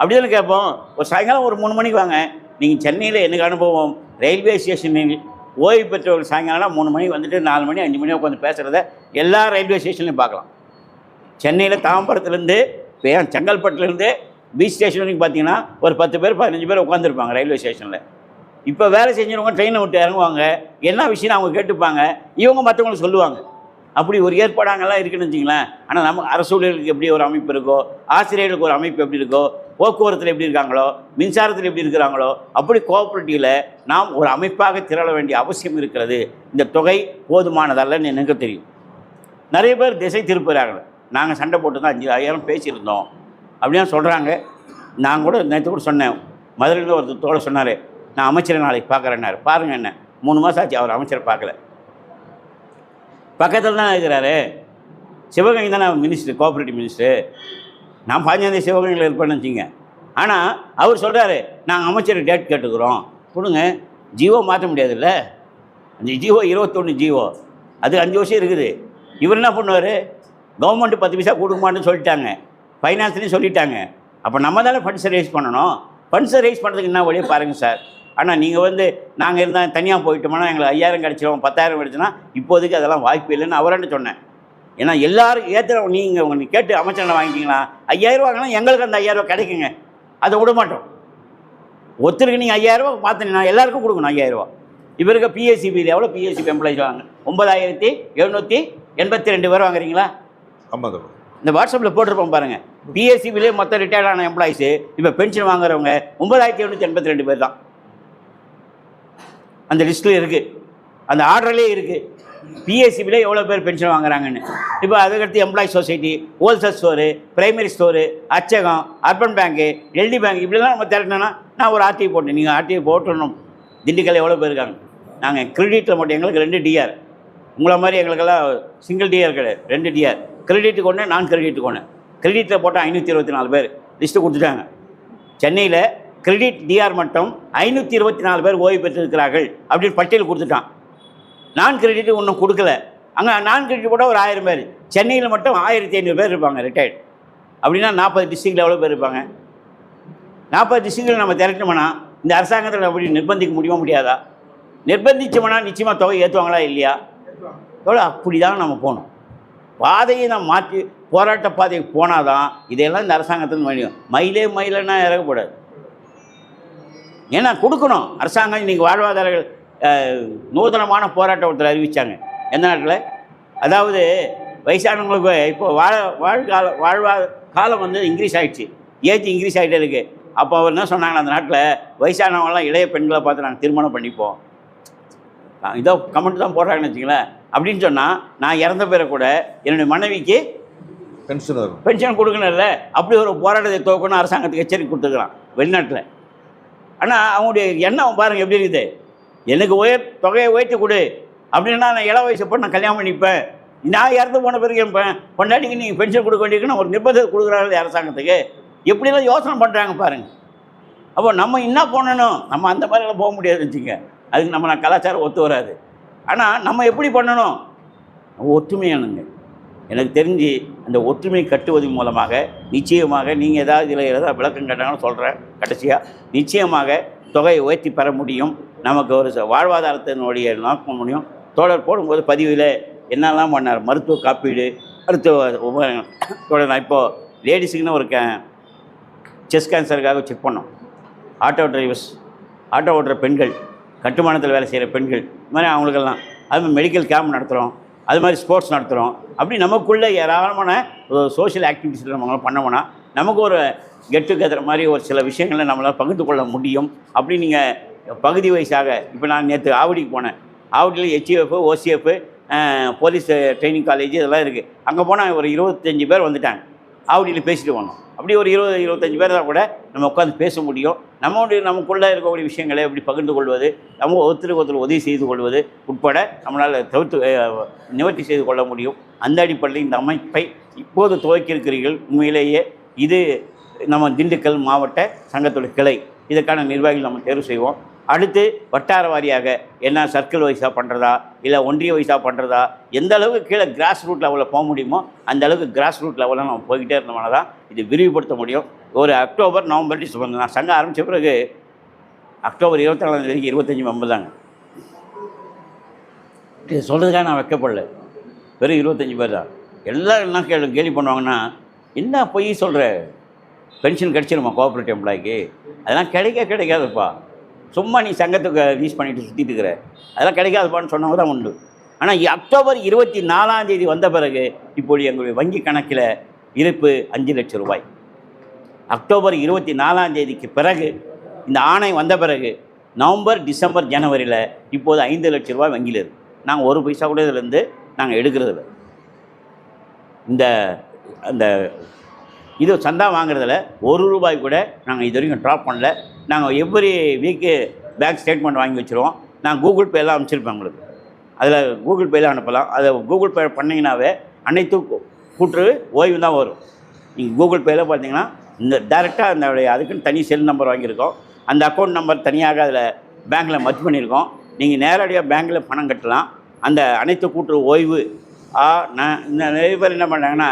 அப்படின்னு கேட்போம். ஒரு சாயங்காலம் ஒரு 3 மணிக்கு வாங்க. நீங்கள் சென்னையில் எனக்கு அனுபவம், ரயில்வே ஸ்டேஷனில் ஓய்வு பெற்றவர்கள் சாயங்காலம் 3 மணிக்கு வந்துட்டு 4 மணி 5 மணி உட்காந்து பேசுகிறத எல்லா ரயில்வே ஸ்டேஷன்லையும் பார்க்கலாம். சென்னையில் தாம்பரத்துலேருந்து செங்கல்பட்டுலேருந்து பீச் ஸ்டேஷன் வரைக்கும் பார்த்தீங்கன்னா ஒரு 10 பேர் 15 பேர் உட்காந்துருப்பாங்க ரயில்வே ஸ்டேஷனில். இப்போ வேலை செஞ்சவங்க ட்ரெயினை விட்டு இறங்குவாங்க, என்ன விஷயம் அவங்க கேட்டுப்பாங்க, இவங்க மற்றவங்களுக்கு சொல்லுவாங்க. அப்படி ஒரு ஏற்பாடாங்கெல்லாம் இருக்குன்னு வச்சிங்களேன். ஆனால் நம்ம அரசு ஊழியர்களுக்கு எப்படி ஒரு அமைப்பு இருக்கோ, ஆசிரியர்களுக்கு ஒரு அமைப்பு எப்படி இருக்கோ, போக்குவரத்தில் எப்படி இருக்காங்களோ, மின்சாரத்தில் எப்படி இருக்கிறாங்களோ, அப்படி கோஆப்ரேட்டிவில் நாம் ஒரு அமைப்பாக திரள வேண்டிய அவசியம் இருக்கிறது. இந்த தொகை போதுமானதல்லன்னு எனக்கு தெரியும். நிறைய பேர் திசை திருப்புறாங்க. நாங்கள் சண்டை போட்டு தான் 5,000 பேசியிருந்தோம் அப்படின்னு சொல்கிறாங்க. நான் கூட நேற்று கூட சொன்னேன், மதுரையில் ஒரு தோழர் சொன்னார், நான் அமைச்சரை நாளைக்கு பார்க்குறேன்னாரு. பாருங்கள் என்ன 3 மாதம் ஆச்சு அவர் அமைச்சரை பார்க்கல. பக்கத்தில் தான் இருக்கிறாரு. சிவகங்கை தானே மினிஸ்டர், கோஆப்ரேட்டிவ் மினிஸ்டர். நான் 15 சிவகங்கையில் இருப்பேன்னு வச்சுங்க. ஆனால் அவர் சொல்கிறாரு, நாங்கள் அமைச்சர் டேட் கேட்டுக்கிறோம் கொடுங்க. ஜியோ மாற்ற முடியாதுல்ல, அந்த ஜியோ 21 ஜியோ அது 5 வருஷம் இருக்குது. இவர் என்ன பண்ணுவார், கவர்மெண்ட்டு 10 பைசா கொடுக்க மாட்டேன்னு சொல்லிட்டாங்க, ஃபைனான்ஸ்லேயும் சொல்லிட்டாங்க. அப்போ நம்ம தானே ஃபண்ட்ஸை ரைஸ் பண்ணணும். ஃபண்ட்ஸை ரைஸ் பண்ணுறதுக்கு என்ன வழியே பாருங்கள் சார். ஆனால் நீங்கள் நாங்கள் இருந்தால் தனியாக போயிட்டோம்னா எங்களுக்கு 5,000 கிடச்சிடும், 10,000 கிடச்சுன்னா இப்போதைக்கு அதெல்லாம் வாய்ப்பு இல்லைன்னு அவர்கிட்ட சொன்னேன். ஏன்னா எல்லோரும் ஏற்றுறவங்க நீங்கள் கேட்டு அமைச்சரை வாங்கிக்கிங்களா, 5,000 வாங்கினா எங்களுக்கு அந்த 5,000 கிடைக்குங்க, அதை விட மாட்டோம். ஒருத்தருக்கு நீங்கள் 5,000 பார்த்தீங்கன்னா எல்லாருக்கும் கொடுக்கணும் 5,000. இவருக்கு பிஎஸ்சிபியில் எவ்வளோ பிஎஸ்சிபி எம்ப்ளாயிஸ் வாங்க, 9,782 பேர் வாங்குறீங்களா? ஆமாம். இந்த வாட்ஸ்அப்பில் போட்டிருப்போம் பாருங்கள். பிஎஸ்சிபிலே மொத்தம் ரிட்டையர்ட் ஆன எம்ப்ளாயிஸு இப்போ பென்ஷன் வாங்குறவங்க 9782 பேர் தான். அந்த லிஸ்ட்டில் இருக்குது, அந்த ஆர்டர்லேயே இருக்குது. பிஎஸ்சிபிலே எவ்வளோ பேர் பென்ஷன் வாங்குறாங்கன்னு. இப்போ அதுக்கடுத்து employee society, wholesale store, primary store, அச்சகம், அர்பன் பேங்க்கு, எல்டி பேங்க், இப்படிலாம் நம்ம திரட்டினோன்னா நான் ஒரு ஆர்டிஐ போட்டேன். நீங்கள் ஆர்டிஐ போட்டணும். திண்டுக்கல் எவ்வளோ பேர் இருக்காங்க? நாங்கள் கிரெடிட்டில் மட்டும் எங்களுக்கு 2 டிஆர். உங்களை மாதிரி எங்களுக்கெல்லாம் சிங்கிள் டிஆர் கிடையாது, 2 டிஆர். கிரெடிட்டுக்கு ஒன்று, நான் கிரெடிட்டுக்கு ஒன்று. கிரெடிட்டில் போட்டால் 524 பேர் லிஸ்ட்டு கொடுத்துட்டாங்க. சென்னையில் கிரெடிட் டிஆர் மட்டும் 524 பேர் ஓய்வு பெற்றிருக்கிறார்கள் அப்படின்னு பட்டியல் கொடுத்துட்டான். நான் கிரெடிட்டு ஒன்றும் கொடுக்கல. அங்கே நான் கிரெடிட் போட்டால் ஒரு 1000 பேர். சென்னையில் மட்டும் 1500 பேர் இருப்பாங்க ரிட்டையர்ட். அப்படின்னா 40 டிஸ்ட்ரிக்டில் எவ்வளோ பேர் இருப்பாங்க? 40 டிஸ்ட்ரிக்டில் நம்ம திரட்டணும்னா இந்த அரசாங்கத்தில் அப்படி நிர்பந்திக்க முடியாதா? நிர்பந்திச்சோம்னா நிச்சயமாக தொகை ஏற்றுவாங்களா இல்லையா? எவ்வளோ அப்படி தான் நம்ம போகணும். பாதையை நம்ம மாற்றி போராட்ட பாதைக்கு போனால் தான் இதையெல்லாம் இந்த அரசாங்கத்துக்கு முடியும். மயிலேன்னா இறங்கக்கூடாது. ஏன்னா கொடுக்கணும். அரசாங்கம் இன்றைக்கி வாழ்வாதாரங்கள் நூதனமான போராட்டம் ஒருத்தர் அறிவித்தாங்க. எந்த நாட்டில்? அதாவது வயசானவங்களுக்கு இப்போ காலம் வந்து இன்க்ரீஸ் ஆகிடுச்சு, ஏஜ் இன்க்ரீஸ் ஆகிட்டே இருக்குது. அப்போ அவர் என்ன சொன்னாங்க, அந்த நாட்டில் வயசானவங்களாம் இளைய பெண்களை பார்த்து நாங்கள் திருமணம் பண்ணிப்போம். இதோ கமெண்ட் தான் போடுறாங்கன்னு வச்சுங்களேன். அப்படின்னு சொன்னால் நான் இறந்த பேரை கூட என்னுடைய மனைவிக்கு பென்ஷன் கொடுக்கணும்ல. அப்படி ஒரு போராட்டத்தை துவக்கணும் அரசாங்கத்துக்கு எச்சரிக்கை கொடுத்துருக்குறான் வெளிநாட்டில். ஆனால் அவங்களுடைய எண்ணம் பாருங்கள் எப்படி இருக்குது. எனக்கு தொகையை உயர்த்தி கொடு அப்படின்னா நான் இள வயசு போட்டு நான் கல்யாணம் பண்ணிப்பேன். நான் இறந்து போன பிறகு என் பொண்டாட்டிக்கு நீங்கள் பென்ஷன் கொடுக்க வேண்டியிருக்குன்னு ஒரு நிர்பந்தத்தை கொடுக்குறாங்க அரசாங்கத்துக்கு. எப்படிலாம் யோசனை பண்ணுறாங்க பாருங்கள். அப்போ நம்ம என்ன பண்ணணும்? நம்ம அந்த மாதிரிலாம் போக முடியாது வச்சுங்க. அதுக்கு நம்ம கலாச்சாரம் ஒத்து வராது. ஆனால் நம்ம எப்படி பண்ணணும்? ஒற்றுமையானுங்க. எனக்கு தெரிஞ்சு அந்த ஒற்றுமை கட்டுவதன் மூலமாக நிச்சயமாக நீங்கள் ஏதாவது இதில் ஏதாவது விளக்கம் கேட்டாங்கன்னு சொல்கிறேன். கடைசியாக நிச்சயமாக தொகையை உயர்த்தி பெற முடியும். நமக்கு ஒரு வாழ்வாதாரத்தினுடைய நோக்க முடியும். தோழர் போடும்போது பதிவில் என்னெல்லாம் பண்ணார், மருத்துவ காப்பீடு, மருத்துவ நான் இப்போது லேடிஸுக்குன்னு ஒரு செஸ்ட் கேன்சருக்காக செக் பண்ணோம். ஆட்டோ டிரைவர்ஸ், ஆட்டோ ஓட்டுற பெண்கள், கட்டுமானத்தில் வேலை செய்கிற பெண்கள், இது மாதிரி அவங்களுக்கெல்லாம் அது மெடிக்கல் கேம்ப் நடத்துகிறோம். அது மாதிரி ஸ்போர்ட்ஸ் நடத்துகிறோம். அப்படி நமக்குள்ளே ஏராளமான சோஷியல் ஆக்டிவிட்டீஸில் நம்ம பண்ணோம்னா நமக்கு ஒரு கெட் டுகெதர் மாதிரி ஒரு சில விஷயங்களை நம்மளால் பகிர்ந்து கொள்ள முடியும். அப்படி நீங்கள் பகுதி வயசாக இப்போ நான் நேற்று ஆவடிக்கு போனேன். ஆவடியில் HUF, OCF, police training college இதெல்லாம் இருக்குது. அங்கே போனால் ஒரு 25 பேர் வந்துட்டாங்க. ஆவடியில் பேசிட்டு போனோம். அப்படி ஒரு 20-25 பேர் தான் கூட நம்ம உட்காந்து பேச முடியும். நமக்குள்ளே இருக்கக்கூடிய விஷயங்களை எப்படி பகிர்ந்து கொள்வது, நம்ம ஒருத்தருக்கு உதவி செய்து கொள்வது உட்பட நம்மளால் நிவர்த்தி செய்து கொள்ள முடியும். அந்த அடிப்படையில் இந்த அமைப்பை இப்போது துவக்கியிருக்கிறீர்கள். உண்மையிலேயே இது நம்ம திண்டுக்கல் மாவட்ட சங்கத்துடைய கிளை. இதற்கான நிர்வாகிகள் நம்ம தேர்வு செய்வோம். அடுத்து வட்டார வாரியாக என்ன சர்க்கிள் வைஸாக பண்ணுறதா இல்லை ஒன்றிய வைஸாக பண்ணுறதா, எந்த அளவுக்கு கீழே கிராஸ் ரூட் லெவலில் போக முடியுமோ அந்த அளவுக்கு கிராஸ் ரூட் லெவலில் நம்ம போய்கிட்டே இருந்தோம்னா தான் இது விரிவுபடுத்த முடியும். ஒரு அக்டோபர், நவம்பர், டிசம்பர் நான் சங்கம் ஆரம்பித்த பிறகு அக்டோபர் 24 25 மெம்பர் தாங்க. இது சொல்கிறதுக்காக நான் வைக்கப்படல. வெறும் 25 பேர் தான். எல்லோரும் என்ன கேள்வி பண்ணுவாங்கன்னா, என்ன பொய் சொல்கிற, பென்ஷன் கிடைச்சிருமா கோஆப்ரேட்டிவ் எம்ப்ளாய்க்கு? அதெல்லாம் கிடைக்காதுப்பா. சும்மா நீ சங்கத்துக்கு யூஸ் பண்ணிட்டு சுற்றிட்டு இருக்கிற, அதெல்லாம் கிடைக்காதுப்பான்னு சொன்னவங்க தான் உண்டு. ஆனால் அக்டோபர் 24 வந்த பிறகு இப்போது எங்களுடைய வங்கி கணக்கில் இருப்பு 5 லட்சம் ரூபாய். அக்டோபர் 24 பிறகு இந்த ஆணை வந்த பிறகு நவம்பர், டிசம்பர், ஜனவரியில் இப்போது 5 லட்சம் ரூபாய் வங்கியில் இருக்குது. நாங்கள் ஒரு பைசா கூட இதிலேருந்து நாங்கள் எடுக்கிறதில்ல. அந்த இது சந்தா வாங்குறதில் 1 ரூபாய் கூட நாங்கள் இது வரைக்கும் ட்ராப் பண்ணல. நாங்கள் எவ்ரி வீக்கு பேங்க் ஸ்டேட்மெண்ட் வாங்கி வச்சுருவோம். நான் கூகுள் பேலாம் அனுப்பிச்சிருப்பேன் உங்களுக்கு. அதில் கூகுள் பேயில் அனுப்பலாம். அதை கூகுள் பே பண்ணிங்கனாவே அனைத்து கூட்டுறவு ஓய்வு தான் வரும். நீங்கள் கூகுள் பேயில் பார்த்தீங்கன்னா இந்த டேரெக்டாக அந்த அதுக்குன்னு தனி செல் நம்பர் வாங்கியிருக்கோம். அந்த அக்கௌண்ட் நம்பர் தனியாக அதில் பேங்க்கில் மர்ஜ் பண்ணியிருக்கோம். நீங்கள் நேரடியாக பேங்க்கில் பணம் கட்டலாம். அந்த அனைத்து கூட்டுறவு ஓய்வு இந்த நிறைய பேர் என்ன பண்ணுறாங்கன்னா,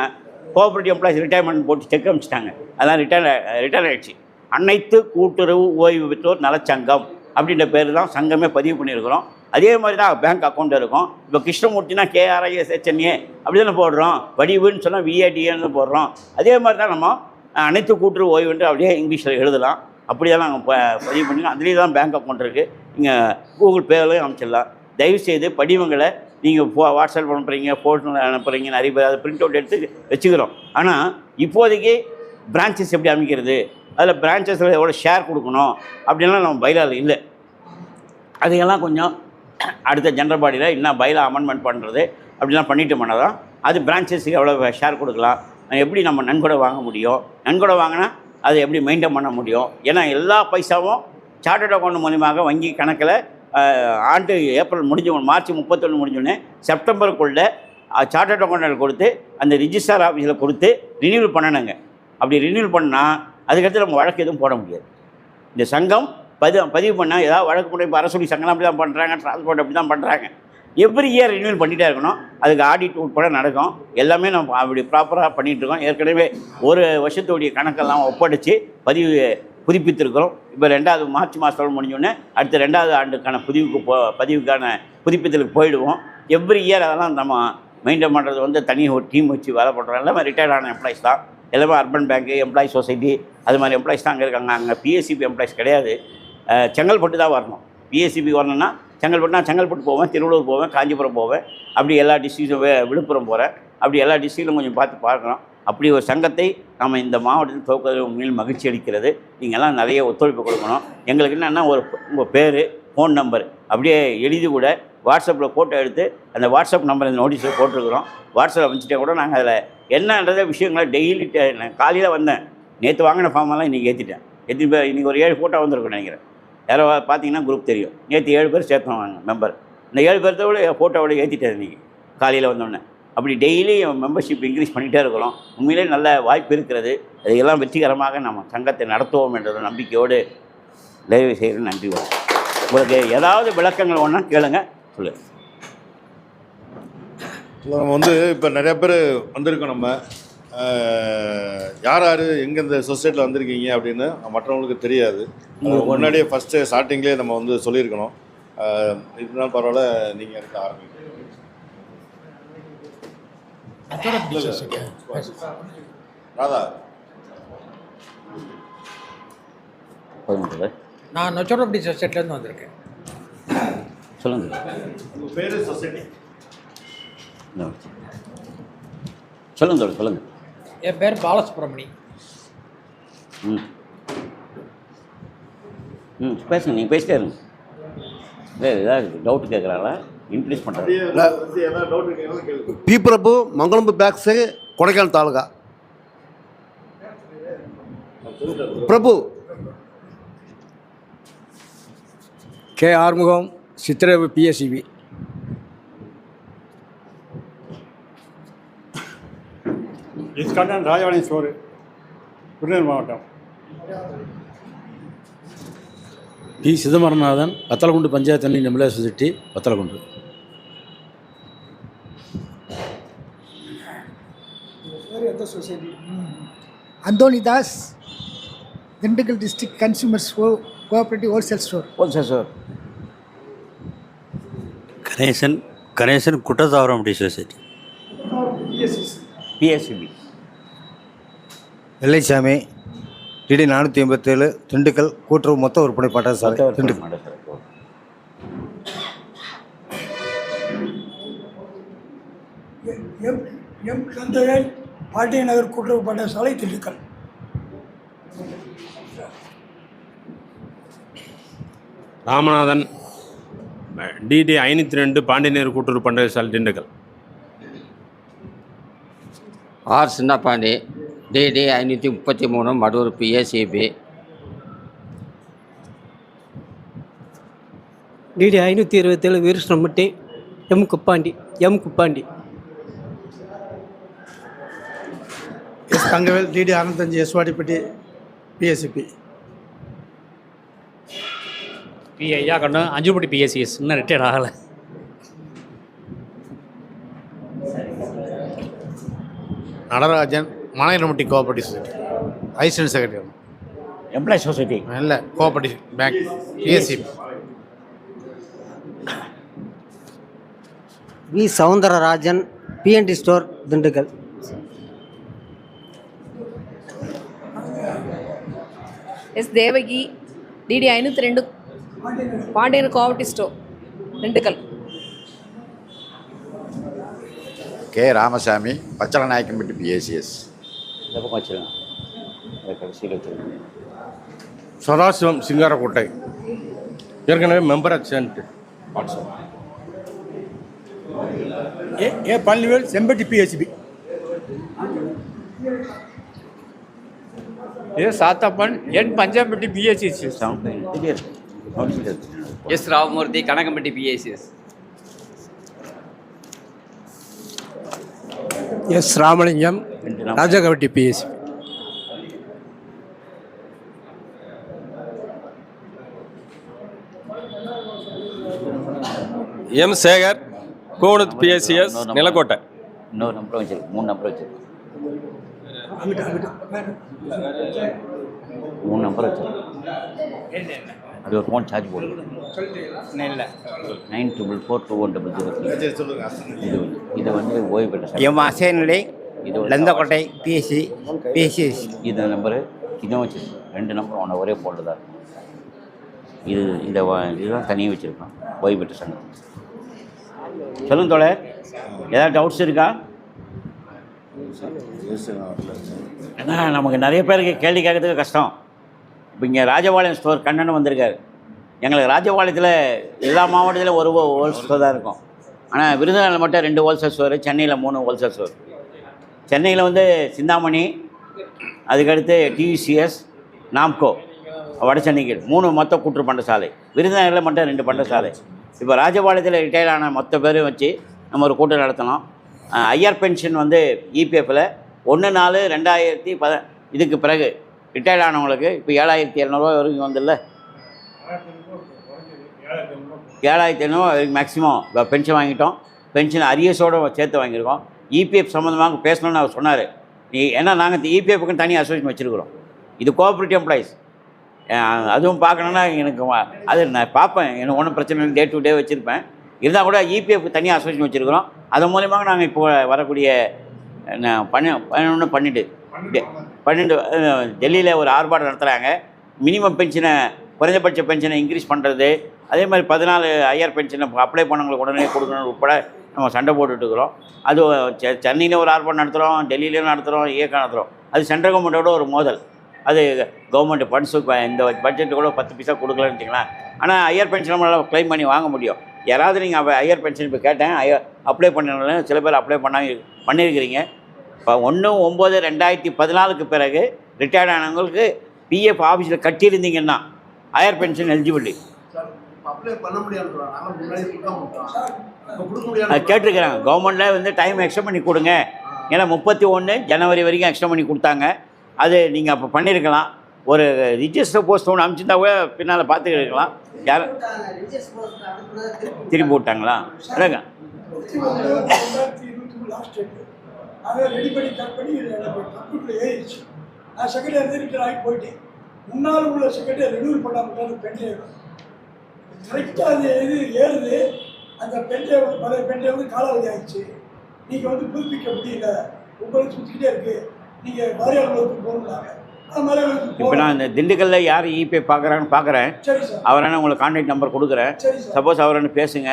கோஆப்ரேட்டிவ் எம்ப்ளாயிஸ் ரிட்டையர்மெண்ட் போட்டு செக் அனுப்பிச்சிட்டாங்க. அதெல்லாம் ரிட்டர்ன் ஆகிடுச்சு. அனைத்து கூட்டுறவு ஓய்வு பெற்றோர் நலச்சங்கம் அப்படின்ற பேர் தான் சங்கமே பதிவு பண்ணியிருக்கிறோம். அதே மாதிரி தான் பேங்க் அக்கௌண்ட் இருக்கும். இப்போ கிருஷ்ணமூர்த்தினா KRISHNA அப்படி தானே போடுறோம். வடிவுன்னு சொன்னால் VADன்னு போடுறோம். அதே மாதிரி தான் நம்ம அனைத்து கூட்டுறவு ஓய்வுன்ட்டு அப்படியே இங்கிலீஷில் எழுதலாம். அப்படி தான் நாங்கள் பதிவு பண்ணி அதுலேயே தான் பேங்க் அக்கௌண்ட் இருக்குது. நீங்கள் கூகுள் பேலையும் அமைச்சிடலாம். தயவுசெய்து படிவங்களை நீங்கள் வாட்ஸ்அப் அனுப்புகிறீங்க, ஃபோட்டோ அனுப்புகிறீங்க, நிறைய பேர் அதை பிரிண்ட் அவுட் எடுத்து வச்சுக்கிறோம். ஆனால் இப்போதைக்கு பிரான்ச்சஸ் எப்படி அமைக்கிறது, அதில் பிரான்ச்சஸில் எவ்வளோ ஷேர் கொடுக்கணும் அப்படின்லாம் நம்ம பைலாவில் இல்லை. அதையெல்லாம் கொஞ்சம் அடுத்த ஜென்ரல் பாடியில் இன்னும் பைலா அமெண்ட்மெண்ட் பண்ணுறது அப்படிலாம் பண்ணிட்டோம்னா தான் அது பிரான்ச்சஸுக்கு எவ்வளோ ஷேர் கொடுக்கலாம், எப்படி நம்ம நன்கொடை வாங்க முடியும், நன்கொடை வாங்கினா அதை எப்படி மெயின்டைன் பண்ண முடியும். ஏன்னா எல்லா பைசாவும் சார்ட்டர்ட் அக்கௌண்ட் மூலியமாக வங்கி கணக்கில் ஆண்டு ஏப்ரல் மார்ச் 31 முடிஞ்சோடனே செப்டம்பருக்குள்ளே சார்ட்டர்ட் அக்கௌண்ட்டில் கொடுத்து அந்த ரிஜிஸ்டர் ஆஃபீஸில் கொடுத்து ரினியூவல் பண்ணணுங்க. அப்படி ரினியூவல் பண்ணால் அதுக்கடுத்து நம்ம வழக்கு எதுவும் போட முடியாது. இந்த சங்கம் பதிவு பண்ணால் ஏதாவது வழக்கு போட, இப்போ அரசு சங்கம் அப்படி தான் பண்ணுறாங்க, டிரான்ஸ்போர்ட் அப்படி தான் பண்ணுறாங்க. எவ்ரி இயர் ரினியூவல் பண்ணிகிட்டே இருக்கணும். அதுக்கு ஆடிட் உட்பட நடக்கும். எல்லாமே நம்ம அப்படி ப்ராப்பராக பண்ணிகிட்ருக்கோம். ஏற்கனவே ஒரு வருஷத்துடைய கணக்கெல்லாம் ஒப்படைச்சு புதுப்பித்திருக்கிறோம். இப்போ 2வது மார்ச் மாதத்தோடு முடிஞ்சோடனே அடுத்த 2வது ஆண்டுக்கான பதிவுக்கான புதுப்பித்தலுக்கு போயிடுவோம். எவ்ரி இயர் அதெல்லாம் நம்ம மெயின்டைன் பண்ணுறது தனி ஒரு டீம் வச்சு வேலை பண்ணுறோம். எல்லாமே ரிட்டையர்ட் ஆன எம்ப்ளாயிஸ் தான். எல்லாமே அர்பன் பேங்க்கு, எம்ப்ளாயி சொசைட்டி, அது மாதிரி எம்ப்ளாயிஸ் தான் அங்கே இருக்காங்க. அங்கே பிஎஸ்சிபி எம்ப்ளாயிஸ் கிடையாது. செங்கல்பட்டு தான் வரணும். பிஎஸ்சிபி வரணும்னா செங்கல்பட்டு போவேன், திருவள்ளூர் போவேன், காஞ்சிபுரம் போவேன், அப்படி எல்லா டிஸ்ட்ரிக்டும் விழுப்புரம் போகிறேன். அப்படி எல்லா டிஸ்ட்ரிக்டும் கொஞ்சம் பார்க்குறோம். அப்படி ஒரு சங்கத்தை நம்ம இந்த மாவட்டத்தில் துவக்கிறது உண்மையில் மகிழ்ச்சி அளிக்கிறது. நீங்கள்லாம் நிறைய ஒத்துழைப்பு கொடுக்கணும். எங்களுக்கு என்னென்னா உங்கள் பேர், ஃபோன் நம்பர் அப்படியே எழுதி கூட வாட்ஸ்அப்பில் ஃபோட்டோ எடுத்து அந்த வாட்ஸ்அப் நம்பர் இந்த நோட்டீஸில் போட்டிருக்கிறோம். வாட்ஸ்அப்பில் வச்சுட்டே கூட நாங்கள் அதில் என்னன்றத விஷயங்களை டெய்லி காலையில் வந்தேன், நேற்று வாங்கின ஃபார்மெல்லாம் இன்றைக்கி ஏற்றிட்டேன். இன்றைக்கி ஒரு 7 ஃபோட்டோ வந்துருக்குன்னு நினைக்கிறேன். யாரோ பார்த்தீங்கன்னா குரூப் தெரியும். நேற்று 7 பேர் சேர்த்தோம் மெம்பர். இந்த 7 பேர்த்தோட ஃபோட்டோவோட ஏற்றிட்டேன் இன்றைக்கி காலையில் வந்தோடனே. அப்படி டெய்லி மெம்பர்ஷிப் இன்க்ரீஸ் பண்ணிகிட்டே இருக்கிறோம். உண்மையிலே நல்ல வாய்ப்பு இருக்கிறது. அதையெல்லாம் வெற்றிகரமாக நம்ம சங்கத்தை நடத்துவோம் என்ற நம்பிக்கையோடு தயவு செய்கிற நன்றி. உங்களுக்கு ஏதாவது விளக்கங்கள் ஒன்றா கேளுங்க, சொல்லுங்கள். நம்ம இப்போ நிறைய பேர் வந்திருக்கோம். நம்ம யார் எங்கே இந்த சொசைட்டியில் வந்திருக்கீங்க அப்படின்னு மற்றவங்களுக்கு தெரியாது. முன்னாடியே ஃபஸ்ட்டு ஸ்டார்டிங்லேயே நம்ம சொல்லியிருக்கணும். இதுதான் பரவாயில்ல, நீங்கள் எடுத்து ஆரம்பிங்க. ராதா, நான் நொச்சோரப்பட்டி சொசைட்டிலேருந்து வந்திருக்கேன். சொல்லுங்கள். உங்கள் பேர், சொசைட்டி சொல்லுங்கள். என் பேர் பாலசுப்ரமணி. பேசுங்க, நீங்கள் பேசிட்டே இருங்க. வேறு ஏதாவது டவுட்டு கேட்குறாங்களா? இன்க்ரீஸ் பண்ணுறாங்க. P Prabhu, Mangalambu PACS, Kodaikanal taluka. Prabhu. K Arumugam, சித்திரவு, பிஎஸ்சிபி. இஸ்காண்டன் ராஜபாளையம் ஸ்டோரு, விருதுநகர் மாவட்டம். பி சிதம்பரநாதன், வத்தலகுண்டு பஞ்சாயத்து அணி MLA society, Vathalagundu. Anthonidas, Dindigul district consumers cooperative wholesale store. Ganesan Kuttathavarampatti society. PSCB. Vellaisamy, DD 487, Dindigul கூட்டுறவு மொத்த விற்பனை பாட்டாசாலை, திண்டுக்கல். எம் சந்திரன், பாட்டிய நகர் கூட்டுறவு பாட்டாசாலை, திண்டுக்கல். ராமநாதன், டிடி 502, பாண்டியநகர் கூட்டுறவு பாட்டாசாலை, Dindigul. R Chinnapandi, DD 533, Madur, PSCB. DD 527, Veerasrampatti, M Kuppandi. S Thangavel, DD 65, எஸ்வாடிப்பட்டி, பிஎஸ்சிபி. பி ஐயா கண்டம், அஞ்சுப்பட்டி பிஎஸ்சிஎஸ், இன்னும் ரிட்டையர்ட் ஆகலை. Natarajan, Managarampatti cooperative society, assistant secretary. Employee society இல்லை, cooperative bank, PSCB. V Soundararajan, PND store, Dindigul. S Devaki, DD 502, Pandian cooperative store, Dindigul. K Ramasamy Pachalanayakkampatti PSCS. இந்த பக்கம் வச்சுருங்க, அதை கடைசியில் வச்சுருங்க. சதாசிவம் சிங்காரக்கோட்டை, ஏற்கனவே மெம்பர் ஆஃப் சென்ட். A Palanivel Sempatti PSCB. A Sathappan N Panjampatti PSCS. S Ramamoorthy Kanagampatti PSCS. S Ramalingam Rajakavatti PSC. M Sekar கோணத் பிஎஸ்சிஎஸ் நிலக்கோட்டை. இன்னொரு நம்பர் வச்சிருக்கு, 3 நம்பர் வச்சிருக்கு, 3 நம்பர் வச்சிருக்கு. அது ஒரு ஃபோன் சார்ஜ் போடுது. 94421003. இது வந்து ஓய்வு பெற்ற எம் அசேன்லே இது லந்தக்கோட்டை பிஎஸ்சி பிஎஸ்சிஎஸ். இந்த நம்பரு இதுவும் வச்சிருக்கு. 2 நம்பர் ஒரே ஃபோனில் தான் இருக்கும். இதுதான் தனியாக வச்சுருக்கோம் ஓய்வு பெற்ற சங்கம். சொல்லுங்க தோழர், ஏதாவது டவுட்ஸ் இருக்கா? ஏன்னா நமக்கு நிறைய பேருக்கு கேள்வி கேட்கறதுக்கு கஷ்டம். இப்போ இங்கே ராஜபாளையம் ஸ்டோர் கண்ணன் வந்திருக்காரு. எங்களுக்கு ராஜபாளையத்தில் எல்லா மாவட்டத்திலும் ஒரு ஹோல்சேல் ஸ்டோர் தான் இருக்கும். ஆனால் விருதுநகரில் மட்டும் 2 ஹோல்சேல் ஸ்டோரு, சென்னையில் 3 ஹோல்சேல் ஸ்டோர். சென்னையில் வந்து சிந்தாமணி, அதுக்கடுத்து டிவிசிஎஸ், நாம்கோ, வட சென்னைக்கு 3 மொத்த கூட்டுறவு பண்ட சாலை. விருதுநகரில் மட்டும் 2 பண்ட சாலை. இப்போ ராஜபாளையத்தில் ரிட்டையர் ஆன மொத்த பேரும் வச்சு நம்ம ஒரு கூட்டம் நடத்தணும். ஐஆர் பென்ஷன் வந்து இபிஎஃப்பில் 1/4/2010 இதுக்கு பிறகு ரிட்டையர்ட் ஆனவங்களுக்கு இப்போ 7700 வரைக்கும் வந்துல்ல, 7500 வரைக்கும் மேக்ஸிமம் இப்போ பென்ஷன் வாங்கிட்டோம். பென்ஷன் அரியர்ஸோடு சேர்த்து வாங்கியிருக்கோம். இபிஎஃப் சம்மந்தமாக பேசணும்னு அவர் சொன்னார். ஏன்னா நாங்கள் இபிஎஃப்க்கு தனி அசோசியேஷன் வச்சுருக்குறோம். இது கோஆப்ரேட்டிவ் எம்ப்ளாயிஸ். அதுவும் பார்க்கணுன்னா எனக்கு அது நான் பார்ப்பேன், எனக்கு ஒன்றும் பிரச்சனை இல்லை, டே டு டே வச்சுருப்பேன். இருந்தால் கூட இபிஎஃப் தனியாக அசோசியேஷன் வச்சுருக்கிறோம். அதன் மூலியமாக நாங்கள் இப்போ வரக்கூடிய 12 டெல்லியில் ஒரு ஆர்ப்பாட்டம் நடத்துகிறாங்க. மினிமம் பென்ஷனை, குறைந்தபட்ச பென்ஷனை இன்க்ரீஸ் பண்ணுறது, அதே மாதிரி 14 ஐஆர் பென்ஷனை அப்ளை பண்ணவங்களுக்கு உடனே கொடுக்கணும் உட்பட நம்ம சண்டை போட்டுட்ருக்குறோம். அது சென்னையில் ஒரு ஆர்ப்பாட்டம் நடத்துகிறோம், டெல்லியிலையும் நடத்துகிறோம், இயக்கம் நடத்துகிறோம். அது சென்ட்ரல் கவர்மெண்ட்டோட ஒரு மோதல். அது கவர்மெண்ட் ஃபண்ட்ஸுக்கு இந்த பட்ஜெட்டு கூட 10 பைசா கொடுக்கலன்னு வச்சுக்கலாம். ஆனால் ஐஆர் பென்ஷன் நம்மளால் க்ளைம் பண்ணி வாங்க முடியும். யாராவது நீங்கள் ஐஆர் பென்ஷன் இப்போ கேட்டேன், அப்ளை பண்ணல, சில பேர் அப்ளை பண்ணியிருக்கிறீங்க. இப்போ 1/9/2014 பிறகு ரிட்டையர்ட் ஆனவங்களுக்கு பிஎஃப் ஆஃபீஸில் கட்டியிருந்தீங்கன்னா ஐஆர் பென்ஷன் எலிஜிபிலிட்டி அது கேட்டிருக்கிறாங்க. கவர்மெண்ட்டில் வந்து டைம் எக்ஸ்டெண்ட் பண்ணி கொடுங்க. ஏன்னா 31 ஜனவரி வரைக்கும் எக்ஸ்டெண்ட் பண்ணி கொடுத்தாங்க. அது நீங்கள் அப்போ பண்ணியிருக்கலாம். ஒரு ரிஜிஸ்டர் போஸ்ட் ஒன்று அனுப்பிச்சிருந்தா கூட பின்னால் பார்த்துக்கலாம். யாரும் திரும்பி விட்டாங்களா? இல்லைங்க, அதை ரெடி பண்ணி கட் பண்ணி கம்ப்யூட்டரில் ஏறிடுச்சு. நான் செக்ரட்டரி ரிட்டர் ஆகி போயிட்டேன். முன்னால் உள்ள செக்ரட்டரி ரெனியூல் பண்ணாமல் பென்ட்ரைவ் கரெக்டாக அது ஏறுது. அந்த பென்ட்ரைவ் பழைய பென்ட்ரைவ் வந்து காலாவதி ஆகிடுச்சு. நீங்கள் வந்து புதுப்பிக்க முடியல, உங்களுக்கு சுற்றிக்கிட்டே இருக்குது, நீங்கள் மரியாதை போகணுன்னாங்க. இப்போ நான் இந்த திண்டுக்கல்லில் யார் இபே பார்க்குறான்னு பார்க்குறேன். அவரான உங்களுக்கு கான்டாக்ட் நம்பர் கொடுக்குறேன். சப்போஸ் அவரான பேசுங்க.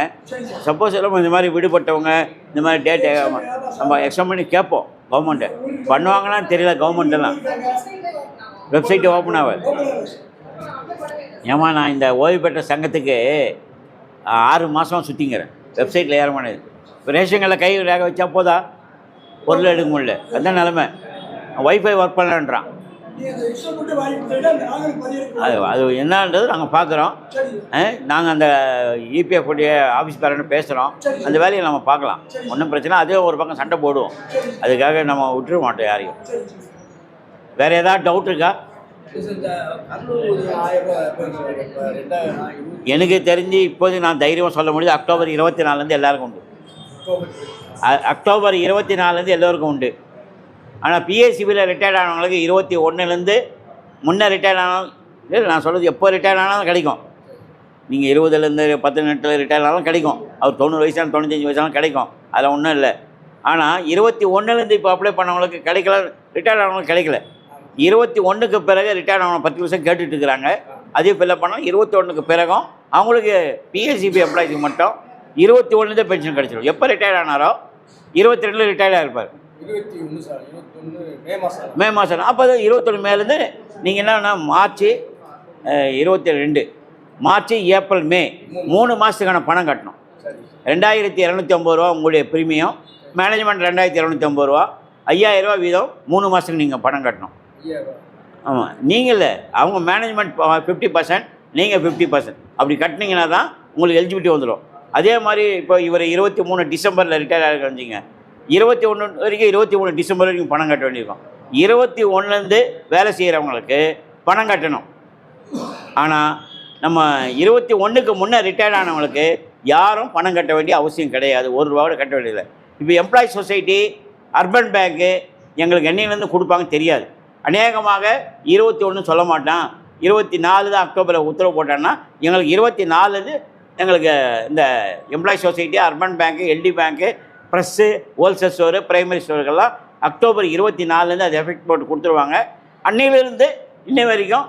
சப்போஸ் எல்லாம் இந்த மாதிரி விடுபட்டவங்க இந்த மாதிரி டேட்டை நம்ம எக்ஸ்டெண்ட் பண்ணி கேட்போம். கவர்மெண்ட்டு பண்ணுவாங்களான்னு தெரியல. கவர்மெண்ட்டெல்லாம் வெப்சைட்டு ஓப்பன் ஆகாது. ஏமா நான் இந்த ஓய்வு பெற்ற சங்கத்துக்கு 6 மாதம் சுற்றிங்கிறேன். வெப்சைட்டில் ஏற மாட்டேது. இப்போ ரேஷன் கார்டில் கை ரேக வச்சா போதா, பொருள் எடுக்க முடியல. அதுதான் நிலமை. ஒய்ஃபை ஒர்க் பண்ணலான்றான். அது என்னன்றது நாங்கள் பார்க்குறோம். நாங்கள் அந்த இபிஎஃப் உடைய ஆஃபீஸ்காரன்னு பேசுகிறோம். அந்த வேலையை நம்ம பார்க்கலாம், ஒன்றும் பிரச்சனை. அதே ஒரு பக்கம் சண்டை போடுவோம். அதுக்காக நம்ம விட்டுற மாட்டோம் யாரையும். வேறு ஏதாவது டவுட் இருக்கா? எனக்கு தெரிஞ்சு இப்போது நான் தைரியமாக சொல்ல முடியுது, அக்டோபர் 24 எல்லாருக்கும் உண்டு. அக்டோபர் 24 எல்லோருக்கும் உண்டு. ஆனால் பிஎஸ்சிபியில் ரிட்டையர்ட் ஆனவங்களுக்கு 21 முன்னே ரிட்டையர்ட் ஆனாலும், நான் சொல்கிறது எப்போ ரிட்டையர்ட் ஆனாலும் கிடைக்கும். நீங்கள் 20 18 ரிட்டையர்ட் ஆனாலும் கிடைக்கும். அவர் 90 வயசாலும் 95 வயசாலும் கிடைக்கும். அதில் ஒன்றும் இல்லை. ஆனால் 21 இப்போ அப்ளை பண்ணவங்களுக்கு கிடைக்கல, ரிட்டையர்ட் ஆனவங்களுக்கு கிடைக்கல. 21க்கு பிறகு ரிட்டையர்ட் ஆனவங்க 10 வருஷம் கேட்டுட்டு இருக்கிறாங்க. அதே ஃபில்அப் பண்ணால் 21க்கு பிறகும் அவங்களுக்கு பிஎஸ்சிபி எம்ப்ளாய்ஸுக்கு மட்டும் 21 பென்ஷன் கிடைச்சிடும். எப்போ ரிட்டையர்ட் ஆனாரோ 22 ரிட்டையர்ட் ஆகிருப்பார். 21 சார், 21 மே மாதம். மே மாதம். அப்போ 21 மேலேருந்து நீங்கள் என்னன்னா மார்ச் 22 மார்ச், ஏப்ரல், மே 3 மாதத்துக்கான பணம் கட்டணும். 2250 ரூபா உங்களுடைய ப்ரீமியம், மேனேஜ்மெண்ட் 2250 ரூபா, 5000 ரூபா வீதம் 3 மாதத்துக்கு நீங்கள் பணம் கட்டணும். ஆமாம், நீங்கள் இல்லை, அவங்க மேனேஜ்மெண்ட் 50%, நீங்கள் 50%. அப்படி கட்டினீங்கன்னா தான் உங்களுக்கு எலிஜிபிலிட்டி வந்துடும். அதே மாதிரி இப்போ இவர் 23 டிசம்பரில் ரிட்டையர் ஆக வச்சிங்க, 21 வரைக்கும் 23 டிசம்பர் வரைக்கும் பணம் கட்ட வேண்டியிருக்கும். 21லேருந்து வேலை செய்கிறவங்களுக்கு பணம் கட்டணும். ஆனால் நம்ம 21க்கு முன்னே ரிட்டையர்ட் ஆனவங்களுக்கு யாரும் பணம் கட்ட வேண்டிய அவசியம் கிடையாது. 1 ரூபா கூட கட்ட வேண்டியதில்லை. இப்போ எம்ப்ளாயி சொசைட்டி, அர்பன் பேங்க்கு எங்களுக்கு என்னையிலேருந்து கொடுப்பாங்க தெரியாது. அநேகமாக 21 சொல்ல மாட்டான், 24 தான் அக்டோபரில் உத்தரவு போட்டான்னா எங்களுக்கு 24 எங்களுக்கு இந்த employee society, urban bank, LD bank, press, wholesale store, primary ஸ்டோருக்கெல்லாம் அக்டோபர் 24 அது எஃபெக்ட் போட்டு கொடுத்துருவாங்க. அன்னையிலேருந்து இன்னை வரைக்கும்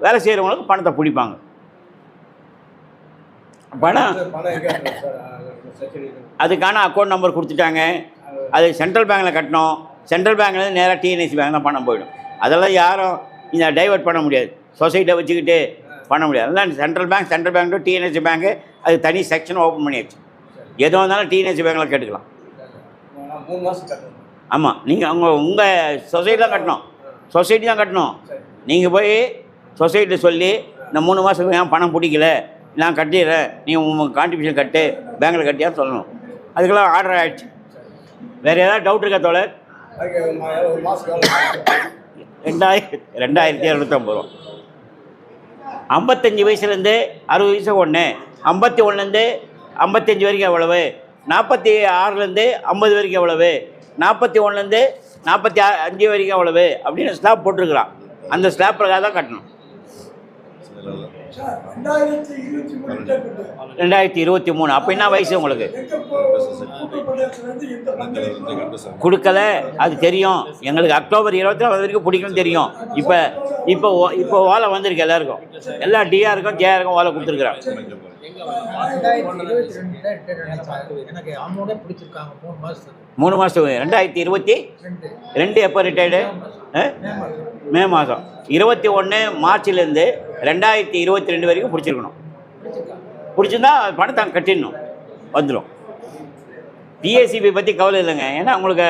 வேலை செய்கிறவங்களுக்கு பணத்தை பிடிப்பாங்க. பணம் அதுக்கான அக்கௌண்ட் நம்பர் கொடுத்துட்டாங்க. அது சென்ட்ரல் பேங்க்கில் கட்டணும். சென்ட்ரல் பேங்க்லேருந்து நேராக டிஎன்எஸ்சி பேங்க் தான் பணம் போயிடும். அதெல்லாம் யாரும் இந்த டைவர்ட் பண்ண முடியாது, சொசைட்டியை வச்சுக்கிட்டு பண்ண முடியாது. அதெல்லாம் சென்ட்ரல் பேங்க் டு டிஎன்எஸ்சி பேங்க்கு அது தனி செக்ஷன் ஓப்பன் பண்ணியாச்சு. எதுவும் இருந்தாலும் டிஎன்எஸ்சி பேங்க்கில் கேட்டுக்கலாம். 3 மாதம். ஆமாம், நீங்கள் உங்கள் சொசைட்டி தான் கட்டணும். சொசைட்டி தான் கட்டணும். நீங்கள் போய் சொசைட்டியில் சொல்லி இந்த 3 மாதத்துக்கு ஏன் பணம் பிடிக்கல, நான் கட்டிடுறேன், நீ உங்கள் கான்ட்ரிபியூஷன் கட்டு, பேங்க்கில் கட்டியான்னு சொல்லணும். அதுக்கெல்லாம் ஆர்டர் ஆகிடுச்சு. வேறு ஏதாவது டவுட் இருக்கா தோழர்? 2250 ரூபா. 55 வயசுலேருந்து 60 வயசு ஒன்று, 51லேருந்து 55 வரைக்கும் எவ்வளவு, 46லேருந்து 50 வரைக்கும் எவ்வளவு, 41லேருந்து 45 வரைக்கும் எவ்வளவு அப்படின்னு ஸ்லாப் போட்டிருக்கிறான். அந்த ஸ்லாப் பிரகாரம் தான் கட்டணும். 2023 அப்போ என்ன வயசு உங்களுக்கு? கொடுக்கல, அது தெரியும் எங்களுக்கு. அக்டோபர் 24 வரைக்கும் பிடிக்கும்னு தெரியும். இப்போ ஓலை வந்திருக்கு எல்லாருக்கும், எல்லா டிஆருக்கும் ஜேஆருக்கும் ஓலை கொடுத்துருக்குறாங்க. எனக்கு அமௌண்டே பிடிச்சிருக்காங்க 3 மாதத்துக்கு. 2022 எப்போ ரிட்டையர்டு? மே மாதம். 21 மார்ச்லேருந்து 2022 வரைக்கும் பிடிச்சிருக்கணும். பிடிச்சிருந்தா பணத்தை கட்டிடணும், வந்துடும். பிஎஸ்சிபி பற்றி கவலை இல்லைங்க. ஏன்னா உங்களுக்கு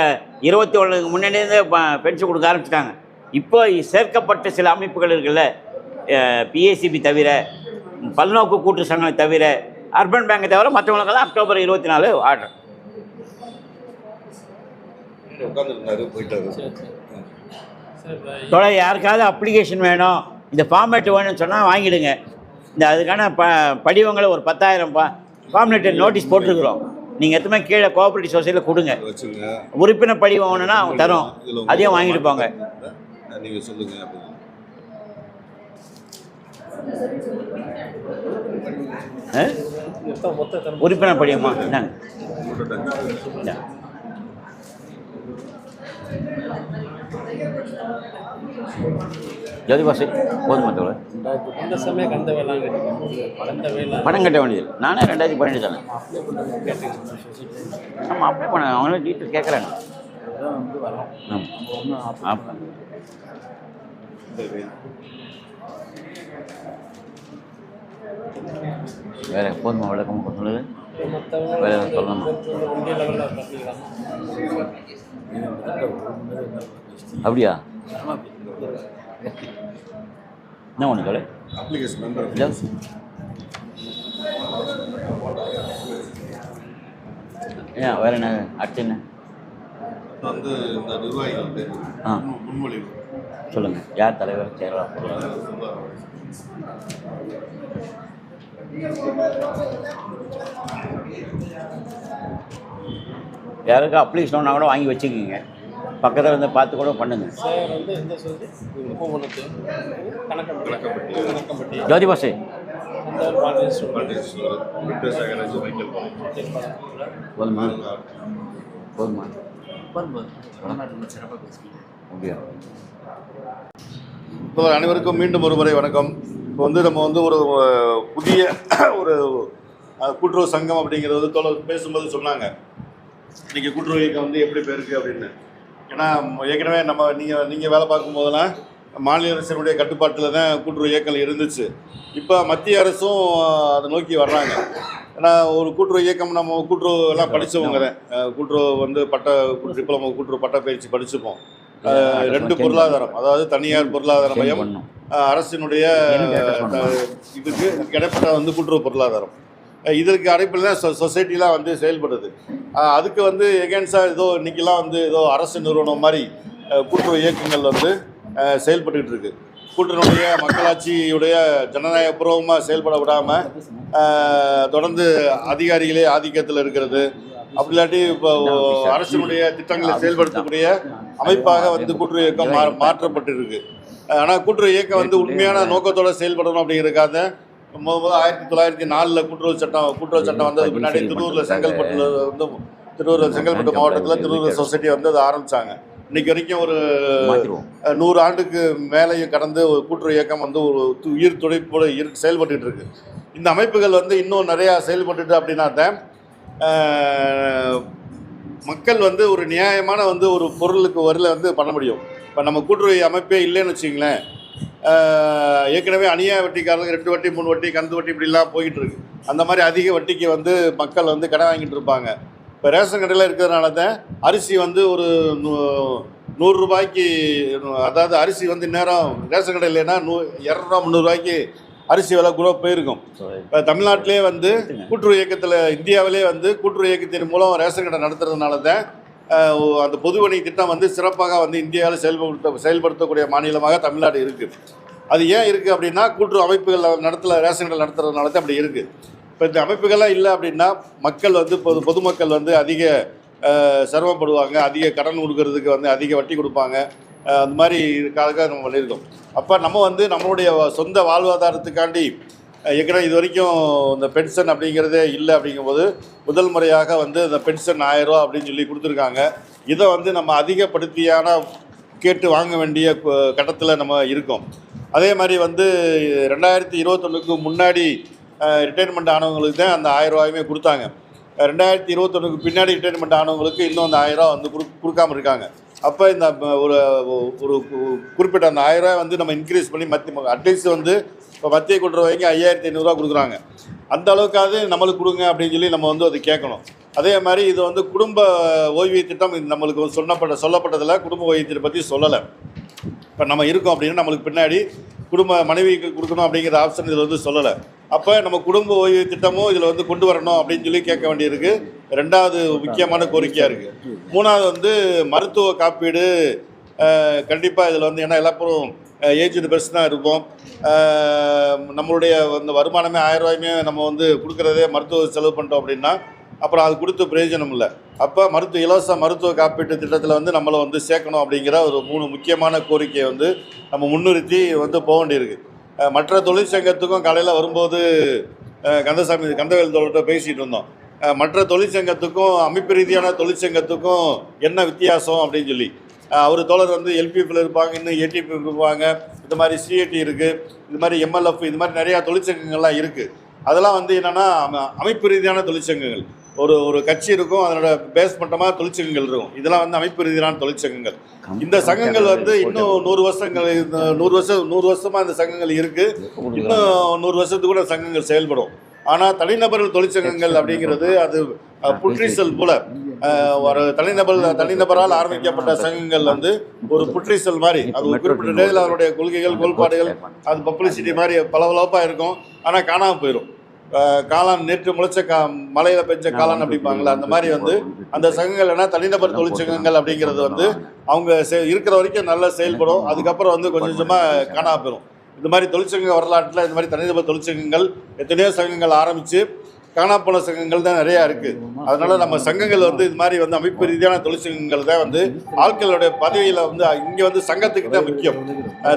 21க்கு முன்னாடியே பென்ஷன் கொடுக்க ஆரம்பிச்சிட்டாங்க. இப்போ சேர்க்கப்பட்ட சில அமைப்புகள் இருக்குல்ல, பிஎஸ்சிபி தவிர, பல்நோக்கு கூட்டு சங்கங்களை தவிர, அர்பன் பேங்கை தவிர மற்றவங்களுக்கெல்லாம் அக்டோபர் 24 ஆர்டர். தொலை யாருக்காவது அப்ளிகேஷன் வேணும், இந்த ஃபார்மேட் வேணும்னு சொன்னால் வாங்கிடுங்க. இந்த அதுக்கான படிவங்களை ஒரு 10,000 ஃபார்மேட் நோட்டீஸ் போட்டிருக்கிறோம். நீங்கள் எத்தனை கீழே கோஆப்ரேட்டிவ் சொசைட்டியில் கொடுங்க. உறுப்பினர் படிவம் வேணும்னா அவங்க தரோம், அதையும் வாங்கிட்டு போங்க. நீங்கள் சொல்லுங்கள். உறுப்பினர் படிவமா? என்னங்க ஜோதி பாசு போதுமா தோழர்? பணம் கட்ட வேண்டியது. நானே 2012 தானே. ஆமாம், அப்ளை பண்ண அவங்களே டீட்டெயில் கேட்குறாங்க. வேறு போதுமா விளக்கம் சொல்லுது? வேறு எதுவும் சொல்லணும்? அப்படியா? என்ன ஒன்று தொலை ஏன் வேறு என்ன அடுத்து என்ன வந்து இந்த நிர்வாகிகள் முன்மொழிவு சொல்லுங்கள். யார் தலைவர் செயலாளர்? யாருக்கும் அப்ளிகேஷன் ஒன்றா கூட வாங்கி வச்சுக்கோங்க, பக்கத்தில் வந்து பார்த்து கூட பண்ணுங்கள். ஜோதி பாசு போதுமா? போதுமா? அனைவருக்கும் மீண்டும் ஒரு முறை வணக்கம். இப்போ வந்து நம்ம வந்து ஒரு புதிய ஒரு கூட்டுறவு சங்கம் அப்படிங்கிறது பேசும்போது சொன்னாங்க. இன்றைக்கி கூட்டுறவு இயக்கம் வந்து எப்படி போயிருக்கு அப்படின்னு. ஏன்னா ஏற்கனவே நீங்கள் வேலை பார்க்கும் போதெல்லாம் மாநில அரசினுடைய கட்டுப்பாட்டில் தான் கூட்டுறவு இயக்கம் இருந்துச்சு. இப்போ மத்திய அரசும் அதை நோக்கி வர்றாங்க. ஏன்னா ஒரு கூட்டுறவு இயக்கம் நம்ம கூட்டுறவு எல்லாம் படித்தவங்க தான். கூட்டுறவு வந்து டிப்ளமோ கூட்டுறவு பட்ட பயிற்சி படிச்சுப்போம். 2 பொருளாதாரம், அதாவது தனியார் பொருளாதார மையம், அரசினுடைய இதுக்கு கிடைப்பட்ட வந்து கூட்டுறவு பொருளாதாரம். இதற்கு அடைப்பில் தான் சொசைட்டிலாம் வந்து செயல்படுது. அதுக்கு வந்து எகென்ஸ்டாக ஏதோ இன்றைக்கெல்லாம் வந்து ஏதோ அரசு நிறுவனம் மாதிரி கூட்டுறவு இயக்கங்கள் வந்து செயல்பட்டுக்கிட்டு இருக்கு. கூட்டுறவுடைய மக்களாட்சியுடைய ஜனநாயகபூர்வமாக செயல்பட விடாமல் தொடர்ந்து அதிகாரிகளே ஆதிக்கத்தில் இருக்கிறது. அப்படி இல்லாட்டி இப்போ அரசினுடைய திட்டங்களை செயல்படுத்தக்கூடிய அமைப்பாக வந்து கூட்டுறவு இயக்கம் மாற்றப்பட்டிருக்கு. ஆனால் கூட்டுறவு இயக்கம் வந்து உண்மையான நோக்கத்தோடு செயல்படணும் அப்படிங்கிறதுக்காக 1904 கூட்டுறவு சட்டம் வந்ததுக்கு பின்னாடி திருவூரில் செங்கல்பட்டு மாவட்டத்தில் திருவூர் சொசைட்டி வந்து அதை ஆரம்பித்தாங்க. இன்றைக்கி வரைக்கும் ஒரு 100 ஆண்டுக்கு மேலேயும் கடந்து ஒரு கூட்டுறவு இயக்கம் வந்து ஒரு உயிர் துடிப்போடு செயல்பட்டு இருக்கு. இந்த அமைப்புகள் வந்து இன்னும் நிறையா செயல்பட்டு அப்படின்னா தான் மக்கள் வந்து ஒரு நியாயமான வந்து ஒரு பொருளுக்கு வரியில் வந்து பண்ண முடியும். இப்போ நம்ம கூட்டுறவு அமைப்பே இல்லைன்னு வச்சிங்களேன், ஏற்கனவே அநியாய வட்டிக்காரங்க 2 வட்டி 3 வட்டி கந்து வட்டி இப்படிலாம் போயிட்டு இருக்கு. அந்த மாதிரி அதிக வட்டிக்கு வந்து மக்கள் வந்து கடன் வாங்கிட்டு இருப்பாங்க. இப்போ ரேஷன் கடையில் இருக்கிறதுனால தான் அரிசி வந்து ஒரு 100 ரூபாய்க்கு, அதாவது அரிசி வந்து நேரம் ரேஷன் கடை இல்லைன்னா 200 300 ரூபாய்க்கு அரிசி விலை கூட போயிருக்கும். இப்போ தமிழ்நாட்டிலே வந்து கூட்டுறவு இயக்கத்தில், இந்தியாவிலே வந்து கூட்டுறவு இயக்கத்தின் மூலம் ரேஷன் கடை நடத்துறதுனால தான் அந்த பொது வணிக திட்டம் வந்து சிறப்பாக வந்து இந்தியாவில் செயல்படுத்தக்கூடிய மாநிலமாக தமிழ்நாடு இருக்குது. அது ஏன் இருக்குது அப்படின்னா கூட்டுறவு அமைப்புகள் ரேஷன் கடை நடத்துறதுனால தான் அப்படி இருக்குது. இப்போ இந்த அமைப்புகள்லாம் இல்லை அப்படின்னா மக்கள் வந்து பொதுமக்கள் வந்து அதிக சிரமப்படுவாங்க, அதிக கடன் கொடுக்கறதுக்கு வந்து அதிக வட்டி கொடுப்பாங்க. அந்த மாதிரி இதுக்காக நம்ம பண்ணியிருக்கோம். அப்போ நம்ம வந்து நம்மளுடைய சொந்த வாழ்வாதாரத்துக்காண்டி ஏற்கனவே இது வரைக்கும் இந்த பென்ஷன் அப்படிங்கிறதே இல்லை. அப்படிங்கும்போது முதல் முறையாக வந்து இந்த பென்ஷன் 1000 ரூபா அப்படின்னு சொல்லி கொடுத்துருக்காங்க. இதை வந்து நம்ம அதிகப்படுத்தியான கேட்டு வாங்க வேண்டிய கட்டத்தில் நம்ம இருக்கோம். அதே மாதிரி வந்து 2021க்கு முன்னாடி ரிட்டைர்மெண்ட் ஆனவங்களுக்கு தான் அந்த 1000 ரூபாயுமே கொடுத்தாங்க. 2021க்கு பின்னாடி ரிட்டைர்மெண்ட் ஆனவங்களுக்கு இன்னும் அந்த 1000 ரூபா வந்து கொடுக்காமல் இருக்காங்க. அப்போ இந்த ஒரு குறிப்பிட்ட அந்த 1000 ரூபாய் வந்து நம்ம இன்க்ரீஸ் பண்ணி அட்லீஸ்ட் வந்து இப்போ மத்திய கூட்டுறவுக்கு 5500 ரூபா கொடுக்குறாங்க. அந்த அளவுக்காவது நம்மளுக்கு கொடுங்க அப்படின்னு சொல்லி நம்ம வந்து அது கேட்கணும். அதே மாதிரி இது வந்து குடும்ப ஓய்வூதிய திட்டம் நம்மளுக்கு சொல்லப்பட்டதில் குடும்ப ஓய்வூதியத்தை பற்றி சொல்லலை. இப்போ நம்ம இருக்கோம் அப்படின்னா நம்மளுக்கு பின்னாடி குடும்ப மனைவிக்கு கொடுக்கணும் அப்படிங்கிற ஆப்ஷன் இதில் வந்து சொல்லலை. அப்போ நம்ம குடும்ப ஓய்வு திட்டமும் இதில் வந்து கொண்டு வரணும் அப்படின்னு சொல்லி கேட்க வேண்டியிருக்கு. 2வது முக்கியமான கோரிக்கையாக இருக்குது. 3வது வந்து மருத்துவ காப்பீடு கண்டிப்பாக இதில் வந்து, ஏன்னா எல்லாப்பரும் ஏஜ்டு பர்சனாக இருப்போம். நம்மளுடைய அந்த வருமானமே 1000 ரூபாயுமே நம்ம வந்து கொடுக்குறதே மருத்துவ செலவு பண்ணிட்டோம் அப்படின்னா அப்புறம் அது கொடுத்து பிரயோஜனம் இல்லை. அப்போ இலவச மருத்துவ காப்பீட்டு திட்டத்தில் வந்து நம்மளை வந்து சேர்க்கணும் அப்படிங்கிற ஒரு 3 முக்கியமான கோரிக்கையை வந்து நம்ம முன்னிறுத்தி வந்து போக வேண்டியிருக்கு. மற்ற தொழிற்சங்கத்துக்கும் காலையில் வரும்போது கந்தவேல் தோழர்கிட்ட பேசிகிட்டு இருந்தோம். மற்ற தொழிற்சங்கத்துக்கும் அமைப்பு ரீதியான தொழிற்சங்கத்துக்கும் என்ன வித்தியாசம் அப்படின்னு சொல்லி அவர் தோழர் வந்து எல்பிஎஃப்ல இருப்பாங்க, இன்னும் ஏடிபி இருப்பாங்க, இந்த மாதிரி சிஏடி இருக்குது, இது மாதிரி எம்எல்எஃப், இது மாதிரி நிறையா தொழிற்சங்கங்கள்லாம் இருக்குது. அதெல்லாம் வந்து என்னென்னா அமைப்பு ரீதியான தொழிற்சங்கங்கள். ஒரு கட்சி இருக்கும், அதனோட பேஸ் மட்டமாக தொழிற்சங்கங்கள் இருக்கும். இதெல்லாம் வந்து அமைப்பு ரீதியான தொழிற்சங்கங்கள். இந்த சங்கங்கள் வந்து இன்னும் 100 வருஷமாக இந்த சங்கங்கள் இருக்குது. இன்னும் 100 வருஷத்துக்கு கூட சங்கங்கள் செயல்படும். ஆனால் தனிநபர்கள் தொழிற்சங்கங்கள் அப்படிங்கிறது அது புற்றீசல் போல ஒரு தனிநபரால் ஆரம்பிக்கப்பட்ட சங்கங்கள் வந்து ஒரு புற்றீசல் மாதிரி. அது ஒரு குறிப்பிட்ட நேரத்தில் அதனுடைய கொள்கைகள் கோட்பாடுகள் அது பப்ளிசிட்டி மாதிரி பளபளப்பாக இருக்கும். ஆனால் காணாமல் போயிடும். காளான் நேற்று முளைச்ச மலையில் பெஞ்ச காளான் அப்படிப்பாங்களா, அந்த மாதிரி வந்து அந்த சங்கங்கள் என்ன தனிநபர் தொழிற்சங்கங்கள் அப்படிங்கிறது வந்து அவங்க இருக்கிற வரைக்கும் நல்லா செயல்படும். அதுக்கப்புறம் வந்து கொஞ்சம் கொஞ்சமாக காணாமல் போயிடும். இந்த மாதிரி தொழிற்சங்க வரலாற்றில் இந்த மாதிரி தனிநபர் தொழிற்சங்கங்கள் எத்தனையோ சங்கங்கள் ஆரம்பித்து காணாப்போன சங்கங்கள் தான் நிறையா இருக்குது. அதனால் நம்ம சங்கங்கள் வந்து இது மாதிரி வந்து அமைப்பு ரீதியான தொழிற்சங்கங்கள் தான் வந்து ஆட்களுடைய பதவியில் வந்து இங்கே வந்து சங்கத்துக்கு தான் முக்கியம்.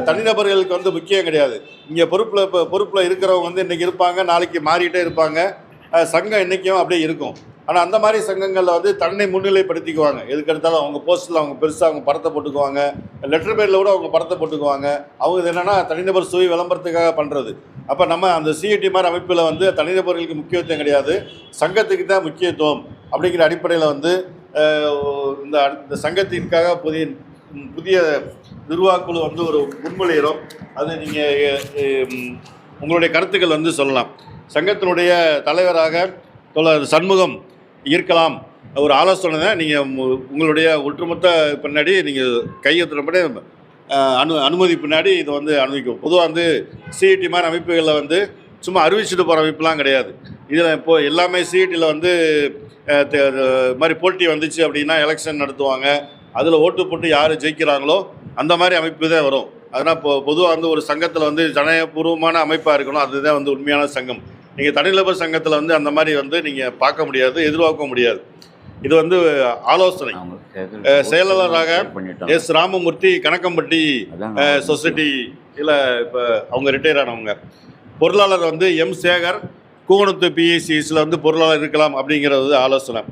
தனிநபர்களுக்கு வந்து முக்கியம் கிடையாது. இங்கே பொறுப்பில் இருக்கிறவங்க வந்து இன்றைக்கி இருப்பாங்க, நாளைக்கு மாறிக்கிட்டே இருப்பாங்க. சங்கம் என்றைக்கும் அப்படியே இருக்கும். ஆனால் அந்த மாதிரி சங்கங்களில் வந்து தன்னை முன்னிலைப்படுத்திக்குவாங்க. எதுக்கு எடுத்தாலும் அவங்க போஸ்ட்டில் அவங்க பெருசாக அவங்க படத்தை போட்டுக்குவாங்க, லெட்டர் பேரில் கூட அவங்க படத்தை போட்டுக்குவாங்க. அவங்க என்னென்னா தனிநபர் சுய விளம்பரத்துக்காக பண்ணுறது. அப்போ நம்ம அந்த சிஐடி மாதிரி அமைப்பில் வந்து தனிநபர்களுக்கு முக்கியத்துவம் கிடையாது, சங்கத்துக்கு தான் முக்கியத்துவம் அப்படிங்கிற அடிப்படையில் வந்து இந்த சங்கத்திற்காக புதிய நிர்வாகக்குழு வந்து ஒரு முன்மொழிகிறோம். அது நீங்கள் உங்களுடைய கருத்துக்கள் வந்து சொல்லலாம். சங்கத்தினுடைய தலைவராக தோழர் சண்முகம் இருக்கலாம் ஒரு ஆலோசனை தான். நீங்கள் உங்களுடைய ஒட்டுமொத்த பின்னாடி நீங்கள் கையெழுத்துறப்படி அனுமதி பின்னாடி இதை வந்து அனுமதிக்கும். பொதுவாக வந்து சிஐடி மாதிரி அமைப்புகளில் வந்து சும்மா அறிவிச்சுட்டு போகிற அமைப்புலாம் கிடையாது. இதில் இப்போது எல்லாமே சிஐடியில் வந்து மாதிரி போட்டி வந்துச்சு அப்படின்னா எலெக்ஷன் நடத்துவாங்க. அதில் ஓட்டு போட்டு யார் ஜெயிக்கிறாங்களோ அந்த மாதிரி அமைப்பு தான் வரும். அதனால் இப்போ பொதுவாக வந்து ஒரு சங்கத்தில் வந்து ஜனபூர்வமான அமைப்பாக இருக்கணும். அதுதான் வந்து உண்மையான சங்கம். நீங்கள் தனிநபர் சங்கத்தில் வந்து அந்த மாதிரி வந்து நீங்கள் பார்க்க முடியாது, எதிர்பார்க்க முடியாது. இது வந்து ஆலோசனை. செயலாளராக எஸ் ராமமூர்த்தி கணக்கம்பட்டி சொசைட்டியில் இப்போ அவங்க ரிட்டையர் ஆனவங்க. பொருளாளர் வந்து எம் சேகர் கூவணத்து பிஎஸ்சிஎஸில் வந்து பொருளாளர் இருக்கலாம் அப்படிங்கிறது ஆலோசனை.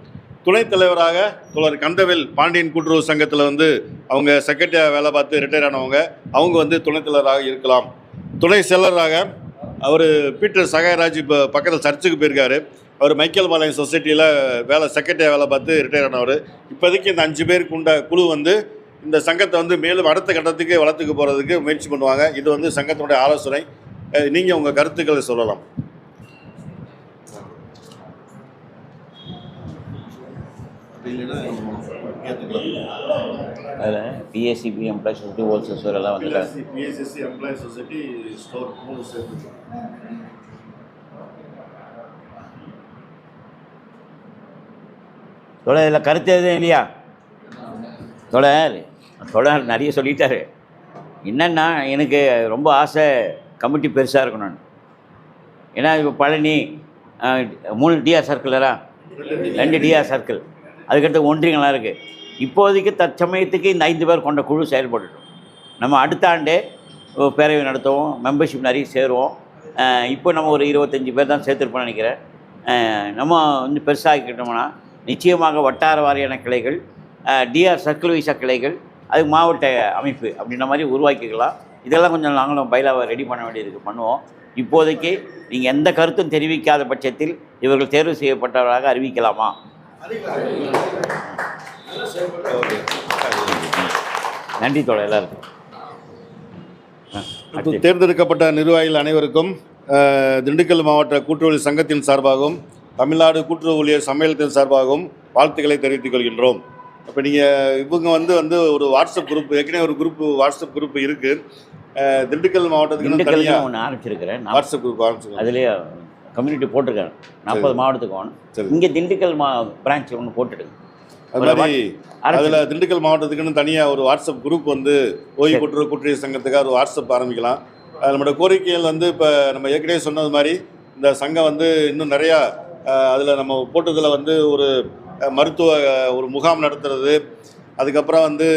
துணைத் தலைவராக தோழர் கந்தவேல் பாண்டியன் கூட்டுறவு சங்கத்தில் வந்து அவங்க செக்ரட்டரியாக வேலை பார்த்து ரிட்டையர் ஆனவங்க, அவங்க வந்து துணைத் தலைவராக இருக்கலாம். துணை செயலராக அவர் பீட்டர் சகாயராஜ் இப்போ பக்கத்தில் சர்ச்சுக்கு போயிருக்காரு. அவர் மைக்கேல் பாளையம் சொசைட்டியில் செக்ரட்டரியாக வேலை பார்த்து ரிட்டையர் ஆனவர். இப்போதைக்கு இந்த 5 பேருக்கு உண்ட குழு வந்து இந்த சங்கத்தை வந்து மேலும் அடுத்த கட்டத்துக்கு வளர்த்துக்கு போகிறதுக்கு முயற்சி பண்ணுவாங்க. இது வந்து சங்கத்தினுடைய ஆலோசனை. நீங்கள் உங்கள் கருத்துக்களை சொல்லலாம். அதில் பிஎஸ்சிபி எம்ப்ளாய் சொசைட்டி ஹோல்சேல் ஸ்டோர் எல்லாம் வந்து பிஎஸ்சி எம்ப்ளாய் சொசைட்டி ஸ்டோர் 3 சேர்த்து. தொடர் இதில் கருத்து எதுவும் இல்லையா? தொடர் நிறைய சொல்லிட்டாரு. என்னென்னா எனக்கு ரொம்ப ஆசை கமிட்டி பெருசாக இருக்கணும்னு. ஏன்னா இப்போ பழனி 3 டிஆர் சர்க்கிளரா, 2 டிஆர் சர்க்கிள், அதுக்கடுத்து ஒன்றியங்கள்லாம் இருக்குது. இப்போதைக்கு தற்சமயத்துக்கு இந்த 5 பேர் கொண்ட குழு செயல்பட்டுட்டோம். நம்ம அடுத்த ஆண்டே பேரவை நடத்துவோம், மெம்பர்ஷிப் நிறைய சேருவோம். இப்போ நம்ம ஒரு 25 பேர் தான் சேர்த்துருப்போம்னு நினைக்கிறேன். நம்ம வந்து பெருசாகிக்கிட்டோம்னா நிச்சயமாக வட்டார வாரியான கிளைகள், டிஆர் சர்க்கிள் வைஸாக கிளைகள், அதுக்கு மாவட்ட அமைப்பு அப்படின்ற மாதிரி உருவாக்கிக்கலாம். இதெல்லாம் கொஞ்சம் நாங்களும் பைலாவை ரெடி பண்ண வேண்டியதுக்கு பண்ணுவோம். இப்போதைக்கு நீங்கள் எந்த கருத்தும் தெரிவிக்காத பட்சத்தில் இவர்கள் தேர்வு செய்யப்பட்டவராக அறிவிக்கலாமா? நன்றி தோழர் எல்லாருக்கும். தேர்ந்தெடுக்கப்பட்ட நிர்வாகிகள் அனைவருக்கும் திண்டுக்கல் மாவட்ட கூட்டுறவு சங்கத்தின் சார்பாகவும் தமிழ்நாடு கூட்டுறவு ஊழியர் சம்மேளனத்தின் சார்பாகவும் வாழ்த்துக்களை தெரிவித்துக் கொள்கின்றோம். இப்போ நீங்கள் இவங்க வந்து ஒரு வாட்ஸ்அப் குரூப், ஏற்கனவே ஒரு வாட்ஸ்அப் குரூப் இருக்குது. திண்டுக்கல் மாவட்டத்துக்கு தனியாக ஒன்று ஆரம்பிச்சிருக்கிறேன், வாட்ஸ்அப் குரூப் ஆரம்பிச்சிருக்கேன். அதுலேயே கம்யூனிட்டி போட்டிருக்கேன். 40 மாவட்டத்துக்கு ஒன்று, இங்கே திண்டுக்கல் பிரான்ச் ஒன்று போட்டுடுங்க. அது மாதிரி அதில் திண்டுக்கல் மாவட்டத்துக்குன்னு தனியாக ஒரு வாட்ஸ்அப் குரூப் வந்து ஓய்வு கூட்டுறவு சங்கத்துக்காக ஒரு வாட்ஸ்அப் ஆரம்பிக்கலாம். நம்மளோட கோரிக்கைகள் வந்து இப்போ நம்ம ஏற்கனவே சொன்னது மாதிரி இந்த சங்கம் வந்து இன்னும் நிறையா அதில் நம்ம போட்டதில் வந்து ஒரு மருத்துவ ஒரு முகாம் நடத்துறது, அதுக்கப்புறம் வந்து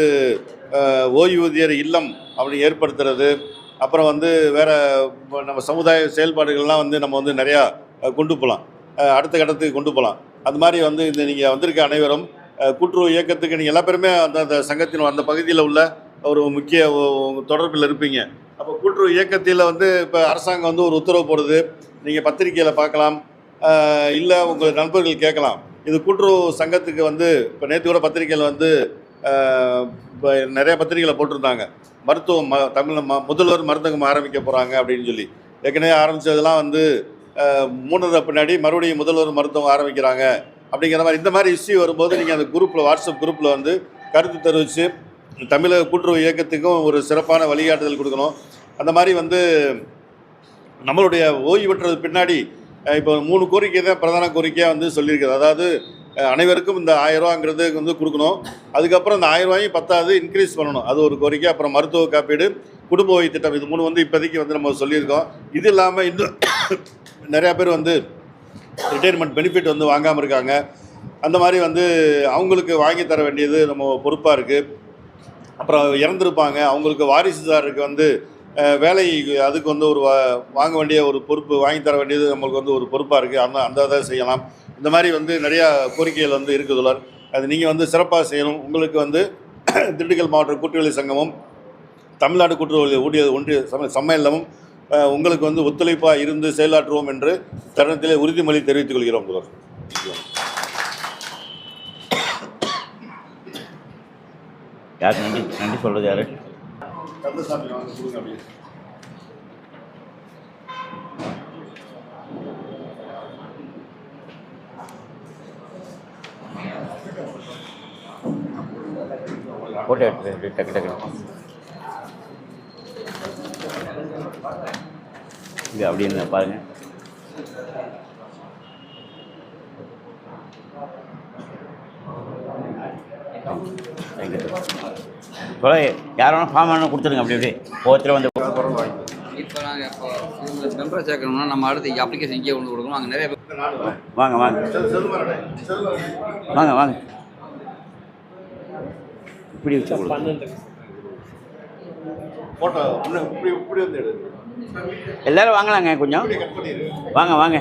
ஓய்வூதியர் இல்லம் அப்படி ஏற்படுத்துறது, அப்புறம் வந்து வேறு நம்ம சமுதாய செயல்பாடுகள்லாம் வந்து நம்ம வந்து நிறையா கொண்டு போகலாம், அடுத்த கட்டத்துக்கு கொண்டு போகலாம். அது மாதிரி வந்து இந்த நீங்கள் வந்திருக்க அனைவரும் கூட்டுறவு இயக்கத்துக்கு நீங்கள் எல்லா பேருமே அந்த சங்கத்தின் அந்த பகுதியில் உள்ள ஒரு முக்கிய தொடர்பில் இருப்பீங்க. அப்போ கூட்டுறவு இயக்கத்தில் வந்து இப்போ அரசாங்கம் வந்து ஒரு உத்தரவு போடுது, நீங்கள் பத்திரிக்கையில் பார்க்கலாம், இல்லை உங்கள் நண்பர்கள் கேட்கலாம். இது கூட்டுறவு சங்கத்துக்கு வந்து இப்போ நேற்று கூட பத்திரிக்கையில் வந்து இப்போ நிறைய பத்திரிகையில் போட்டிருந்தாங்க, மருத்துவம் முதல்வர் மருந்தகம் ஆரம்பிக்க போகிறாங்க அப்படின்னு சொல்லி. ஏற்கனவே ஆரம்பித்ததெல்லாம் வந்து 3 பின்னாடி மறுபடியும் முதல்வர் மருத்துவம் ஆரம்பிக்கிறாங்க அப்படிங்கிற மாதிரி. இந்த மாதிரி இஷ்யூ வரும்போது நீங்கள் அந்த குரூப்பில் வாட்ஸ்அப் குரூப்பில் வந்து கருத்து தெரிவித்து தமிழக கூட்டுறவு இயக்கத்துக்கும் ஒரு சிறப்பான வழிகாட்டுதல் கொடுக்கணும். அந்த மாதிரி வந்து நம்மளுடைய ஓய்வு பெற்றது பின்னாடி இப்போ 3 கோரிக்கை தான் பிரதான கோரிக்கையாக வந்து சொல்லியிருக்கிறது. அதாவது அனைவருக்கும் இந்த 1000 ரூபாங்கிறது வந்து கொடுக்கணும், அதுக்கப்புறம் இந்த 1000 ரூபாயும் 10வது இன்க்ரீஸ் பண்ணணும், அது ஒரு கோரிக்கை. அப்புறம் மருத்துவ காப்பீடு, குடும்ப ஓய்வு திட்டம், இது 3 வந்து இப்போதைக்கு வந்து நம்ம சொல்லியிருக்கோம். இது இல்லாமல் இன்னும் நிறையா பேர் வந்து ரிட்டையர்மெண்ட் பெனிஃபிட் வந்து வாங்காமல் இருக்காங்க. அந்த மாதிரி வந்து அவங்களுக்கு வாங்கி தர வேண்டியது நம்ம பொறுப்பாக இருக்குது. அப்புறம் இறந்துருப்பாங்க, அவங்களுக்கு வாரிசுதாருக்கு வந்து வேலை, அதுக்கு வந்து ஒரு வாங்க வேண்டிய ஒரு பொறுப்பு, வாங்கி தர வேண்டியது நம்மளுக்கு வந்து ஒரு பொறுப்பாக இருக்குது. அந்த இதை செய்யலாம். இந்த மாதிரி வந்து நிறையா கோரிக்கைகள் வந்து இருக்குது. அது நீங்கள் வந்து சிறப்பாக செய்யணும். உங்களுக்கு வந்து திண்டுக்கல் மாவட்ட கூட்டுறவு சங்கமும் தமிழ்நாடு கூட்டுறவு ஒன்றிய சம்மேளனமும் உங்களுக்கு வந்து ஒத்துழைப்பாக இருந்து செயலாற்றுவோம் என்று தருணத்திலே உறுதிமொழி தெரிவித்துக் கொள்கிறோம். யார் நன்றி நன்றி சொல்கிறது யார்? கந்தசாமி வாங்க கொடுங்க அப்படியே. ஃபோட்டோ எடுத்து டக்கு டக்கு இங்கே அப்படின்னு பாருங்கள். சொல்ல யார் வேணால் ஃபார்ம் வேணால் கொடுத்துருங்க. அப்படி அப்படியே ஒவ்வொருத்தரும் வந்து இப்போ நாங்கள் இப்போ இவங்களுக்கு மெம்பராக சேர்க்கணும்னா நம்ம அடுத்து அப்ளிகேஷன் இங்கே கொண்டு கொடுக்கணும். அங்கே நிறைய பேர் வாங்க வாங்க வாங்க வாங்க இப்படி வச்சு கொடுங்க. போட்டோ இப்படி இப்படி வந்து எடு. எல்லோரும் வாங்கலாங்க கொஞ்சம் கட் பண்ணிடு. வாங்க வாங்க